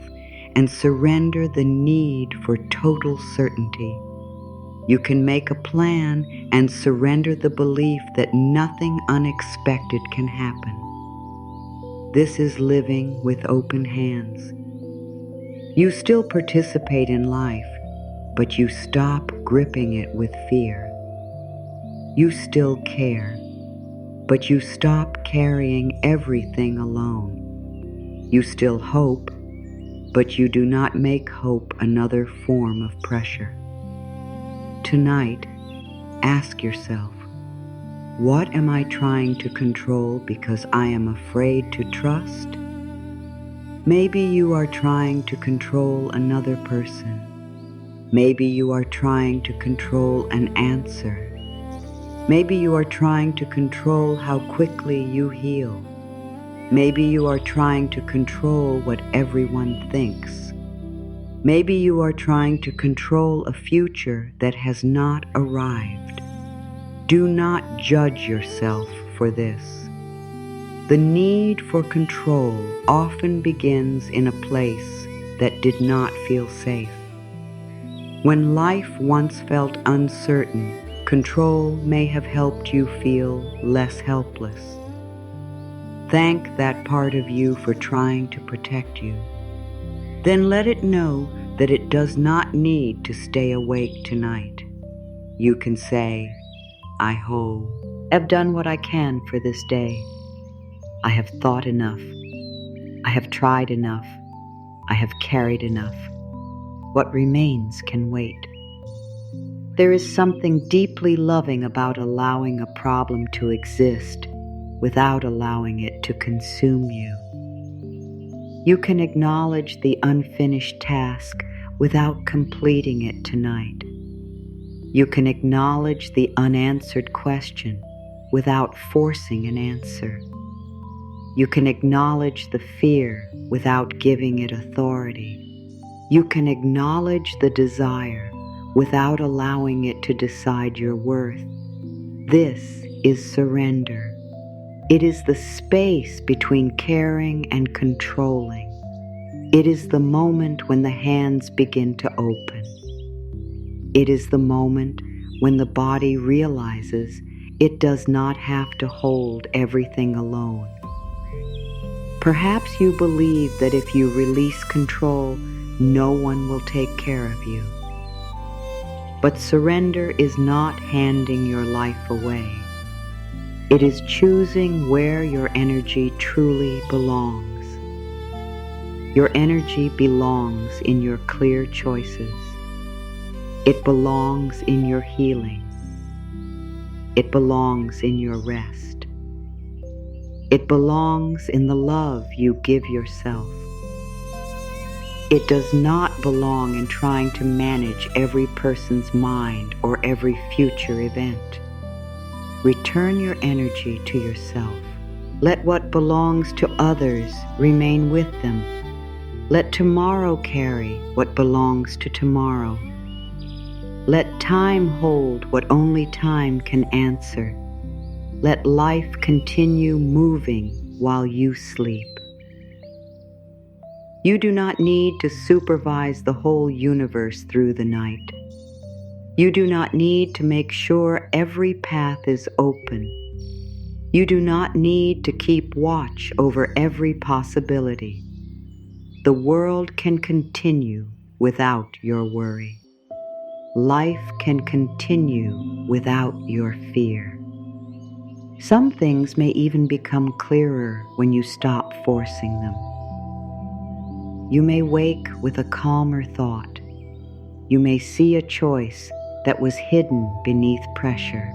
Speaker 1: and surrender the need for total certainty. You can make a plan and surrender the belief that nothing unexpected can happen. This is living with open hands. You still participate in life, but you stop gripping it with fear. You still care, but you stop carrying everything alone. You still hope, but you do not make hope another form of pressure. Tonight, ask yourself, what am I trying to control because I am afraid to trust? Maybe you are trying to control another person. Maybe you are trying to control an answer. Maybe you are trying to control how quickly you heal. Maybe you are trying to control what everyone thinks. Maybe you are trying to control a future that has not arrived. Do not judge yourself for this. The need for control often begins in a place that did not feel safe. When life once felt uncertain, control may have helped you feel less helpless. Thank that part of you for trying to protect you. Then let it know that it does not need to stay awake tonight. You can say, I have done what I can for this day. I have thought enough. I have tried enough. I have carried enough. What remains can wait. There is something deeply loving about allowing a problem to exist without allowing it to consume you. You can acknowledge the unfinished task without completing it tonight. You can acknowledge the unanswered question without forcing an answer. You can acknowledge the fear without giving it authority. You can acknowledge the desire without allowing it to decide your worth. This is surrender. It is the space between caring and controlling. It is the moment when the hands begin to open. It is the moment when the body realizes it does not have to hold everything alone. Perhaps you believe that if you release control, no one will take care of you. But surrender is not handing your life away. It is choosing where your energy truly belongs. Your energy belongs in your clear choices. It belongs in your healing. It belongs in your rest. It belongs in the love you give yourself. It does not belong in trying to manage every person's mind or every future event. Return your energy to yourself. Let what belongs to others remain with them. Let tomorrow carry what belongs to tomorrow. Let time hold what only time can answer. Let life continue moving while you sleep. You do not need to supervise the whole universe through the night. You do not need to make sure every path is open. You do not need to keep watch over every possibility. The world can continue without your worry. Life can continue without your fear. Some things may even become clearer when you stop forcing them. You may wake with a calmer thought. You may see a choice that was hidden beneath pressure.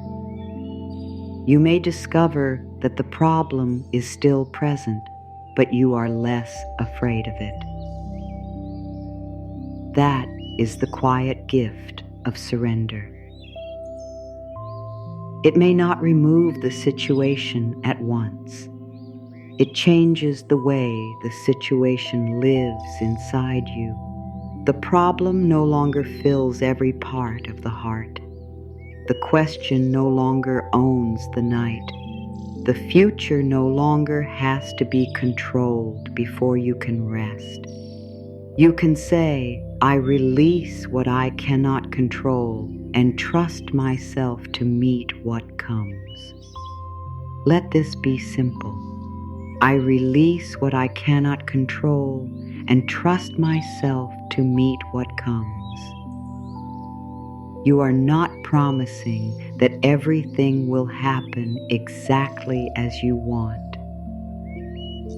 Speaker 1: You may discover that the problem is still present, but you are less afraid of it. That is the quiet gift of surrender. It may not remove the situation at once. It changes the way the situation lives inside you. The problem no longer fills every part of the heart. The question no longer owns the night. The future no longer has to be controlled before you can rest. You can say, I release what I cannot control and trust myself to meet what comes. Let this be simple. I release what I cannot control and trust myself to meet what comes. You are not promising that everything will happen exactly as you want.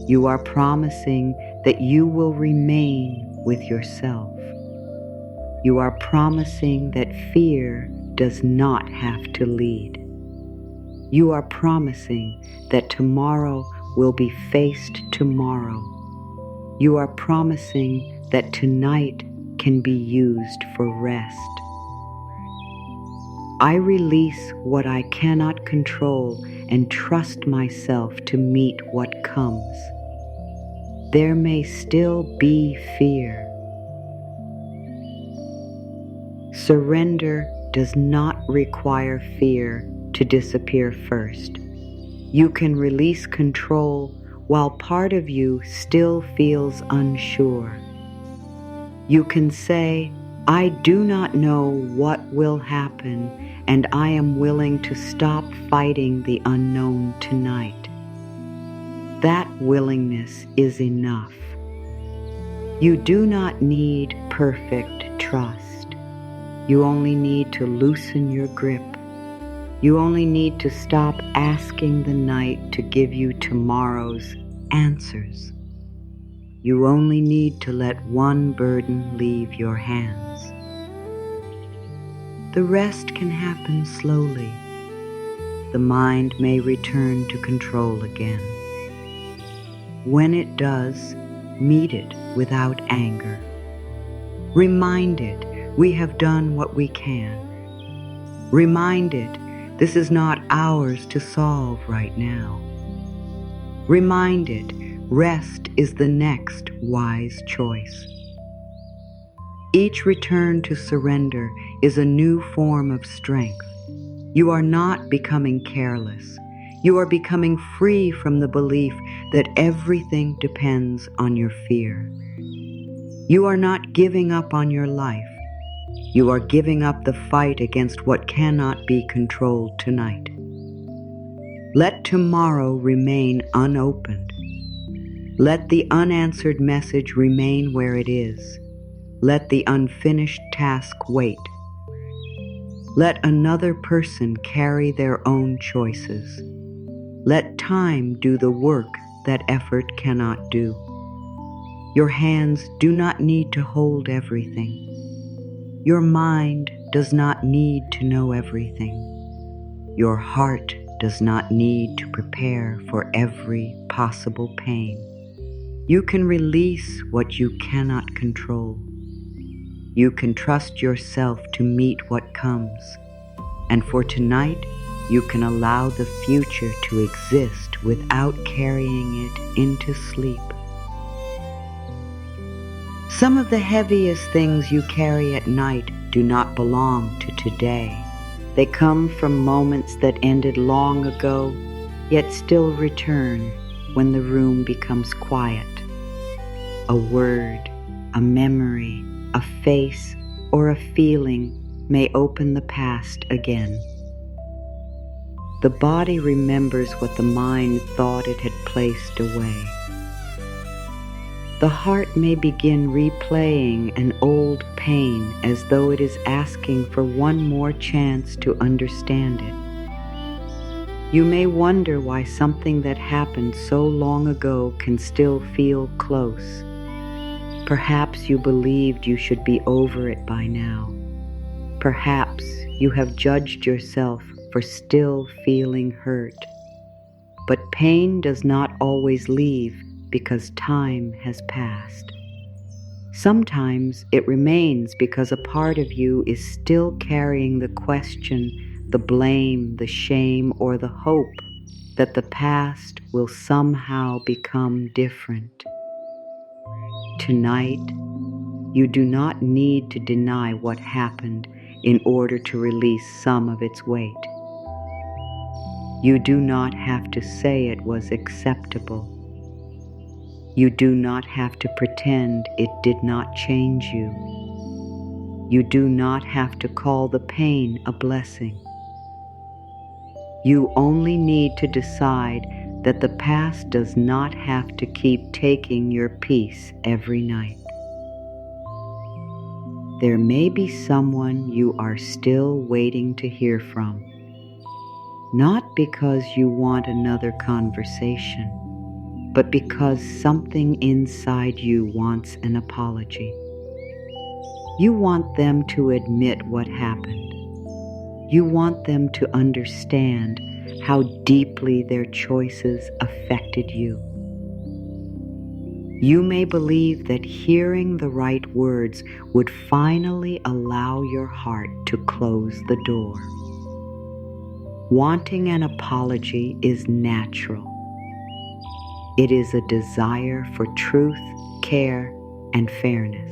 Speaker 1: You are promising that you will remain with yourself. You are promising that fear does not have to lead. You are promising that tomorrow will be faced tomorrow. You are promising that tonight can be used for rest. I release what I cannot control and trust myself to meet what comes. There may still be fear. Surrender does not require fear to disappear first. You can release control while part of you still feels unsure. You can say, I do not know what will happen, and I am willing to stop fighting the unknown tonight. That willingness is enough. You do not need perfect trust. You only need to loosen your grip. You only need to stop asking the night to give you tomorrow's answers. You only need to let one burden leave your hands. The rest can happen slowly. The mind may return to control again. When it does, meet it without anger. Remind it we have done what we can. Remind it this is not ours to solve right now. Remind it rest is the next wise choice. Each return to surrender is a new form of strength. You are not becoming careless. You are becoming free from the belief that everything depends on your fear. You are not giving up on your life. You are giving up the fight against what cannot be controlled tonight. Let tomorrow remain unopened. Let the unanswered message remain where it is. Let the unfinished task wait. Let another person carry their own choices. Let time do the work that effort cannot do. Your hands do not need to hold everything. Your mind does not need to know everything. Your heart does not need to prepare for every possible pain. You can release what you cannot control. You can trust yourself to meet what comes. And for tonight, you can allow the future to exist without carrying it into sleep. Some of the heaviest things you carry at night do not belong to today. They come from moments that ended long ago, yet still return when the room becomes quiet. A word, a memory, a face, or a feeling may open the past again. The body remembers what the mind thought it had placed away. The heart may begin replaying an old pain as though it is asking for one more chance to understand it. You may wonder why something that happened so long ago can still feel close. Perhaps you believed you should be over it by now. Perhaps you have judged yourself for still feeling hurt. But pain does not always leave because time has passed. Sometimes it remains because a part of you is still carrying the question, the blame, the shame, or the hope that the past will somehow become different. Tonight, you do not need to deny what happened in order to release some of its weight. You do not have to say it was acceptable. You do not have to pretend it did not change you. You do not have to call the pain a blessing. You only need to decide that the past does not have to keep taking your peace every night. There may be someone you are still waiting to hear from, not because you want another conversation, but because something inside you wants an apology. You want them to admit what happened. You want them to understand how deeply their choices affected you. You may believe that hearing the right words would finally allow your heart to close the door. Wanting an apology is natural. It is a desire for truth, care, and fairness.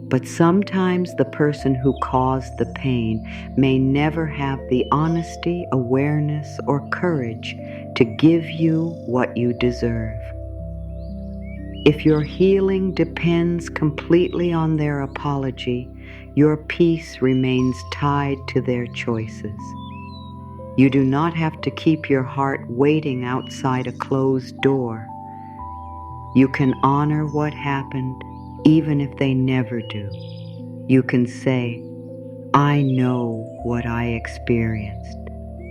Speaker 1: But sometimes the person who caused the pain may never have the honesty, awareness, or courage to give you what you deserve. If your healing depends completely on their apology, your peace remains tied to their choices. You do not have to keep your heart waiting outside a closed door. You can honor what happened, even if they never do. You can say, I know what I experienced.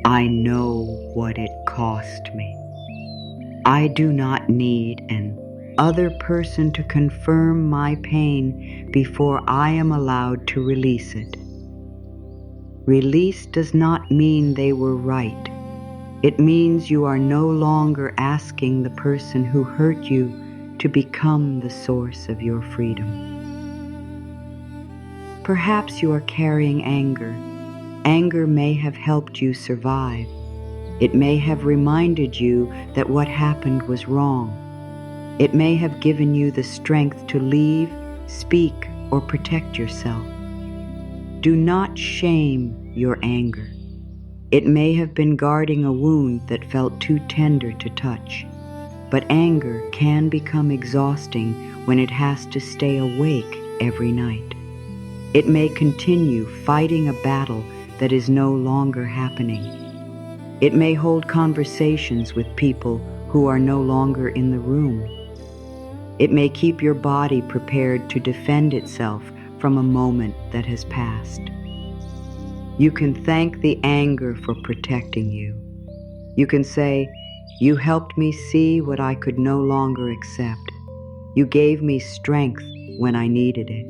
Speaker 1: I know what it cost me. I do not need an other person to confirm my pain before I am allowed to release it. Release does not mean they were right. It means you are no longer asking the person who hurt you to become the source of your freedom. Perhaps you are carrying anger. Anger may have helped you survive. It may have reminded you that what happened was wrong. It may have given you the strength to leave, speak, or protect yourself. Do not shame your anger. It may have been guarding a wound that felt too tender to touch. But anger can become exhausting when it has to stay awake every night. It may continue fighting a battle that is no longer happening. It may hold conversations with people who are no longer in the room. It may keep your body prepared to defend itself from a moment that has passed. You can thank the anger for protecting you. You can say, "You helped me see what I could no longer accept. You gave me strength when I needed it."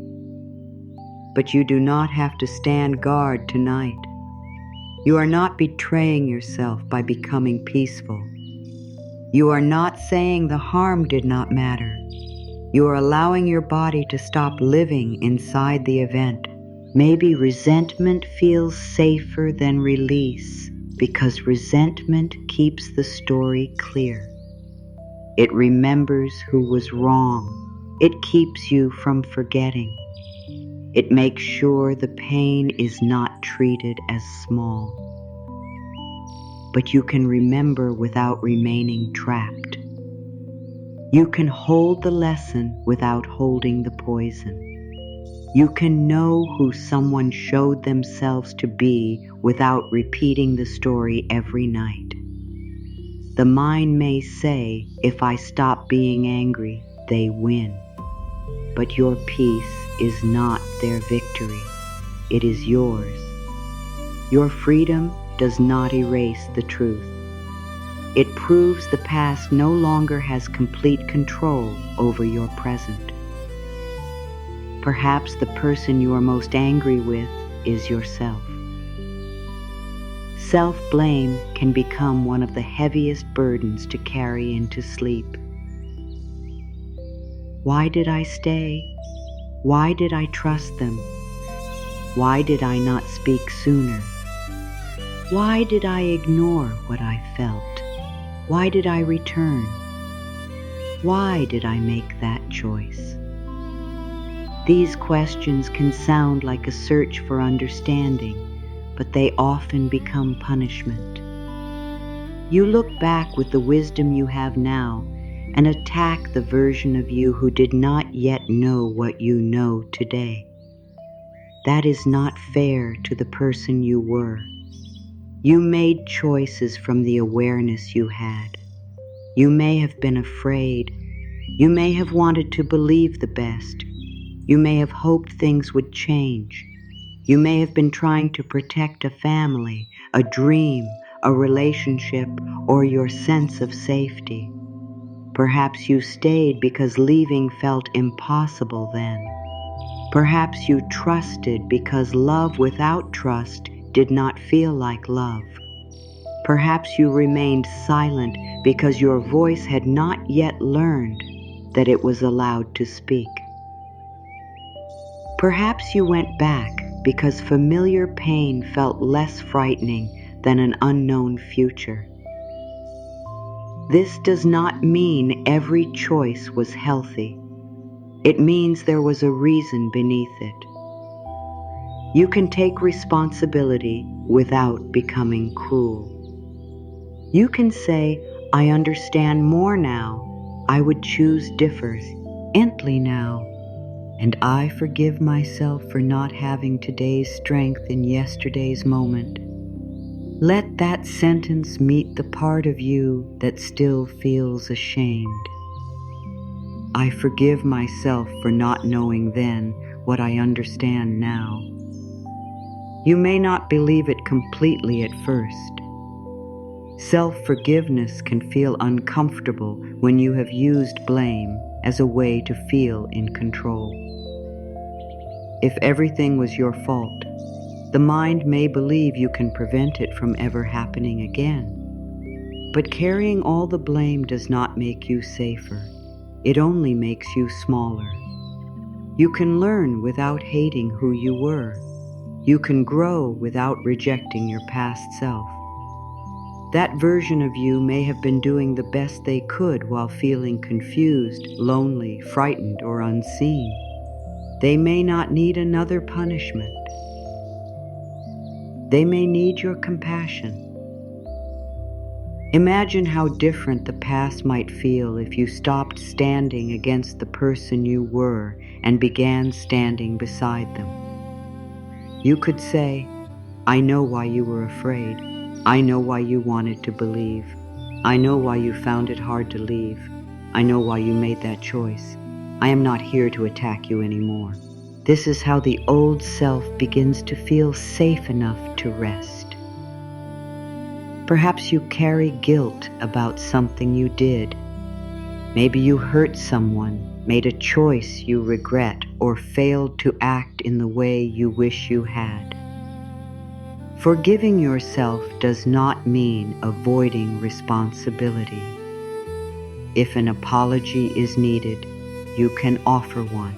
Speaker 1: But you do not have to stand guard tonight. You are not betraying yourself by becoming peaceful. You are not saying the harm did not matter. You are allowing your body to stop living inside the event. Maybe resentment feels safer than release because resentment keeps the story clear. It remembers who was wrong. It keeps you from forgetting. It makes sure the pain is not treated as small. But you can remember without remaining trapped. You can hold the lesson without holding the poison. You can know who someone showed themselves to be without repeating the story every night. The mind may say, "If I stop being angry, they win." But your peace is not their victory. It is yours. Your freedom does not erase the truth. It proves the past no longer has complete control over your present. Perhaps the person you are most angry with is yourself. Self-blame can become one of the heaviest burdens to carry into sleep. Why did I stay? Why did I trust them? Why did I not speak sooner? Why did I ignore what I felt? Why did I return? Why did I make that choice? These questions can sound like a search for understanding, but they often become punishment. You look back with the wisdom you have now and attack the version of you who did not yet know what you know today. That is not fair to the person you were. You made choices from the awareness you had. You may have been afraid. You may have wanted to believe the best. You may have hoped things would change. You may have been trying to protect a family, a dream, a relationship, or your sense of safety. Perhaps you stayed because leaving felt impossible then. Perhaps you trusted because love without trust did not feel like love. Perhaps you remained silent because your voice had not yet learned that it was allowed to speak. Perhaps you went back because familiar pain felt less frightening than an unknown future. This does not mean every choice was healthy. It means there was a reason beneath it. You can take responsibility without becoming cruel. You can say, "I understand more now. I would choose differently now. And I forgive myself for not having today's strength in yesterday's moment." Let that sentence meet the part of you that still feels ashamed. I forgive myself for not knowing then what I understand now. You may not believe it completely at first. Self-forgiveness can feel uncomfortable when you have used blame as a way to feel in control. If everything was your fault, the mind may believe you can prevent it from ever happening again. But carrying all the blame does not make you safer. It only makes you smaller. You can learn without hating who you were. You can grow without rejecting your past self. That version of you may have been doing the best they could while feeling confused, lonely, frightened, or unseen. They may not need another punishment. They may need your compassion. Imagine how different the past might feel if you stopped standing against the person you were and began standing beside them. You could say, "I know why you were afraid. I know why you wanted to believe. I know why you found it hard to leave. I know why you made that choice. I am not here to attack you anymore. This is how the old self begins to feel safe enough to rest. Perhaps you carry guilt about something you did. Maybe you hurt someone, made a choice you regret, or failed to act in the way you wish you had. Forgiving yourself does not mean avoiding responsibility. If an apology is needed, you can offer one.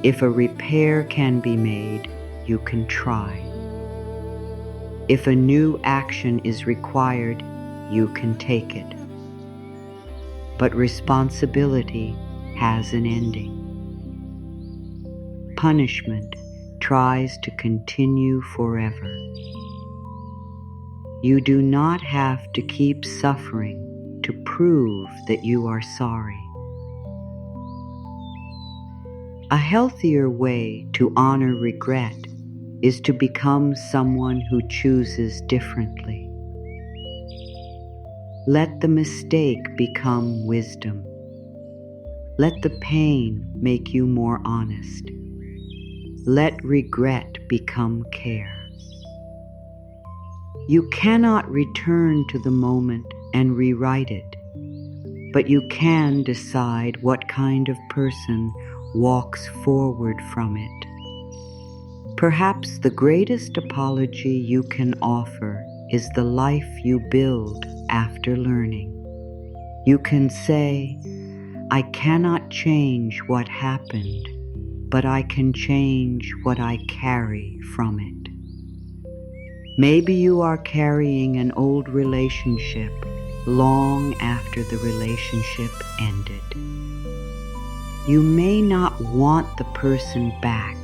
Speaker 1: If a repair can be made, you can try. If a new action is required, you can take it. But responsibility has an ending. Punishment tries to continue forever. You do not have to keep suffering to prove that you are sorry. A healthier way to honor regret is to become someone who chooses differently. Let the mistake become wisdom. Let the pain make you more honest. Let regret become care. You cannot return to the moment and rewrite it, but you can decide what kind of person walks forward from it. Perhaps the greatest apology you can offer is the life you build after learning. You can say, I cannot change what happened, but I can change what I carry from it. Maybe you are carrying an old relationship long after the relationship ended. You may not want the person back,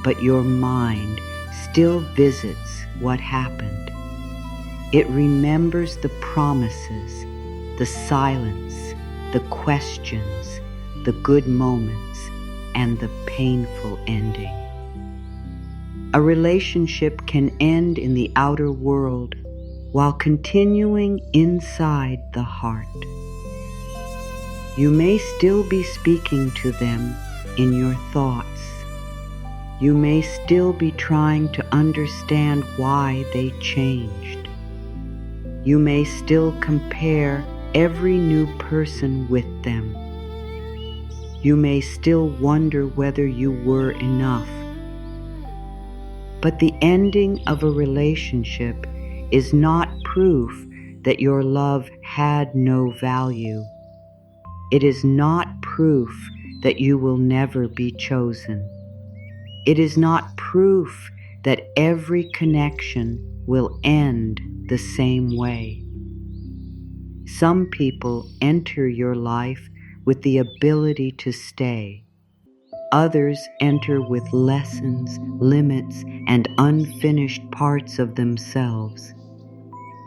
Speaker 1: but your mind still visits what happened. It remembers the promises, the silence, the questions, the good moments, and the painful ending. A relationship can end in the outer world while continuing inside the heart. You may still be speaking to them in your thoughts. You may still be trying to understand why they changed. You may still compare every new person with them. You may still wonder whether you were enough. But the ending of a relationship is not proof that your love had no value. It is not proof that you will never be chosen. It is not proof that every connection will end the same way. Some people enter your life with the ability to stay. Others enter with lessons, limits, and unfinished parts of themselves.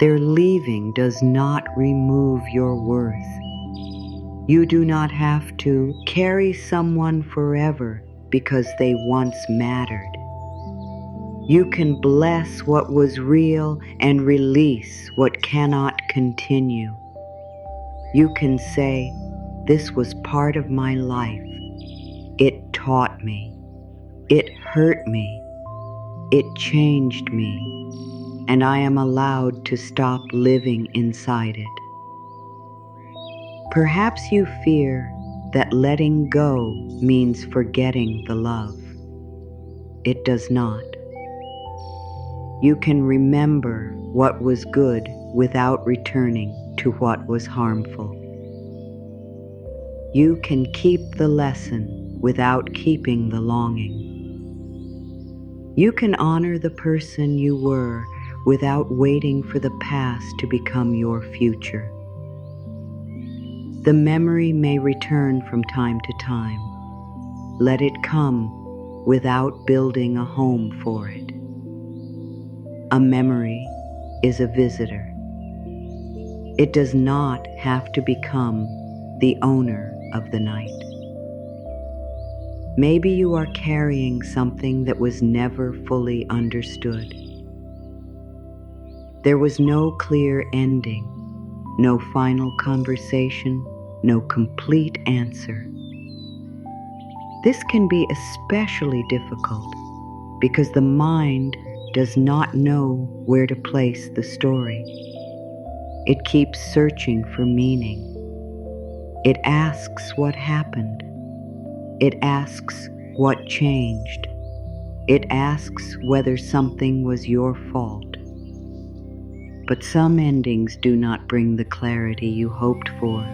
Speaker 1: Their leaving does not remove your worth. You do not have to carry someone forever because they once mattered. You can bless what was real and release what cannot continue. You can say, this was part of my life. It taught me. It hurt me. It changed me. And I am allowed to stop living inside it. Perhaps you fear that letting go means forgetting the love. It does not. You can remember what was good without returning to what was harmful. You can keep the lesson without keeping the longing. You can honor the person you were without waiting for the past to become your future. The memory may return from time to time. Let it come without building a home for it. A memory is a visitor. It does not have to become the owner of the night. Maybe you are carrying something that was never fully understood. There was no clear ending, no final conversation, no complete answer. This can be especially difficult because the mind does not know where to place the story. It keeps searching for meaning. It asks what happened. It asks what changed. It asks whether something was your fault. But some endings do not bring the clarity you hoped for.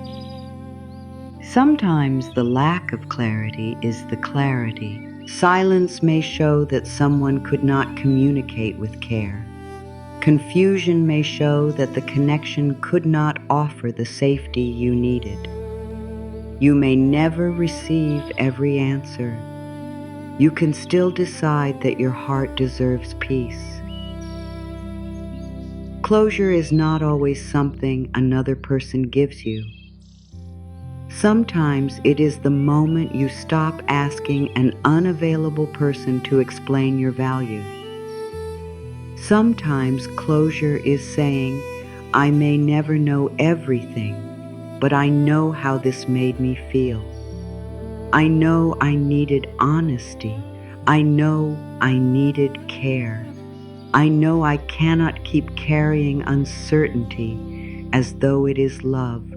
Speaker 1: Sometimes the lack of clarity is the clarity. Silence may show that someone could not communicate with care. Confusion may show that the connection could not offer the safety you needed. You may never receive every answer. You can still decide that your heart deserves peace. Closure is not always something another person gives you. Sometimes it is the moment you stop asking an unavailable person to explain your value. Sometimes closure is saying, I may never know everything, but I know how this made me feel. I know I needed honesty. I know I needed care. I know I cannot keep carrying uncertainty as though it is love.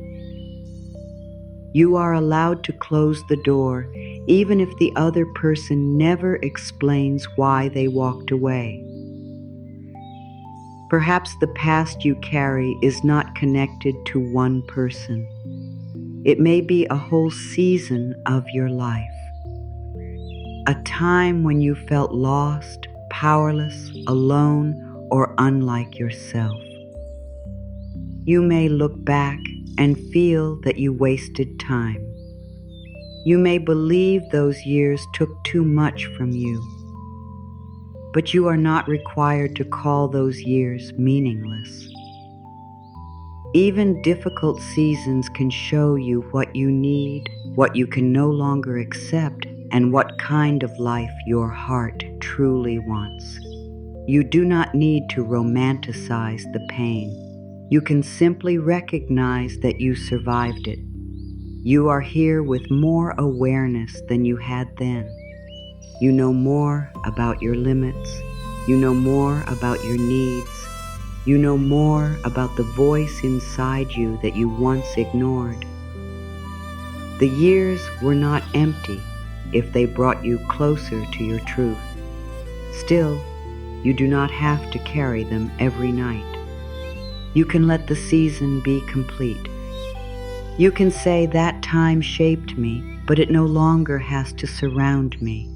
Speaker 1: You are allowed to close the door even if the other person never explains why they walked away. Perhaps the past you carry is not connected to one person. It may be a whole season of your life. A time when you felt lost, powerless, alone, or unlike yourself. You may look back and feel that you wasted time. You may believe those years took too much from you. But you are not required to call those years meaningless. Even difficult seasons can show you what you need, what you can no longer accept, and what kind of life your heart truly wants. You do not need to romanticize the pain. You can simply recognize that you survived it. You are here with more awareness than you had then. You know more about your limits. You know more about your needs. You know more about the voice inside you that you once ignored. The years were not empty if they brought you closer to your truth. Still, you do not have to carry them every night. You can let the season be complete. You can say that time shaped me, but it no longer has to surround me.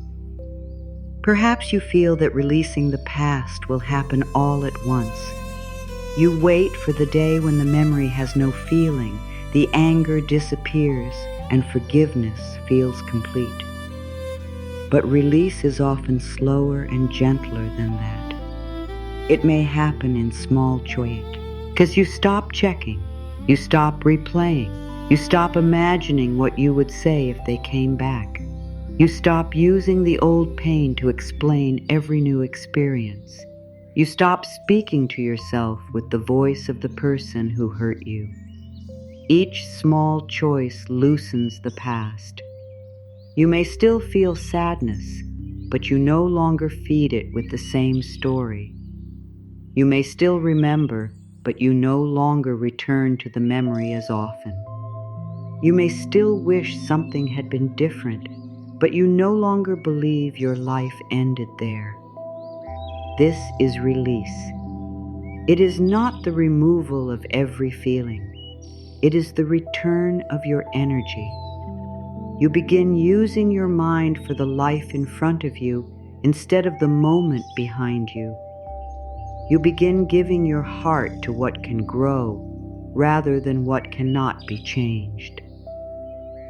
Speaker 1: Perhaps you feel that releasing the past will happen all at once. You wait for the day when the memory has no feeling, the anger disappears, and forgiveness feels complete. But release is often slower and gentler than that. It may happen in small choices, because you stop checking, you stop replaying, you stop imagining what you would say if they came back. You stop using the old pain to explain every new experience. You stop speaking to yourself with the voice of the person who hurt you. Each small choice loosens the past. You may still feel sadness, but you no longer feed it with the same story. You may still remember, but you no longer return to the memory as often. You may still wish something had been different, but you no longer believe your life ended there. This is release. It is not the removal of every feeling. It is the return of your energy. You begin using your mind for the life in front of you instead of the moment behind you. You begin giving your heart to what can grow rather than what cannot be changed.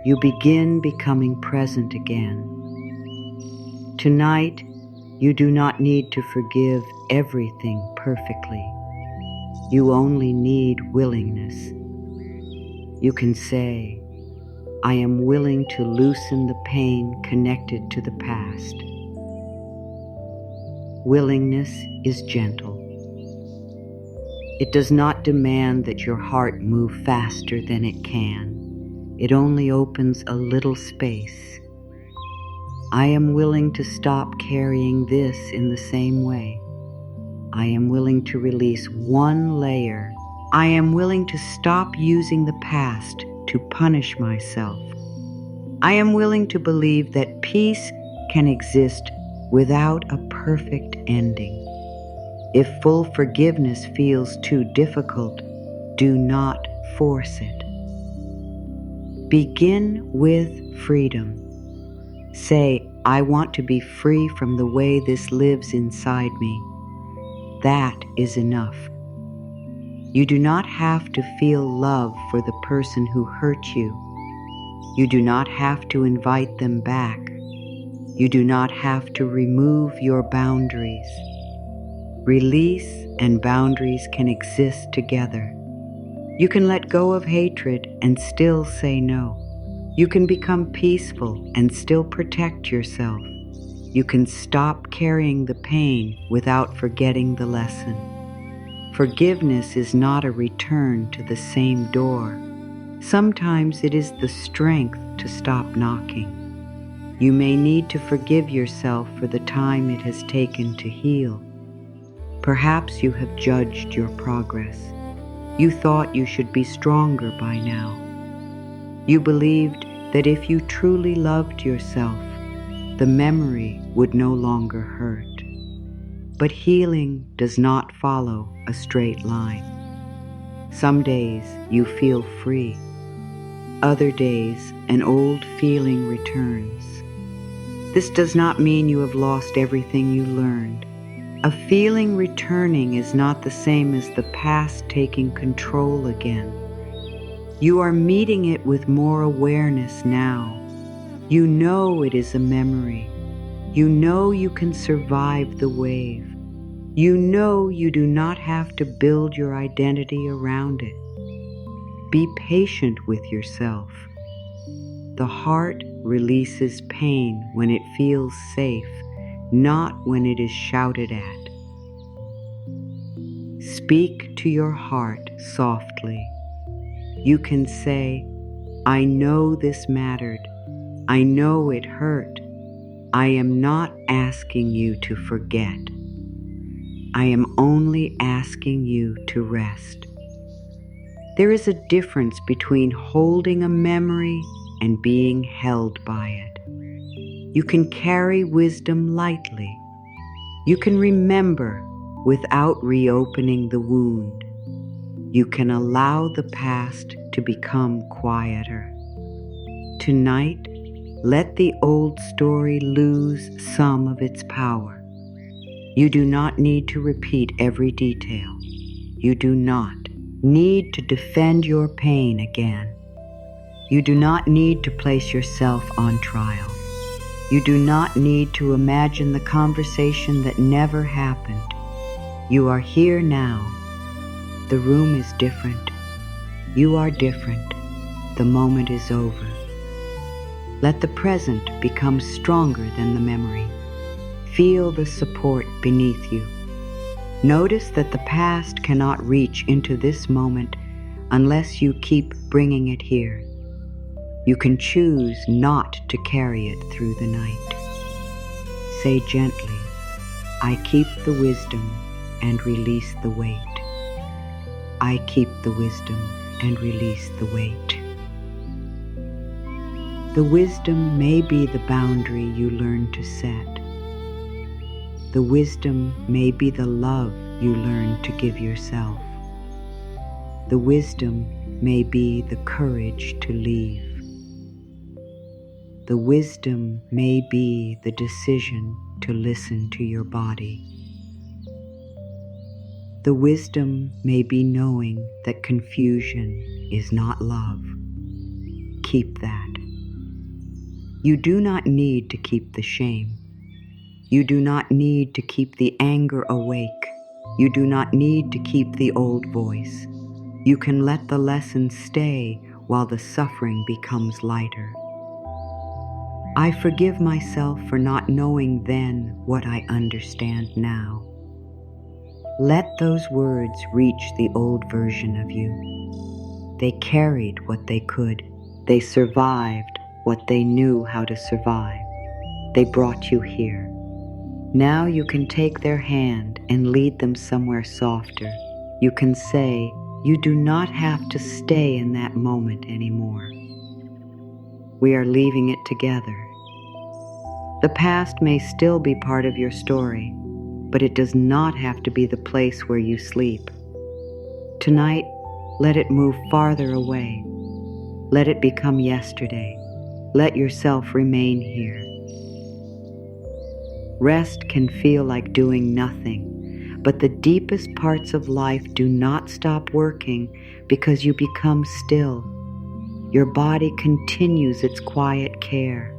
Speaker 1: You begin becoming present again. Tonight, you do not need to forgive everything perfectly. You only need willingness. You can say, I am willing to loosen the pain connected to the past. Willingness is gentle. It does not demand that your heart move faster than it can. It only opens a little space. I am willing to stop carrying this in the same way. I am willing to release one layer. I am willing to stop using the past to punish myself. I am willing to believe that peace can exist without a perfect ending. If full forgiveness feels too difficult, do not force it. Begin with freedom. Say, I want to be free from the way this lives inside me. That is enough. You do not have to feel love for the person who hurt you. You do not have to invite them back. You do not have to remove your boundaries. Release and boundaries can exist together. You can let go of hatred and still say no. You can become peaceful and still protect yourself. You can stop carrying the pain without forgetting the lesson. Forgiveness is not a return to the same door. Sometimes it is the strength to stop knocking. You may need to forgive yourself for the time it has taken to heal. Perhaps you have judged your progress. You thought you should be stronger by now. You believed that if you truly loved yourself, the memory would no longer hurt. But healing does not follow a straight line. Some days you feel free. Other days an old feeling returns. This does not mean you have lost everything you learned. A feeling returning is not the same as the past taking control again. You are meeting it with more awareness now. You know it is a memory. You know you can survive the wave. You know you do not have to build your identity around it. Be patient with yourself. The heart releases pain when it feels safe, not when it is shouted at. Speak to your heart softly. You can say, I know this mattered. I know it hurt. I am not asking you to forget. I am only asking you to rest. There is a difference between holding a memory and being held by it. You can carry wisdom lightly. You can remember without reopening the wound. You can allow the past to become quieter. Tonight, let the old story lose some of its power. You do not need to repeat every detail. You do not need to defend your pain again. You do not need to place yourself on trial. You do not need to imagine the conversation that never happened. You are here now. The room is different. You are different. The moment is over. Let the present become stronger than the memory. Feel the support beneath you. Notice that the past cannot reach into this moment unless you keep bringing it here. You can choose not to carry it through the night. Say gently, I keep the wisdom and release the weight. I keep the wisdom and release the weight. The wisdom may be the boundary you learn to set. The wisdom may be the love you learn to give yourself. The wisdom may be the courage to leave. The wisdom may be the decision to listen to your body. The wisdom may be knowing that confusion is not love. Keep that. You do not need to keep the shame. You do not need to keep the anger awake. You do not need to keep the old voice. You can let the lesson stay while the suffering becomes lighter. I forgive myself for not knowing then what I understand now. Let those words reach the old version of you. They carried what they could. They survived what they knew how to survive. They brought you here. Now you can take their hand and lead them somewhere softer. You can say, you do not have to stay in that moment anymore. We are leaving it together. The past may still be part of your story, but it does not have to be the place where you sleep. Tonight, let it move farther away. Let it become yesterday. Let yourself remain here. Rest can feel like doing nothing, but the deepest parts of life do not stop working because you become still. Your body continues its quiet care.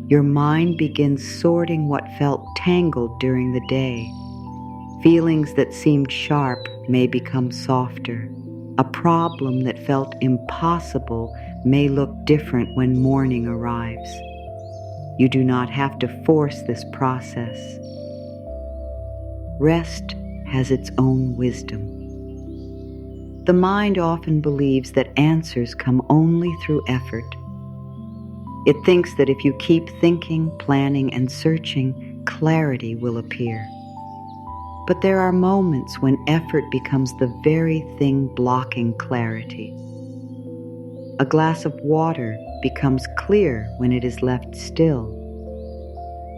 Speaker 1: Your mind begins sorting what felt tangled during the day. Feelings that seemed sharp may become softer. A problem that felt impossible may look different when morning arrives. You do not have to force this process. Rest has its own wisdom. The mind often believes that answers come only through effort. It thinks that if you keep thinking, planning, and searching, clarity will appear. But there are moments when effort becomes the very thing blocking clarity. A glass of water becomes clear when it is left still.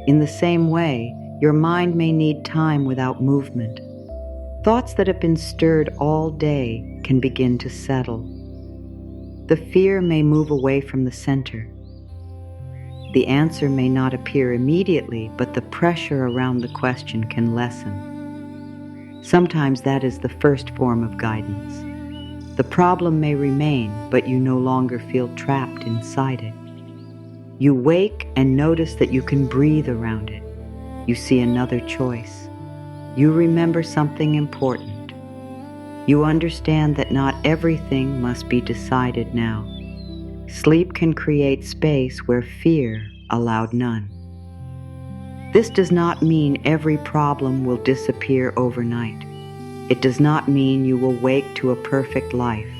Speaker 1: In the same way, your mind may need time without movement. Thoughts that have been stirred all day can begin to settle. The fear may move away from the center. The answer may not appear immediately, but the pressure around the question can lessen. Sometimes that is the first form of guidance. The problem may remain, but you no longer feel trapped inside it. You wake and notice that you can breathe around it. You see another choice. You remember something important. You understand that not everything must be decided now. Sleep can create space where fear allowed none. This does not mean every problem will disappear overnight. It does not mean you will wake to a perfect life.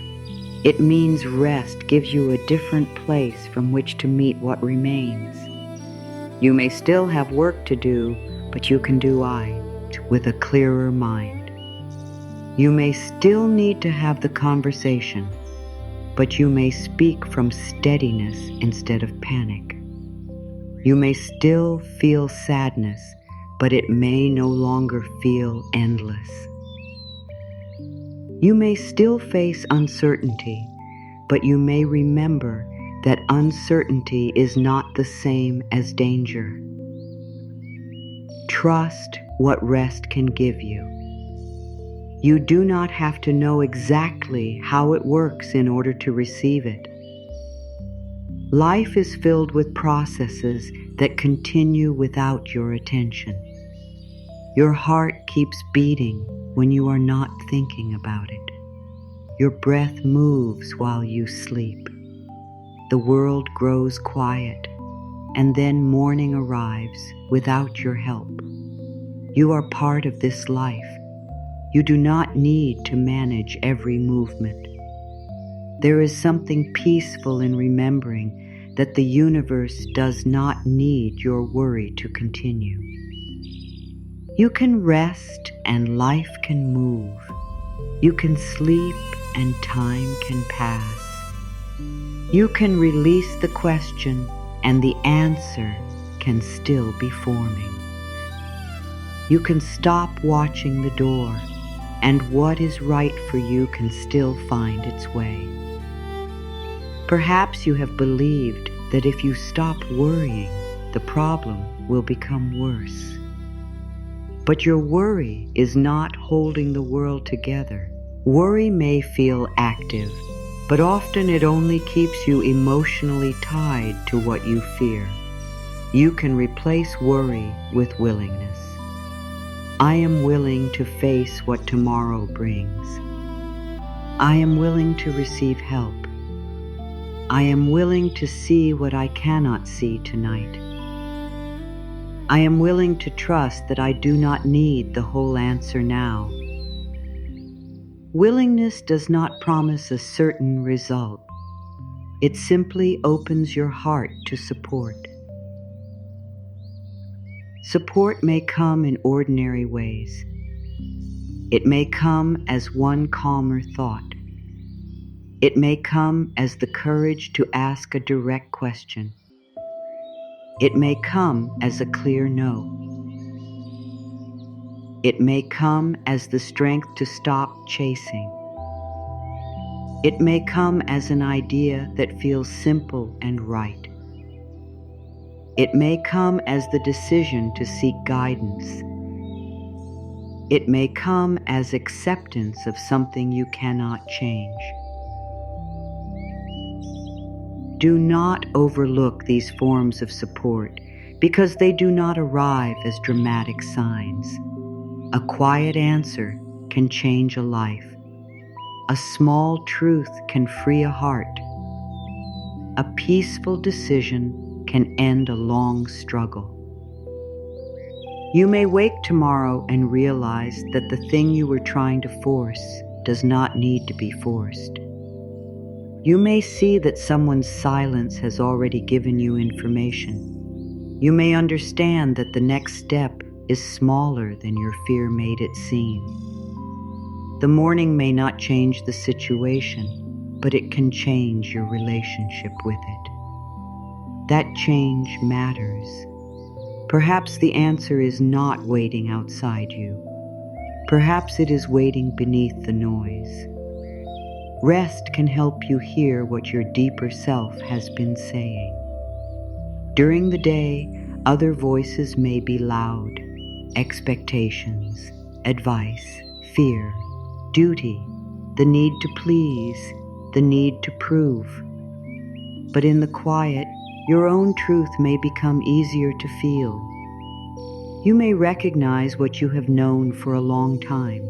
Speaker 1: It means rest gives you a different place from which to meet what remains. You may still have work to do, but you can do it with a clearer mind. You may still need to have the conversation, but you may speak from steadiness instead of panic. You may still feel sadness, but it may no longer feel endless. You may still face uncertainty, but you may remember that uncertainty is not the same as danger. Trust what rest can give you. You do not have to know exactly how it works in order to receive it. Life is filled with processes that continue without your attention. Your heart keeps beating when you are not thinking about it. Your breath moves while you sleep. The world grows quiet, and then morning arrives without your help. You are part of this life. You do not need to manage every movement. There is something peaceful in remembering that the universe does not need your worry to continue. You can rest and life can move. You can sleep and time can pass. You can release the question and the answer can still be forming. You can stop watching the door and what is right for you can still find its way. Perhaps you have believed that if you stop worrying, the problem will become worse. But your worry is not holding the world together. Worry may feel active, but often it only keeps you emotionally tied to what you fear. You can replace worry with willingness. I am willing to face what tomorrow brings. I am willing to receive help. I am willing to see what I cannot see tonight. I am willing to trust that I do not need the whole answer now. Willingness does not promise a certain result. It simply opens your heart to support. Support may come in ordinary ways. It may come as one calmer thought. It may come as the courage to ask a direct question. It may come as a clear no. It may come as the strength to stop chasing. It may come as an idea that feels simple and right. It may come as the decision to seek guidance. It may come as acceptance of something you cannot change. Do not overlook these forms of support because they do not arrive as dramatic signs. A quiet answer can change a life. A small truth can free a heart. A peaceful decision can end a long struggle. You may wake tomorrow and realize that the thing you were trying to force does not need to be forced. You may see that someone's silence has already given you information. You may understand that the next step is smaller than your fear made it seem. The morning may not change the situation, but it can change your relationship with it. That change matters. Perhaps the answer is not waiting outside you. Perhaps it is waiting beneath the noise. Rest can help you hear what your deeper self has been saying. During the day, other voices may be loud. Expectations, advice, fear, duty, the need to please, the need to prove. But in the quiet, your own truth may become easier to feel. You may recognize what you have known for a long time.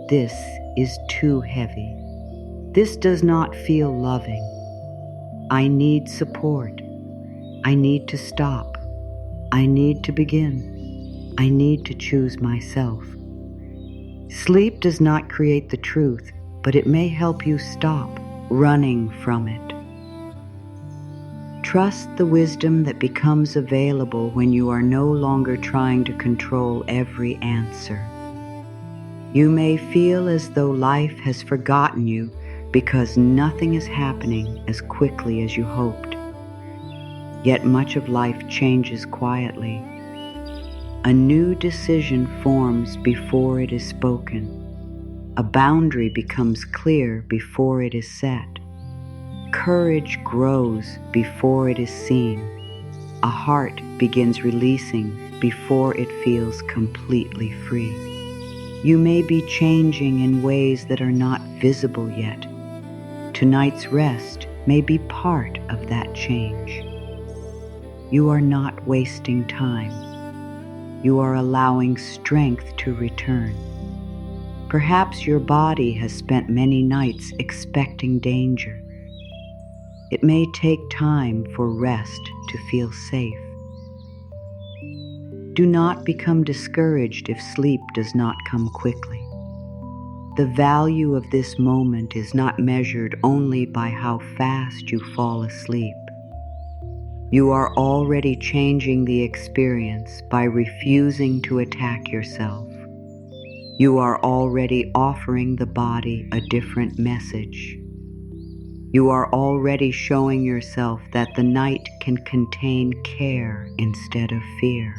Speaker 1: This is too heavy. This does not feel loving. I need support. I need to stop. I need to begin. I need to choose myself. Sleep does not create the truth, but it may help you stop running from it. Trust the wisdom that becomes available when you are no longer trying to control every answer. You may feel as though life has forgotten you because nothing is happening as quickly as you hoped. Yet much of life changes quietly. A new decision forms before it is spoken. A boundary becomes clear before it is set. Courage grows before it is seen. A heart begins releasing before it feels completely free. You may be changing in ways that are not visible yet. Tonight's rest may be part of that change. You are not wasting time. You are allowing strength to return. Perhaps your body has spent many nights expecting danger. It may take time for rest to feel safe. Do not become discouraged if sleep does not come quickly. The value of this moment is not measured only by how fast you fall asleep. You are already changing the experience by refusing to attack yourself. You are already offering the body a different message. You are already showing yourself that the night can contain care instead of fear.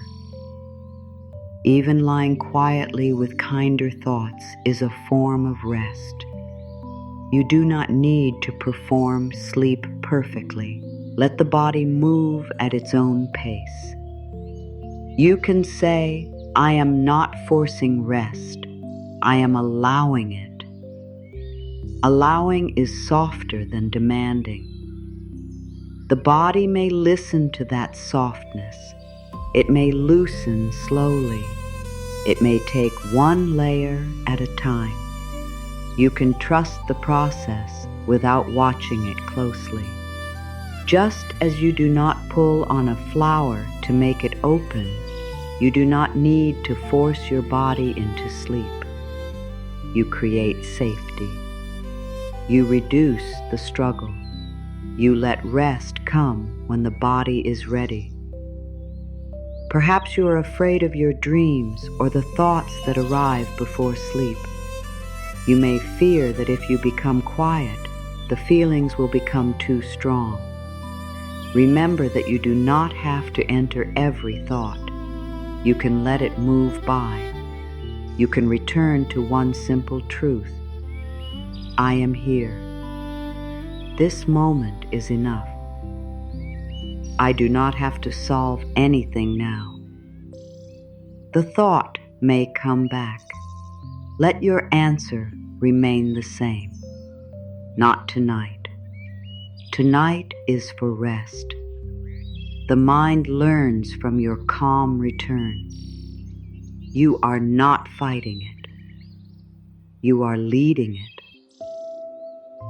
Speaker 1: Even lying quietly with kinder thoughts is a form of rest. You do not need to perform sleep perfectly. Let the body move at its own pace. You can say, I am not forcing rest. I am allowing it. Allowing is softer than demanding. The body may listen to that softness. It may loosen slowly. It may take one layer at a time. You can trust the process without watching it closely. Just as you do not pull on a flower to make it open, you do not need to force your body into sleep. You create safety. You reduce the struggle. You let rest come when the body is ready. Perhaps you are afraid of your dreams or the thoughts that arrive before sleep. You may fear that if you become quiet, the feelings will become too strong. Remember that you do not have to enter every thought. You can let it move by. You can return to one simple truth. I am here. This moment is enough. I do not have to solve anything now. The thought may come back. Let your answer remain the same. Not tonight. Tonight is for rest. The mind learns from your calm return. You are not fighting it. You are leading it.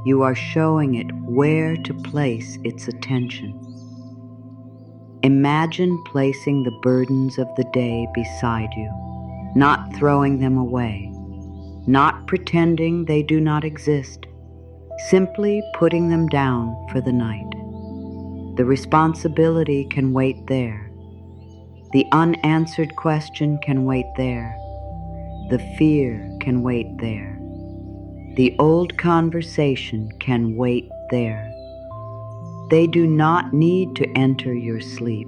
Speaker 1: You are showing it where to place its attention. Imagine placing the burdens of the day beside you, not throwing them away, not pretending they do not exist, simply putting them down for the night. The responsibility can wait there. The unanswered question can wait there. The fear can wait there. The old conversation can wait there. They do not need to enter your sleep.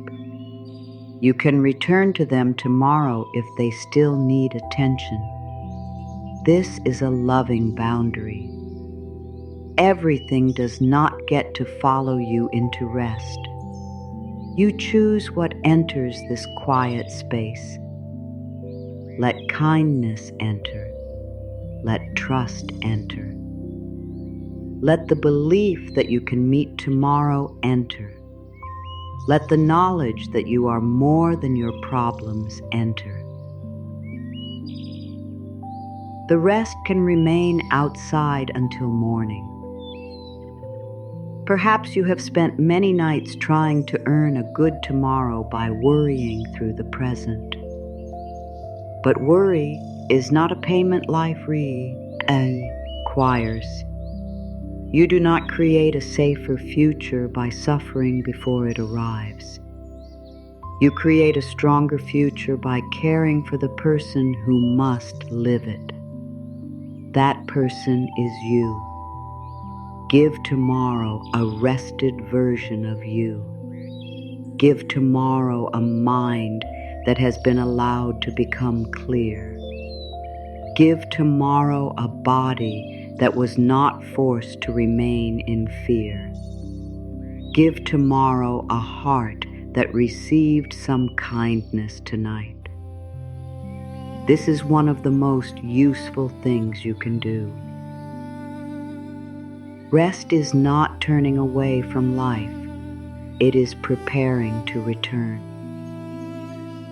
Speaker 1: You can return to them tomorrow if they still need attention. This is a loving boundary. Everything does not get to follow you into rest. You choose what enters this quiet space. Let kindness enter. Let trust enter. Let the belief that you can meet tomorrow enter. Let the knowledge that you are more than your problems enter. The rest can remain outside until morning. Perhaps you have spent many nights trying to earn a good tomorrow by worrying through the present. But worry is not a payment life requires. You do not create a safer future by suffering before it arrives. You create a stronger future by caring for the person who must live it. That person is you. Give tomorrow a rested version of you. Give tomorrow a mind that has been allowed to become clear. Give tomorrow a body that was not forced to remain in fear. Give tomorrow a heart that received some kindness tonight. This is one of the most useful things you can do. Rest is not turning away from life. It is preparing to return.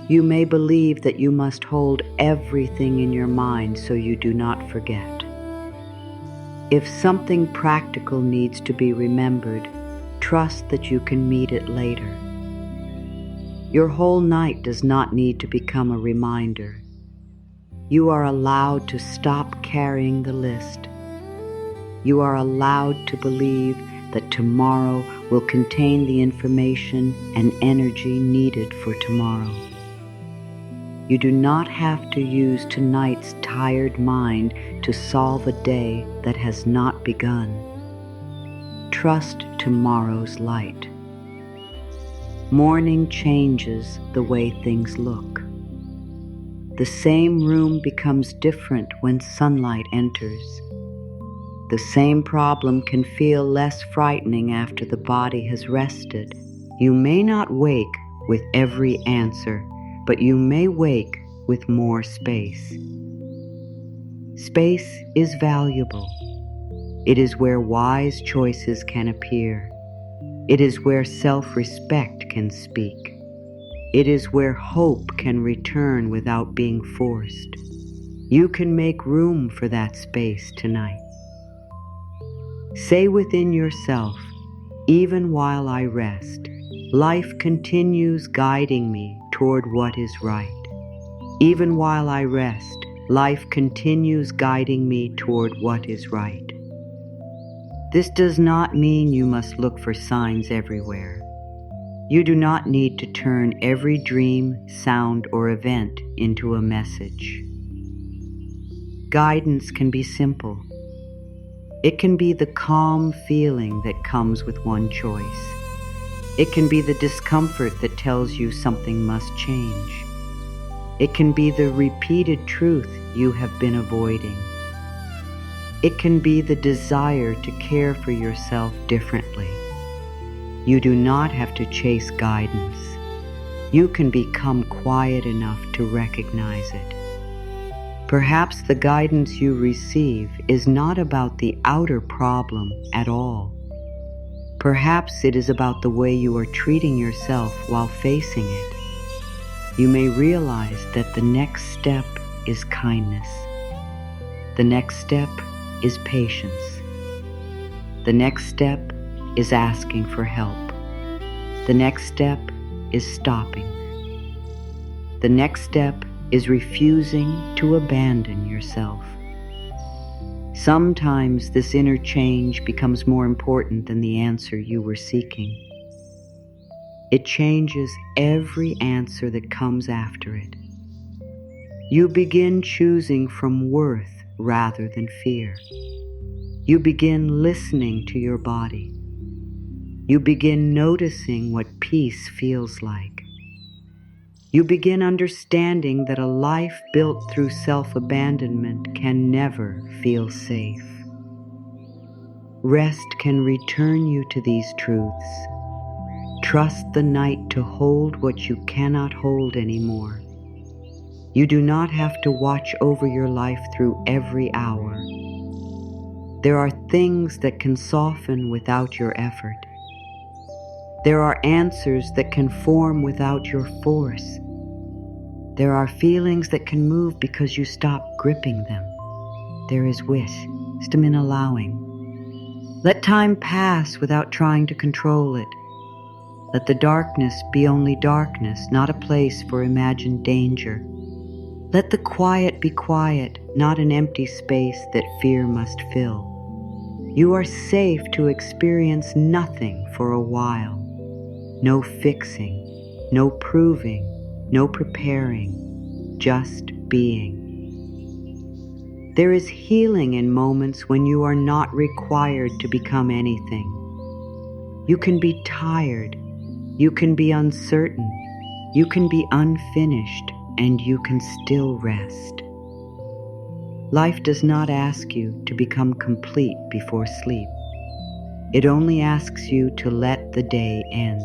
Speaker 1: You may believe that you must hold everything in your mind so you do not forget. If something practical needs to be remembered, trust that you can meet it later. Your whole night does not need to become a reminder. You are allowed to stop carrying the list. You are allowed to believe that tomorrow will contain the information and energy needed for tomorrow. You do not have to use tonight's tired mind to solve a day that has not begun. Trust tomorrow's light. Morning changes the way things look. The same room becomes different when sunlight enters. The same problem can feel less frightening after the body has rested. You may not wake with every answer, but you may wake with more space. Space is valuable. It is where wise choices can appear. It is where self-respect can speak. It is where hope can return without being forced. You can make room for that space tonight. Say within yourself, even while I rest, life continues guiding me toward what is right. Even while I rest, life continues guiding me toward what is right. This does not mean you must look for signs everywhere. You do not need to turn every dream, sound, or event into a message. Guidance can be simple. It can be the calm feeling that comes with one choice. It can be the discomfort that tells you something must change. It can be the repeated truth you have been avoiding. It can be the desire to care for yourself differently. You do not have to chase guidance. You can become quiet enough to recognize it. Perhaps the guidance you receive is not about the outer problem at all. Perhaps it is about the way you are treating yourself while facing it. You may realize that the next step is kindness. The next step is patience. The next step is asking for help. The next step is stopping. The next step is refusing to abandon yourself. Sometimes this inner change becomes more important than the answer you were seeking. It changes every answer that comes after it. You begin choosing from worth rather than fear. You begin listening to your body. You begin noticing what peace feels like. You begin understanding that a life built through self-abandonment can never feel safe. Rest can return you to these truths. Trust the night to hold what you cannot hold anymore. You do not have to watch over your life through every hour. There are things that can soften without your effort. There are answers that can form without your force. There are feelings that can move because you stop gripping them. There is wisdom in allowing. Let time pass without trying to control it. Let the darkness be only darkness, not a place for imagined danger. Let the quiet be quiet, not an empty space that fear must fill. You are safe to experience nothing for a while. No fixing, no proving, no preparing, just being. There is healing in moments when you are not required to become anything. You can be tired, you can be uncertain, you can be unfinished, and you can still rest. Life does not ask you to become complete before sleep. It only asks you to let the day end.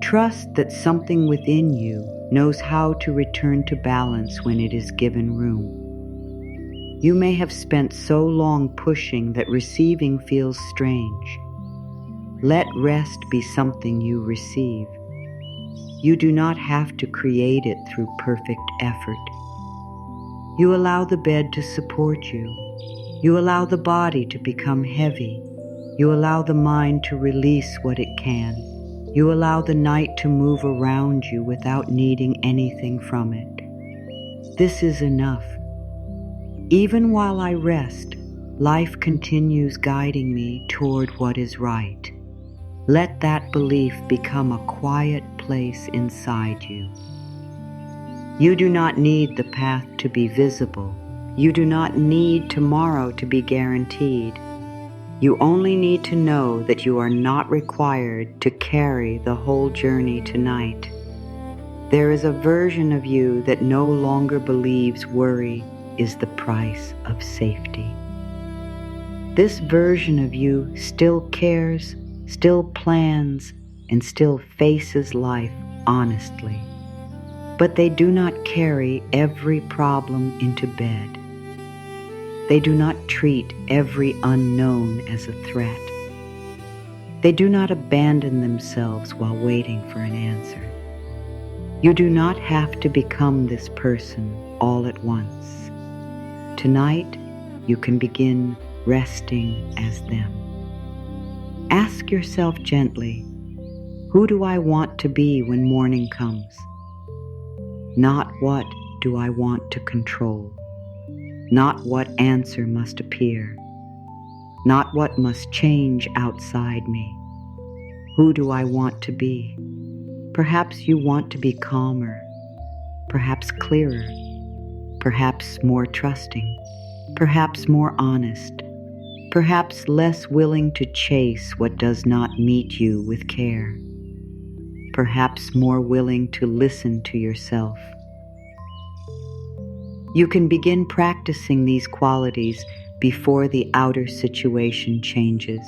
Speaker 1: Trust that something within you knows how to return to balance when it is given room. You may have spent so long pushing that receiving feels strange. Let rest be something you receive. You do not have to create it through perfect effort. You allow the bed to support you. You allow the body to become heavy. You allow the mind to release what it can. You allow the night to move around you without needing anything from it. This is enough. Even while I rest, life continues guiding me toward what is right. Let that belief become a quiet place inside you. You do not need the path to be visible. You do not need tomorrow to be guaranteed. You only need to know that you are not required to carry the whole journey tonight. There is a version of you that no longer believes worry is the price of safety. This version of you still cares, still plans, and still faces life honestly. But they do not carry every problem into bed. They do not treat every unknown as a threat. They do not abandon themselves while waiting for an answer. You do not have to become this person all at once. Tonight, you can begin resting as them. Ask yourself gently, who do I want to be when morning comes? Not what do I want to control? Not what answer must appear. not what must change outside me. Who do I want to be? Perhaps you want to be calmer, perhaps clearer, perhaps more trusting, perhaps more honest, perhaps less willing to chase what does not meet you with care, perhaps more willing to listen to yourself. You can begin practicing these qualities before the outer situation changes.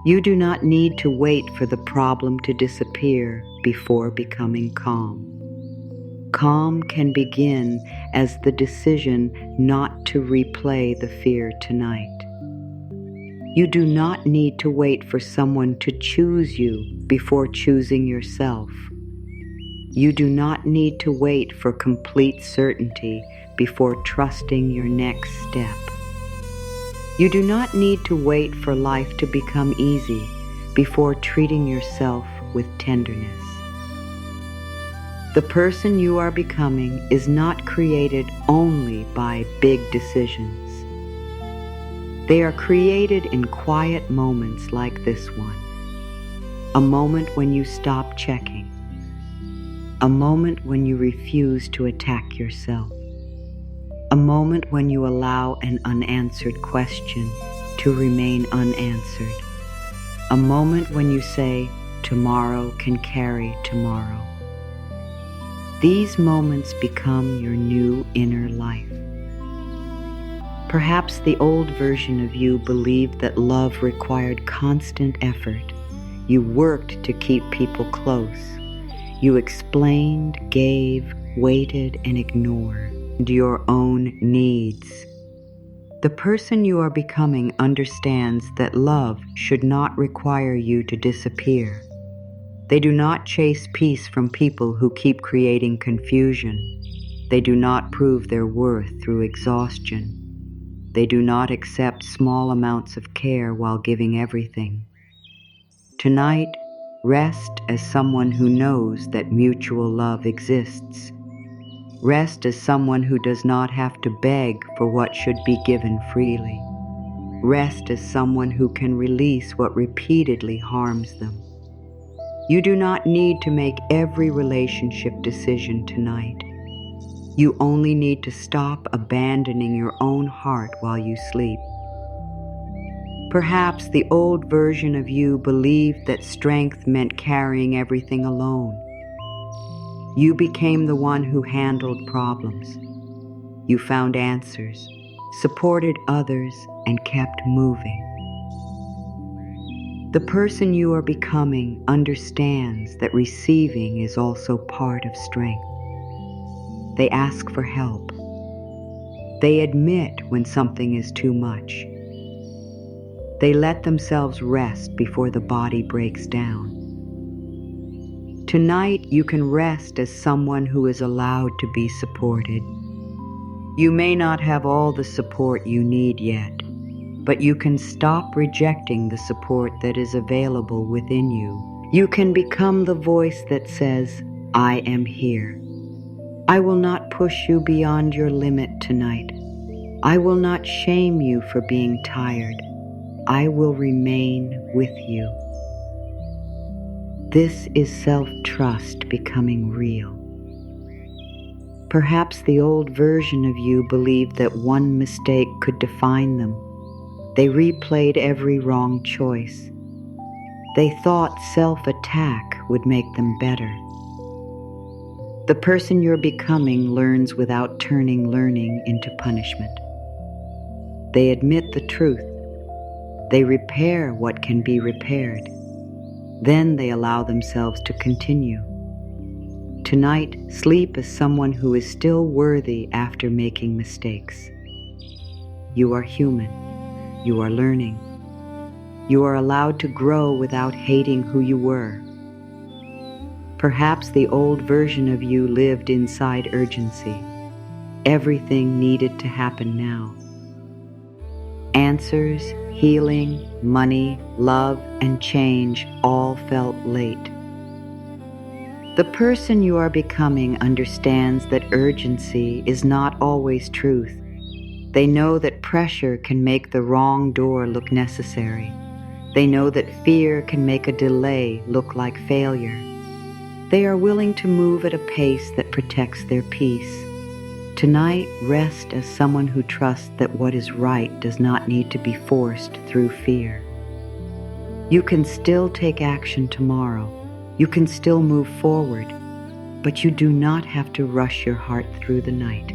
Speaker 1: You do not need to wait for the problem to disappear before becoming calm. Calm can begin as the decision not to replay the fear tonight. You do not need to wait for someone to choose you before choosing yourself. You do not need to wait for complete certainty before trusting your next step. You do not need to wait for life to become easy before treating yourself with tenderness. The person you are becoming is not created only by big decisions. They are created in quiet moments like this one. A moment when you stop checking. A moment when you refuse to attack yourself. A moment when you allow an unanswered question to remain unanswered. A moment when you say, tomorrow can carry tomorrow. These moments become your new inner life. Perhaps the old version of you believed that love required constant effort. You worked to keep people close. You explained, gave, waited, and ignored your own needs. The person you are becoming understands that love should not require you to disappear. They do not chase peace from people who keep creating confusion. They do not prove their worth through exhaustion. They do not accept small amounts of care while giving everything. Tonight, rest as someone who knows that mutual love exists. Rest as someone who does not have to beg for what should be given freely. Rest as someone who can release what repeatedly harms them. You do not need to make every relationship decision tonight. You only need to stop abandoning your own heart while you sleep. Perhaps the old version of you believed that strength meant carrying everything alone. You became the one who handled problems. You found answers, supported others, and kept moving. The person you are becoming understands that receiving is also part of strength. They ask for help. They admit when something is too much. They let themselves rest before the body breaks down. Tonight, you can rest as someone who is allowed to be supported. You may not have all the support you need yet, but you can stop rejecting the support that is available within you. You can become the voice that says, I am here. I will not push you beyond your limit tonight. I will not shame you for being tired. I will remain with you. This is self-trust becoming real. Perhaps the old version of you believed that one mistake could define them. They replayed every wrong choice. They thought self-attack would make them better. The person you're becoming learns without turning learning into punishment. They admit the truth. They repair what can be repaired. Then they allow themselves to continue. Tonight, sleep as someone who is still worthy after making mistakes. You are human. You are learning. You are allowed to grow without hating who you were. Perhaps the old version of you lived inside urgency. Everything needed to happen now. Answers, healing, money, love, and change all felt late. The person you are becoming understands that urgency is not always truth. They know that pressure can make the wrong door look necessary. They know that fear can make a delay look like failure. They are willing to move at a pace that protects their peace. Tonight, rest as someone who trusts that what is right does not need to be forced through fear. You can still take action tomorrow. You can still move forward, but you do not have to rush your heart through the night.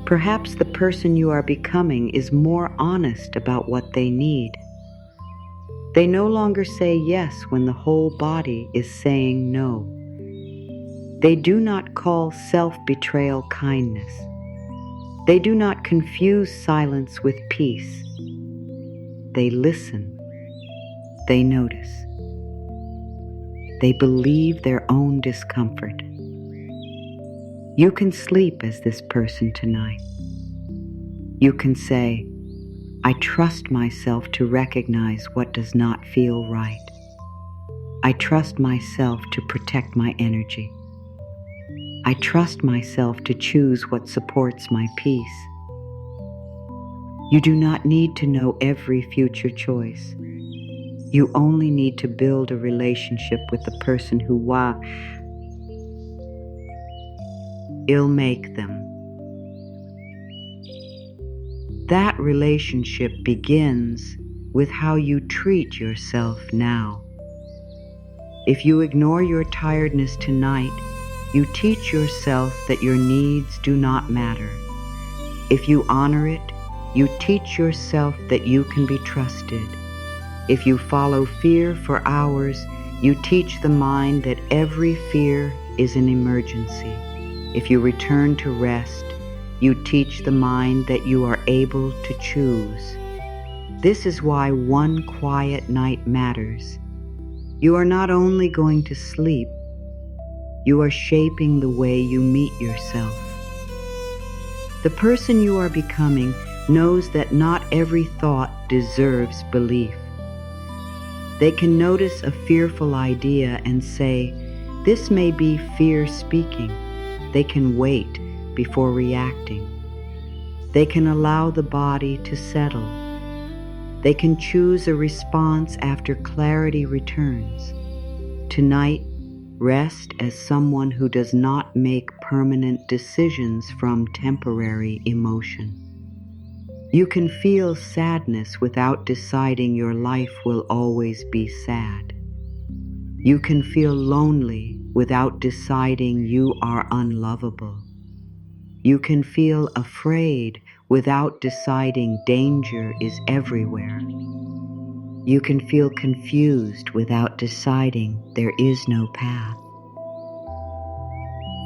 Speaker 1: Perhaps the person you are becoming is more honest about what they need. They no longer say yes when the whole body is saying no. They do not call self-betrayal kindness. They do not confuse silence with peace. They listen. They notice. They believe their own discomfort. You can sleep as this person tonight. You can say, I trust myself to recognize what does not feel right. I trust myself to protect my energy. I trust myself to choose what supports my peace. You do not need to know every future choice. You only need to build a relationship with the person who will make them. That relationship begins with how you treat yourself now. If you ignore your tiredness tonight, you teach yourself that your needs do not matter. If you honor it, you teach yourself that you can be trusted. If you follow fear for hours, you teach the mind that every fear is an emergency. If you return to rest, you teach the mind that you are able to choose. This is why one quiet night matters. You are not only going to sleep, you are shaping the way you meet yourself. The person you are becoming knows that not every thought deserves belief. They can notice a fearful idea and say, this may be fear speaking. They can wait before reacting. They can allow the body to settle. They can choose a response after clarity returns. Tonight, rest as someone who does not make permanent decisions from temporary emotion. You can feel sadness without deciding your life will always be sad. You can feel lonely without deciding you are unlovable. You can feel afraid without deciding danger is everywhere. You can feel confused without deciding there is no path.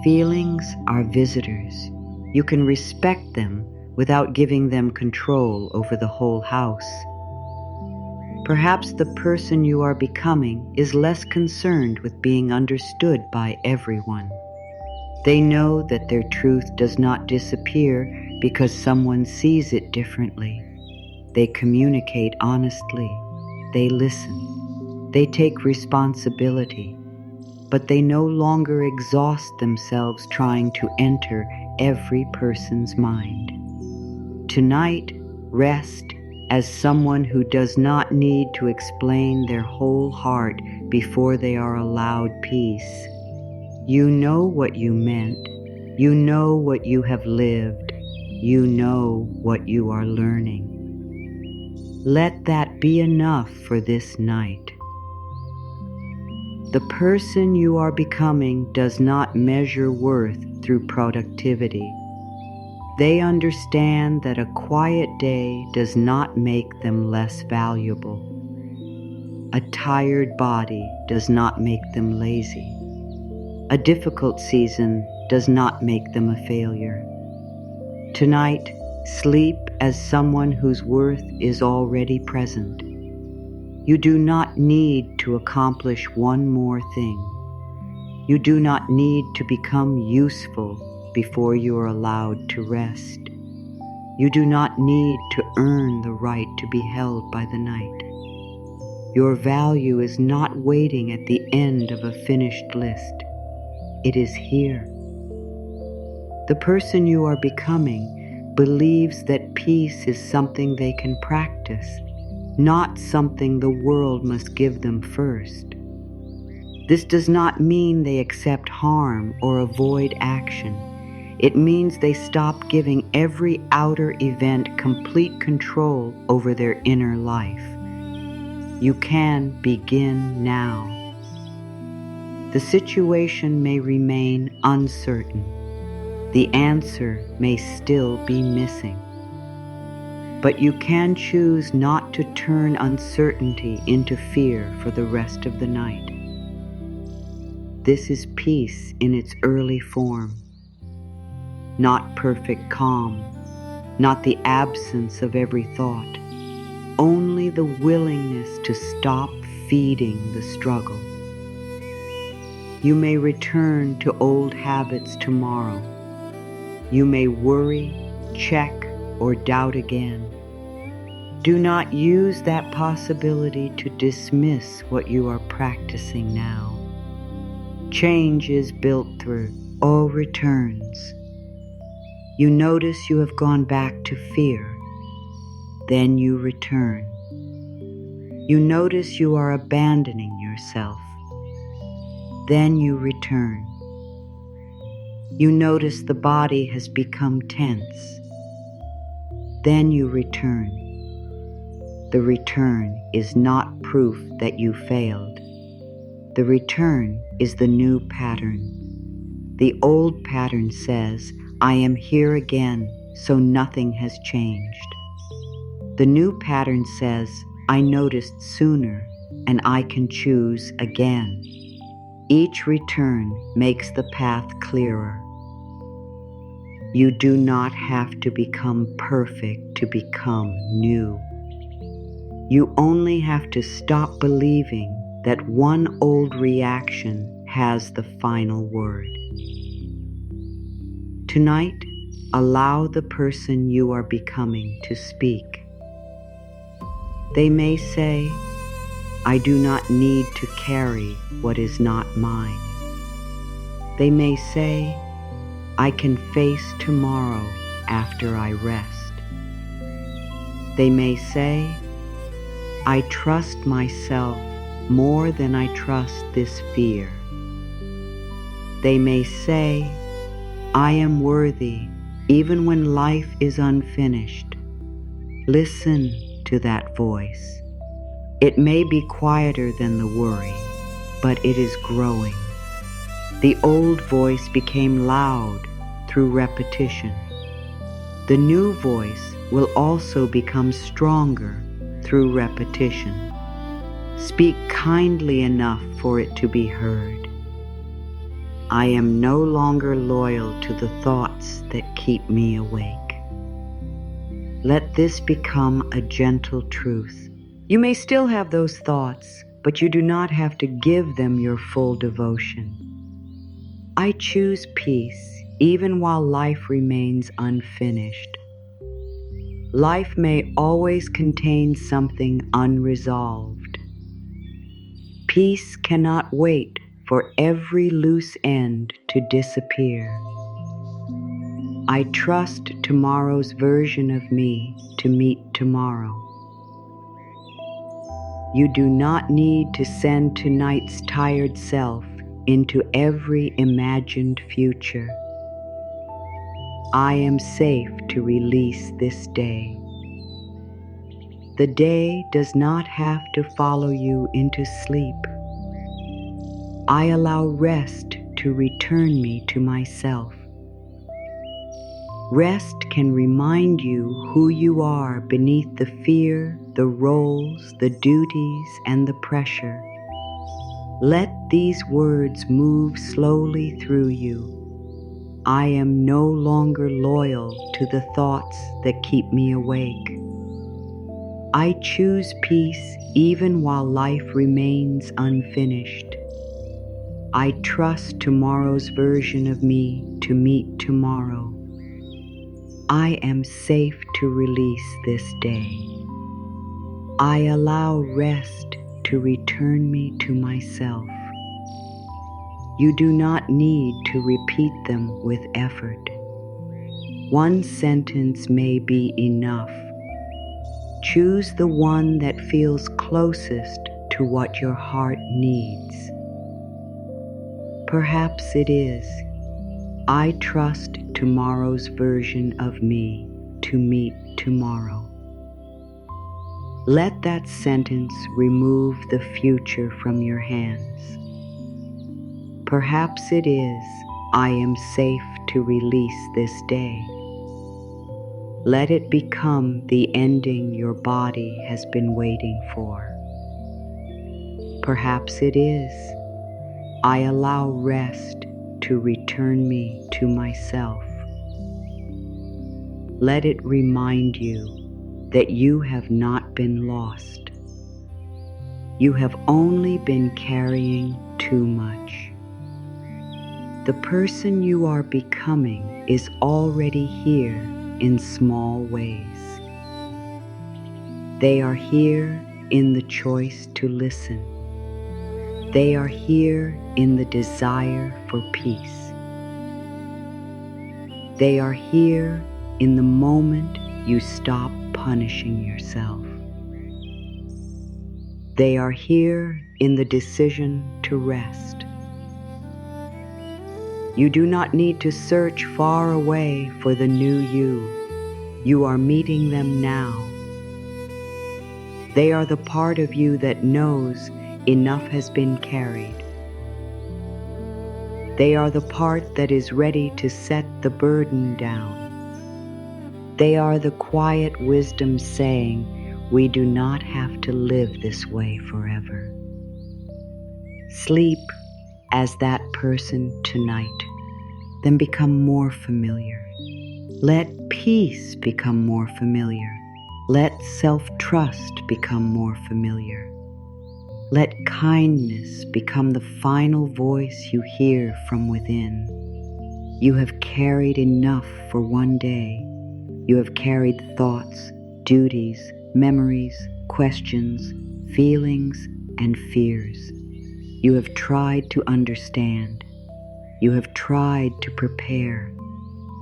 Speaker 1: Feelings are visitors. You can respect them without giving them control over the whole house. Perhaps the person you are becoming is less concerned with being understood by everyone. They know that their truth does not disappear because someone sees it differently. They communicate honestly. They listen. They take responsibility. But they no longer exhaust themselves trying to enter every person's mind. Tonight, rest as someone who does not need to explain their whole heart before they are allowed peace. You know what you meant. You know what you have lived. You know what you are learning. Let that be enough for this night. The person you are becoming does not measure worth through productivity. They understand that a quiet day does not make them less valuable. A tired body does not make them lazy. A difficult season does not make them a failure. Tonight, sleep as someone whose worth is already present. You do not need to accomplish one more thing. You do not need to become useful before you are allowed to rest. You do not need to earn the right to be held by the night. Your value is not waiting at the end of a finished list. It is here. The person you are becoming believes that peace is something they can practice, not something the world must give them first. This does not mean they accept harm or avoid action. It means they stop giving every outer event complete control over their inner life. You can begin now. The situation may remain uncertain. The answer may still be missing. But you can choose not to turn uncertainty into fear for the rest of the night. This is peace in its early form. Not perfect calm, not the absence of every thought, only the willingness to stop feeding the struggle. You may return to old habits tomorrow. You may worry, check, or doubt again. Do not use that possibility to dismiss what you are practicing now. Change is built through all returns. You notice you have gone back to fear. Then you return. You notice you are abandoning yourself. Then you return. You notice the body has become tense. Then you return. The return is not proof that you failed. The return is the new pattern. The old pattern says, I am here again, so nothing has changed. The new pattern says, I noticed sooner, and I can choose again. Each return makes the path clearer. You do not have to become perfect to become new. You only have to stop believing that one old reaction has the final word. Tonight, allow the person you are becoming to speak. They may say, I do not need to carry what is not mine. They may say, I can face tomorrow after I rest. They may say, I trust myself more than I trust this fear. They may say, I am worthy even when life is unfinished. Listen to that voice. It may be quieter than the worry, but it is growing. The old voice became loud through repetition. The new voice will also become stronger through repetition. Speak kindly enough for it to be heard. I am no longer loyal to the thoughts that keep me awake. Let this become a gentle truth. You may still have those thoughts, but you do not have to give them your full devotion. I choose peace even while life remains unfinished. Life may always contain something unresolved. Peace cannot wait for every loose end to disappear. I trust tomorrow's version of me to meet tomorrow. You do not need to send tonight's tired self into every imagined future. I am safe to release this day. The day does not have to follow you into sleep. I allow rest to return me to myself. Rest can remind you who you are beneath the fear, the roles, the duties, and the pressure. Let these words move slowly through you. I am no longer loyal to the thoughts that keep me awake. I choose peace even while life remains unfinished. I trust tomorrow's version of me to meet tomorrow. I am safe to release this day. I allow rest to return me to myself. You do not need to repeat them with effort. One sentence may be enough. Choose the one that feels closest to what your heart needs. Perhaps it is, "I trust tomorrow's version of me to meet tomorrow." Let that sentence remove the future from your hands. Perhaps it is, "I am safe to release this day." Let it become the ending your body has been waiting for. Perhaps it is, "I allow rest to return me to myself." Let it remind you that you have not been lost. You have only been carrying too much. The person you are becoming is already here in small ways. They are here in the choice to listen. They are here in the desire for peace. They are here in the moment you stop punishing yourself. They are here in the decision to rest. You do not need to search far away for the new you. You are meeting them now. They are the part of you that knows enough has been carried. They are the part that is ready to set the burden down. They are the quiet wisdom saying, "We do not have to live this way forever." Sleep as that person tonight, then become more familiar. Let peace become more familiar. Let self-trust become more familiar. Let kindness become the final voice you hear from within. You have carried enough for one day. You have carried thoughts, duties, memories, questions, feelings, and fears. You have tried to understand. You have tried to prepare.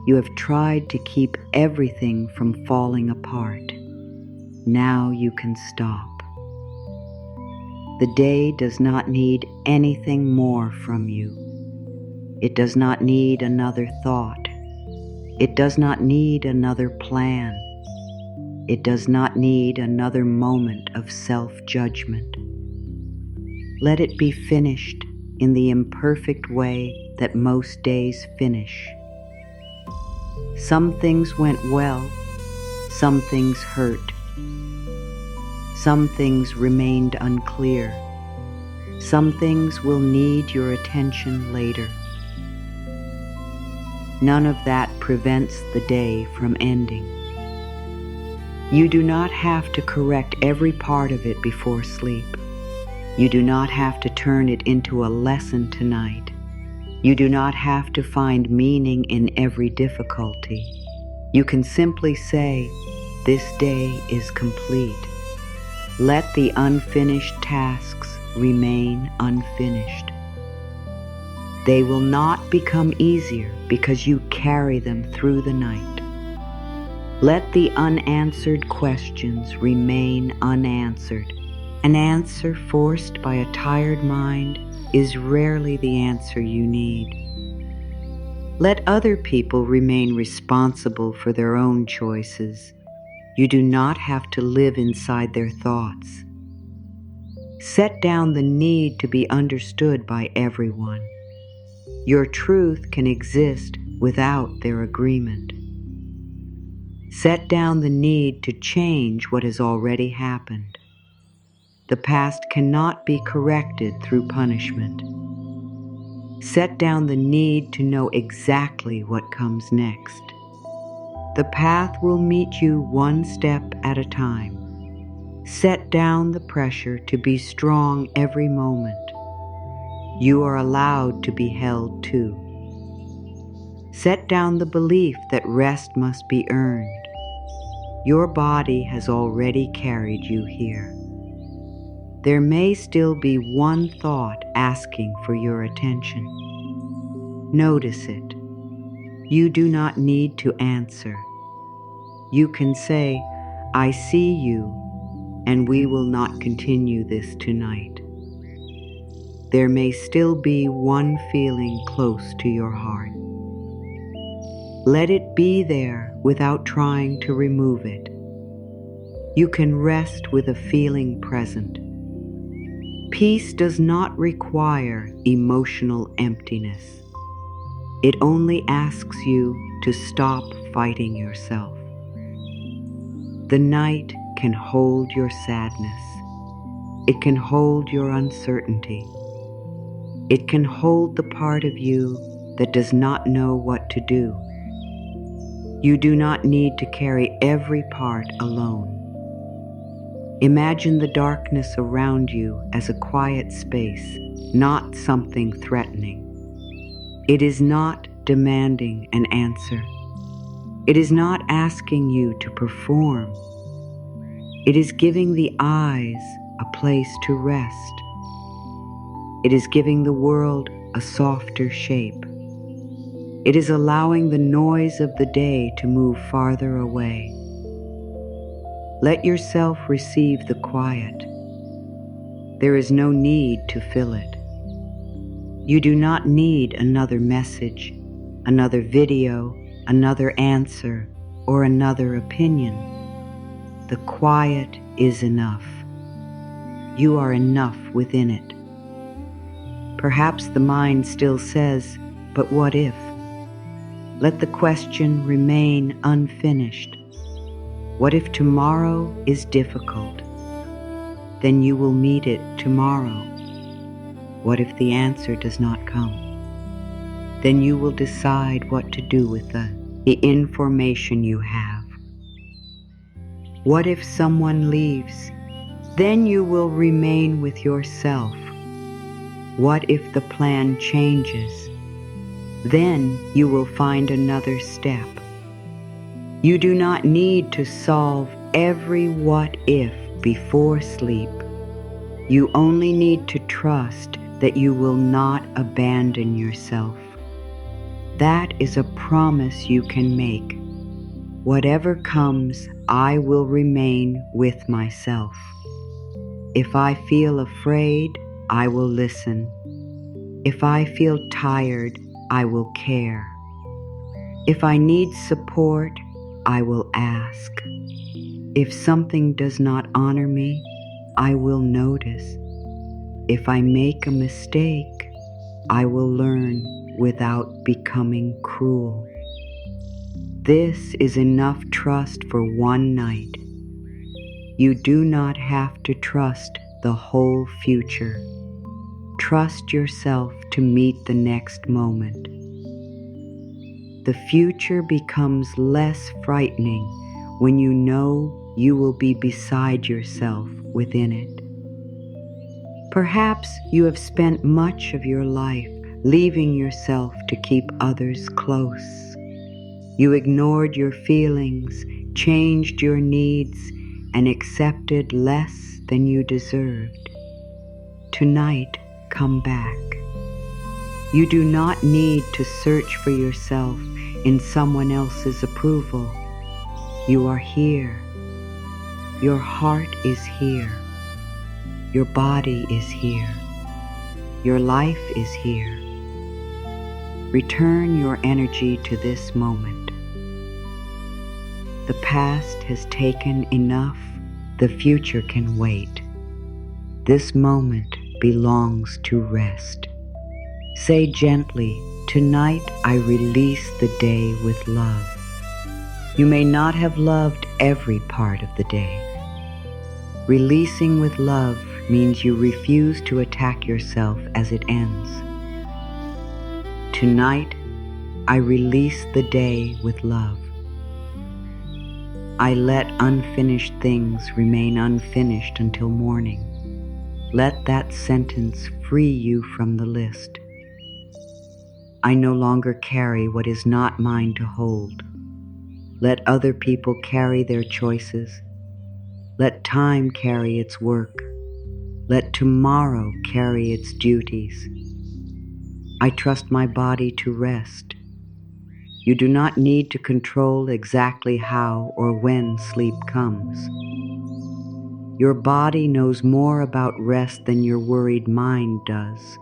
Speaker 1: You have tried to keep everything from falling apart. Now you can stop. The day does not need anything more from you. It does not need another thought. It does not need another plan. It does not need another moment of self-judgment. Let it be finished in the imperfect way that most days finish. Some things went well, some things hurt. Some things remained unclear. Some things will need your attention later. None of that prevents the day from ending. You do not have to correct every part of it before sleep. You do not have to turn it into a lesson tonight. You do not have to find meaning in every difficulty. You can simply say, "This day is complete." Let the unfinished tasks remain unfinished. They will not become easier because you carry them through the night. Let the unanswered questions remain unanswered. An answer forced by a tired mind is rarely the answer you need. Let other people remain responsible for their own choices. You do not have to live inside their thoughts. Set down the need to be understood by everyone. Your truth can exist without their agreement. Set down the need to change what has already happened. The past cannot be corrected through punishment. Set down the need to know exactly what comes next. The path will meet you one step at a time. Set down the pressure to be strong every moment. You are allowed to be held too. Set down the belief that rest must be earned. Your body has already carried you here. There may still be one thought asking for your attention. Notice it. You do not need to answer. You can say, "I see you, and we will not continue this tonight." There may still be one feeling close to your heart. Let it be there without trying to remove it. You can rest with a feeling present. Peace does not require emotional emptiness. It only asks you to stop fighting yourself. The night can hold your sadness. It can hold your uncertainty. It can hold the part of you that does not know what to do. You do not need to carry every part alone. Imagine the darkness around you as a quiet space, not something threatening. It is not demanding an answer. It is not asking you to perform. It is giving the eyes a place to rest. It is giving the world a softer shape. It is allowing the noise of the day to move farther away. Let yourself receive the quiet. There is no need to fill it. You do not need another message, another video, another answer, or another opinion. The quiet is enough. You are enough within it. Perhaps the mind still says, "But what if?" Let the question remain unfinished. What if tomorrow is difficult? Then you will meet it tomorrow. What if the answer does not come? Then you will decide what to do with the information you have. What if someone leaves? Then you will remain with yourself. What if the plan changes? Then you will find another step. You do not need to solve every what if before sleep. You only need to trust that you will not abandon yourself. That is a promise you can make. Whatever comes, I will remain with myself. If I feel afraid, I will listen. If I feel tired, I will care. If I need support, I will ask. If something does not honor me, I will notice. If I make a mistake, I will learn without becoming cruel. This is enough trust for one night. You do not have to trust the whole future. Trust yourself to meet the next moment. The future becomes less frightening when you know you will be beside yourself within it. Perhaps you have spent much of your life leaving yourself to keep others close. You ignored your feelings, changed your needs, and accepted less than you deserved. Tonight, come back. You do not need to search for yourself in someone else's approval. You are here. Your heart is here. Your body is here. Your life is here. Return your energy to this moment. The past has taken enough. The future can wait. This moment belongs to rest. Say gently, "Tonight I release the day with love." You may not have loved every part of the day. Releasing with love means you refuse to attack yourself as it ends. Tonight, I release the day with love. I let unfinished things remain unfinished until morning. Let that sentence free you from the list. I no longer carry what is not mine to hold. Let other people carry their choices. Let time carry its work. Let tomorrow carry its duties. I trust my body to rest. You do not need to control exactly how or when sleep comes. Your body knows more about rest than your worried mind does.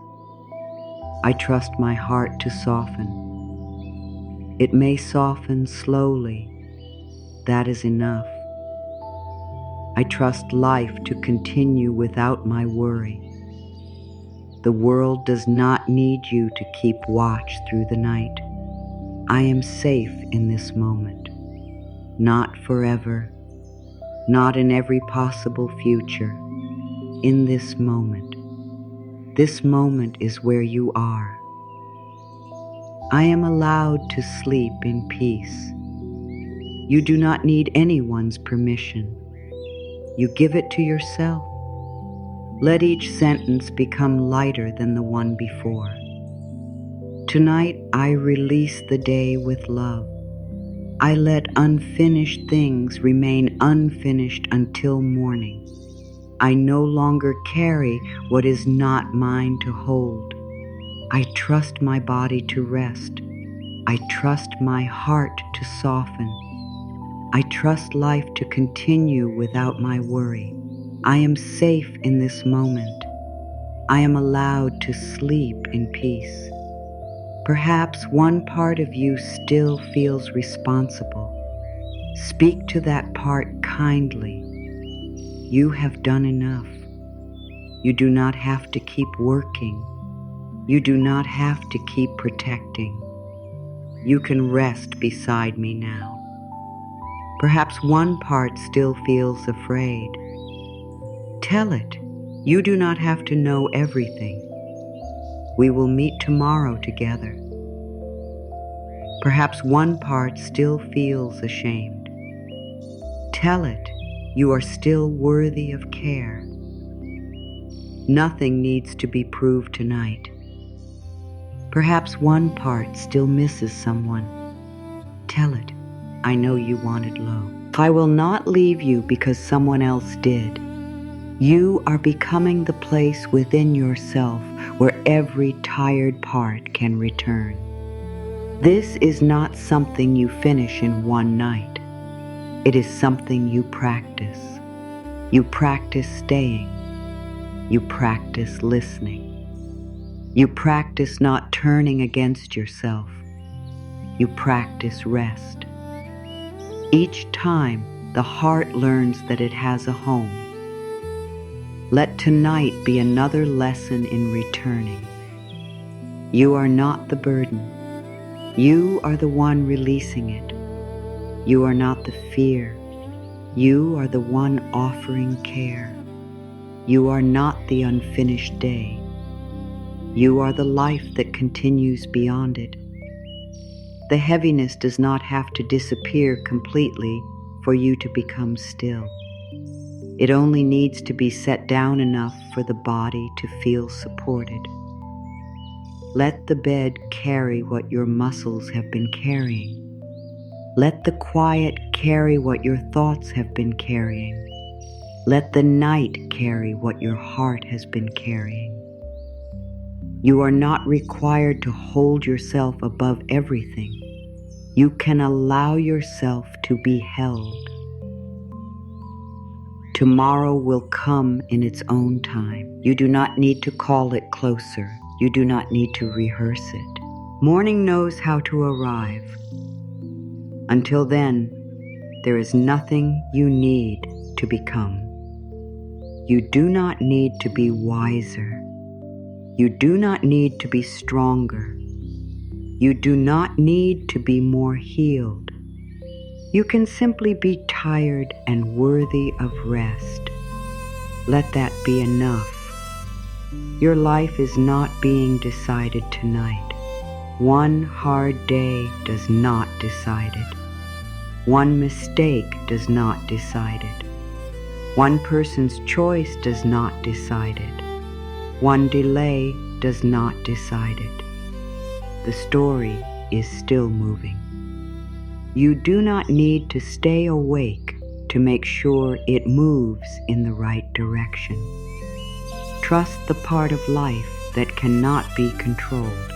Speaker 1: I trust my heart to soften. It may soften slowly. That is enough. I trust life to continue without my worry. The world does not need you to keep watch through the night. I am safe in this moment. Not forever, not in every possible future. In this moment. This moment is where you are. I am allowed to sleep in peace. You do not need anyone's permission. You give it to yourself. Let each sentence become lighter than the one before. Tonight I release the day with love. I let unfinished things remain unfinished until morning. I no longer carry what is not mine to hold. I trust my body to rest. I trust my heart to soften. I trust life to continue without my worry. I am safe in this moment. I am allowed to sleep in peace. Perhaps one part of you still feels responsible. Speak to that part kindly. You have done enough. You do not have to keep working. You do not have to keep protecting. You can rest beside me now. Perhaps one part still feels afraid. Tell it. You do not have to know everything. We will meet tomorrow together. Perhaps one part still feels ashamed. Tell it. You are still worthy of care. Nothing needs to be proved tonight. Perhaps one part still misses someone. Tell it. I know you wanted low. I will not leave you because someone else did. You are becoming the place within yourself where every tired part can return. This is not something you finish in one night. It is something you practice. You practice staying. You practice listening. You practice not turning against yourself. You practice rest. Each time, the heart learns that it has a home. Let tonight be another lesson in returning. You are not the burden. You are the one releasing it. You are not the fear. You are the one offering care. You are not the unfinished day. You are the life that continues beyond it. The heaviness does not have to disappear completely for you to become still. It only needs to be set down enough for the body to feel supported. Let the bed carry what your muscles have been carrying. Let the quiet carry what your thoughts have been carrying. Let the night carry what your heart has been carrying. You are not required to hold yourself above everything. You can allow yourself to be held. Tomorrow will come in its own time. You do not need to call it closer. You do not need to rehearse it. Morning knows how to arrive. Until then, there is nothing you need to become. You do not need to be wiser. You do not need to be stronger. You do not need to be more healed. You can simply be tired and worthy of rest. Let that be enough. Your life is not being decided tonight. One hard day does not decide it. One mistake does not decide it. One person's choice does not decide it. One delay does not decide it. The story is still moving. You do not need to stay awake to make sure it moves in the right direction. Trust the part of life that cannot be controlled.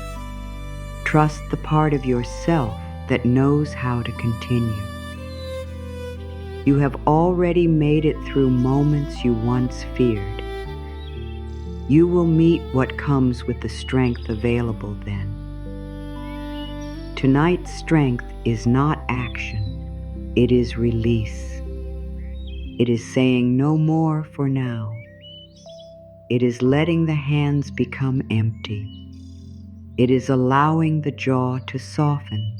Speaker 1: Trust the part of yourself that knows how to continue. You have already made it through moments you once feared. You will meet what comes with the strength available then. Tonight's strength is not action, it is release. It is saying no more for now. It is letting the hands become empty. It is allowing the jaw to soften.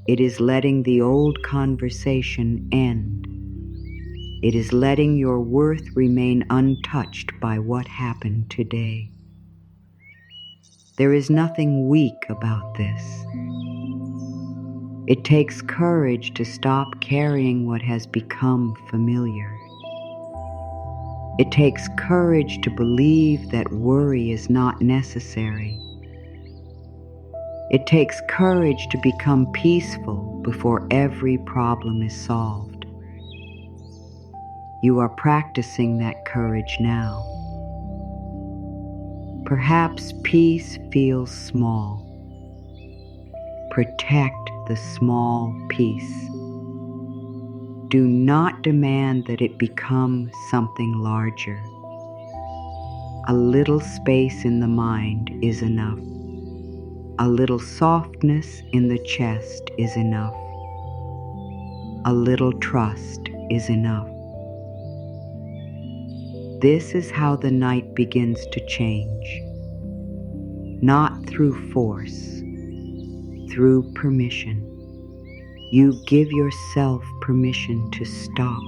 Speaker 1: It is letting the old conversation end. It is letting your worth remain untouched by what happened today. There is nothing weak about this. It takes courage to stop carrying what has become familiar. It takes courage to believe that worry is not necessary. It takes courage to become peaceful before every problem is solved. You are practicing that courage now. Perhaps peace feels small. Protect the small peace. Do not demand that it become something larger. A little space in the mind is enough. A little softness in the chest is enough. A little trust is enough. This is how the night begins to change. Not through force, through permission. You give yourself permission to stop.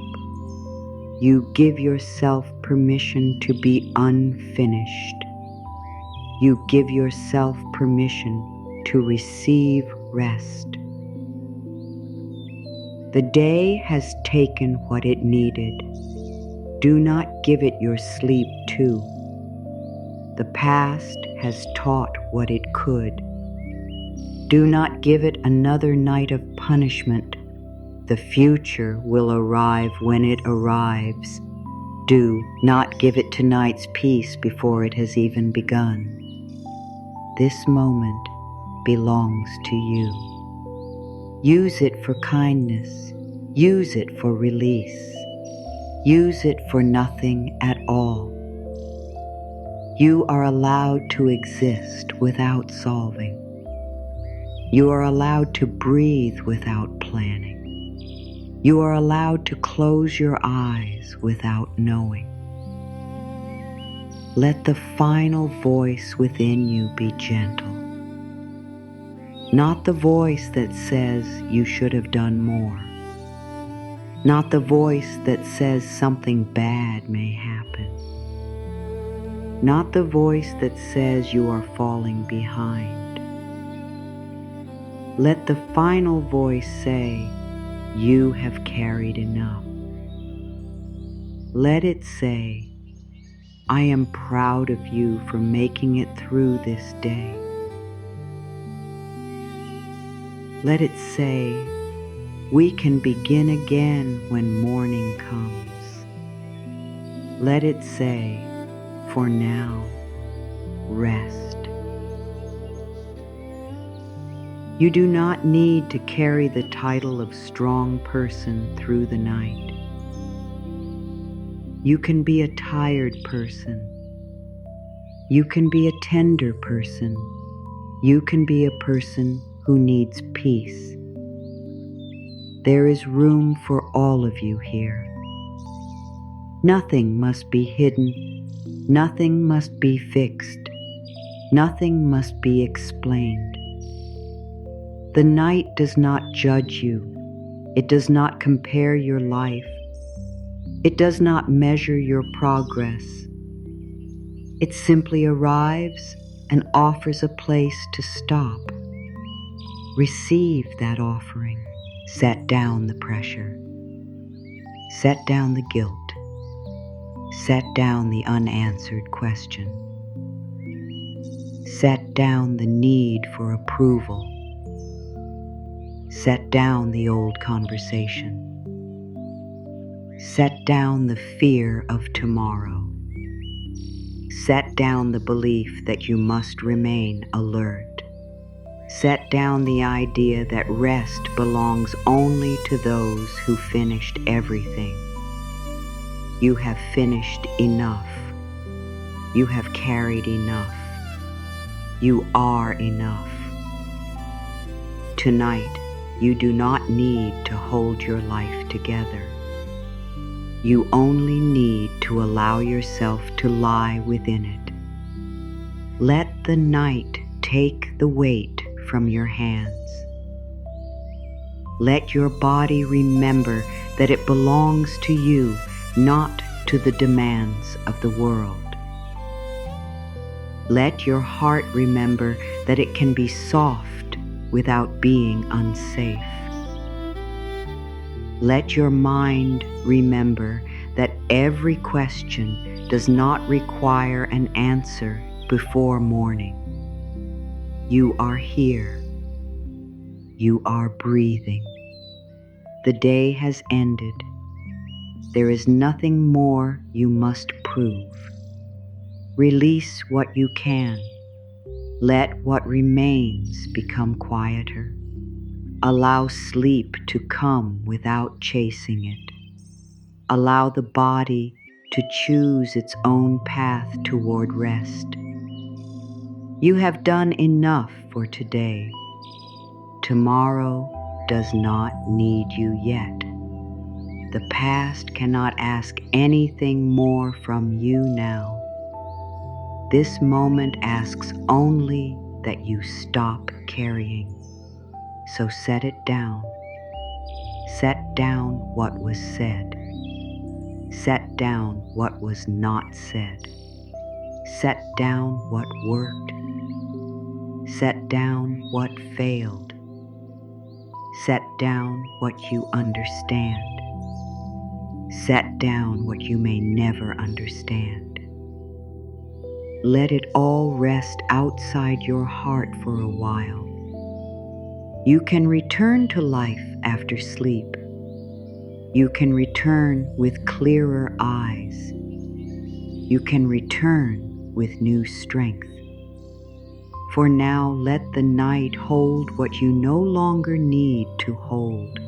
Speaker 1: You give yourself permission to be unfinished. You give yourself permission to receive rest. The day has taken what it needed. Do not give it your sleep too. The past has taught what it could. Do not give it another night of punishment. The future will arrive when it arrives. Do not give it tonight's peace before it has even begun. This moment belongs to you. Use it for kindness. Use it for release. Use it for nothing at all. You are allowed to exist without solving. You are allowed to breathe without planning. You are allowed to close your eyes without knowing. Let the final voice within you be gentle. Not the voice that says you should have done more. Not the voice that says something bad may happen. Not the voice that says you are falling behind. Let the final voice say, you have carried enough. Let it say, I am proud of you for making it through this day. Let it say, we can begin again when morning comes. Let it say, for now, rest. You do not need to carry the title of strong person through the night. You can be a tired person. You can be a tender person. You can be a person who needs peace. There is room for all of you here. Nothing must be hidden. Nothing must be fixed. Nothing must be explained. The night does not judge you. It does not compare your life. It does not measure your progress. It simply arrives and offers a place to stop. Receive that offering. Set down the pressure. Set down the guilt. Set down the unanswered question. Set down the need for approval. Set down the old conversation. Set down the fear of tomorrow. Set down the belief that you must remain alert. Set down the idea that rest belongs only to those who finished everything. You have finished enough. You have carried enough. You are enough. Tonight, you do not need to hold your life together. You only need to allow yourself to lie within it. Let the night take the weight from your hands. Let your body remember that it belongs to you, not to the demands of the world. Let your heart remember that it can be soft without being unsafe. Let your mind remember that every question does not require an answer before morning. You are here. You are breathing. The day has ended. There is nothing more you must prove. Release what you can. Let what remains become quieter. Allow sleep to come without chasing it. Allow the body to choose its own path toward rest. You have done enough for today. Tomorrow does not need you yet. The past cannot ask anything more from you now. This moment asks only that you stop carrying. So set it down. Set down what was said. Set down what was not said. Set down what worked. Set down what failed. Set down what you understand. Set down what you may never understand. Let it all rest outside your heart for a while. You can return to life after sleep. You can return with clearer eyes. You can return with new strength. For now, let the night hold what you no longer need to hold.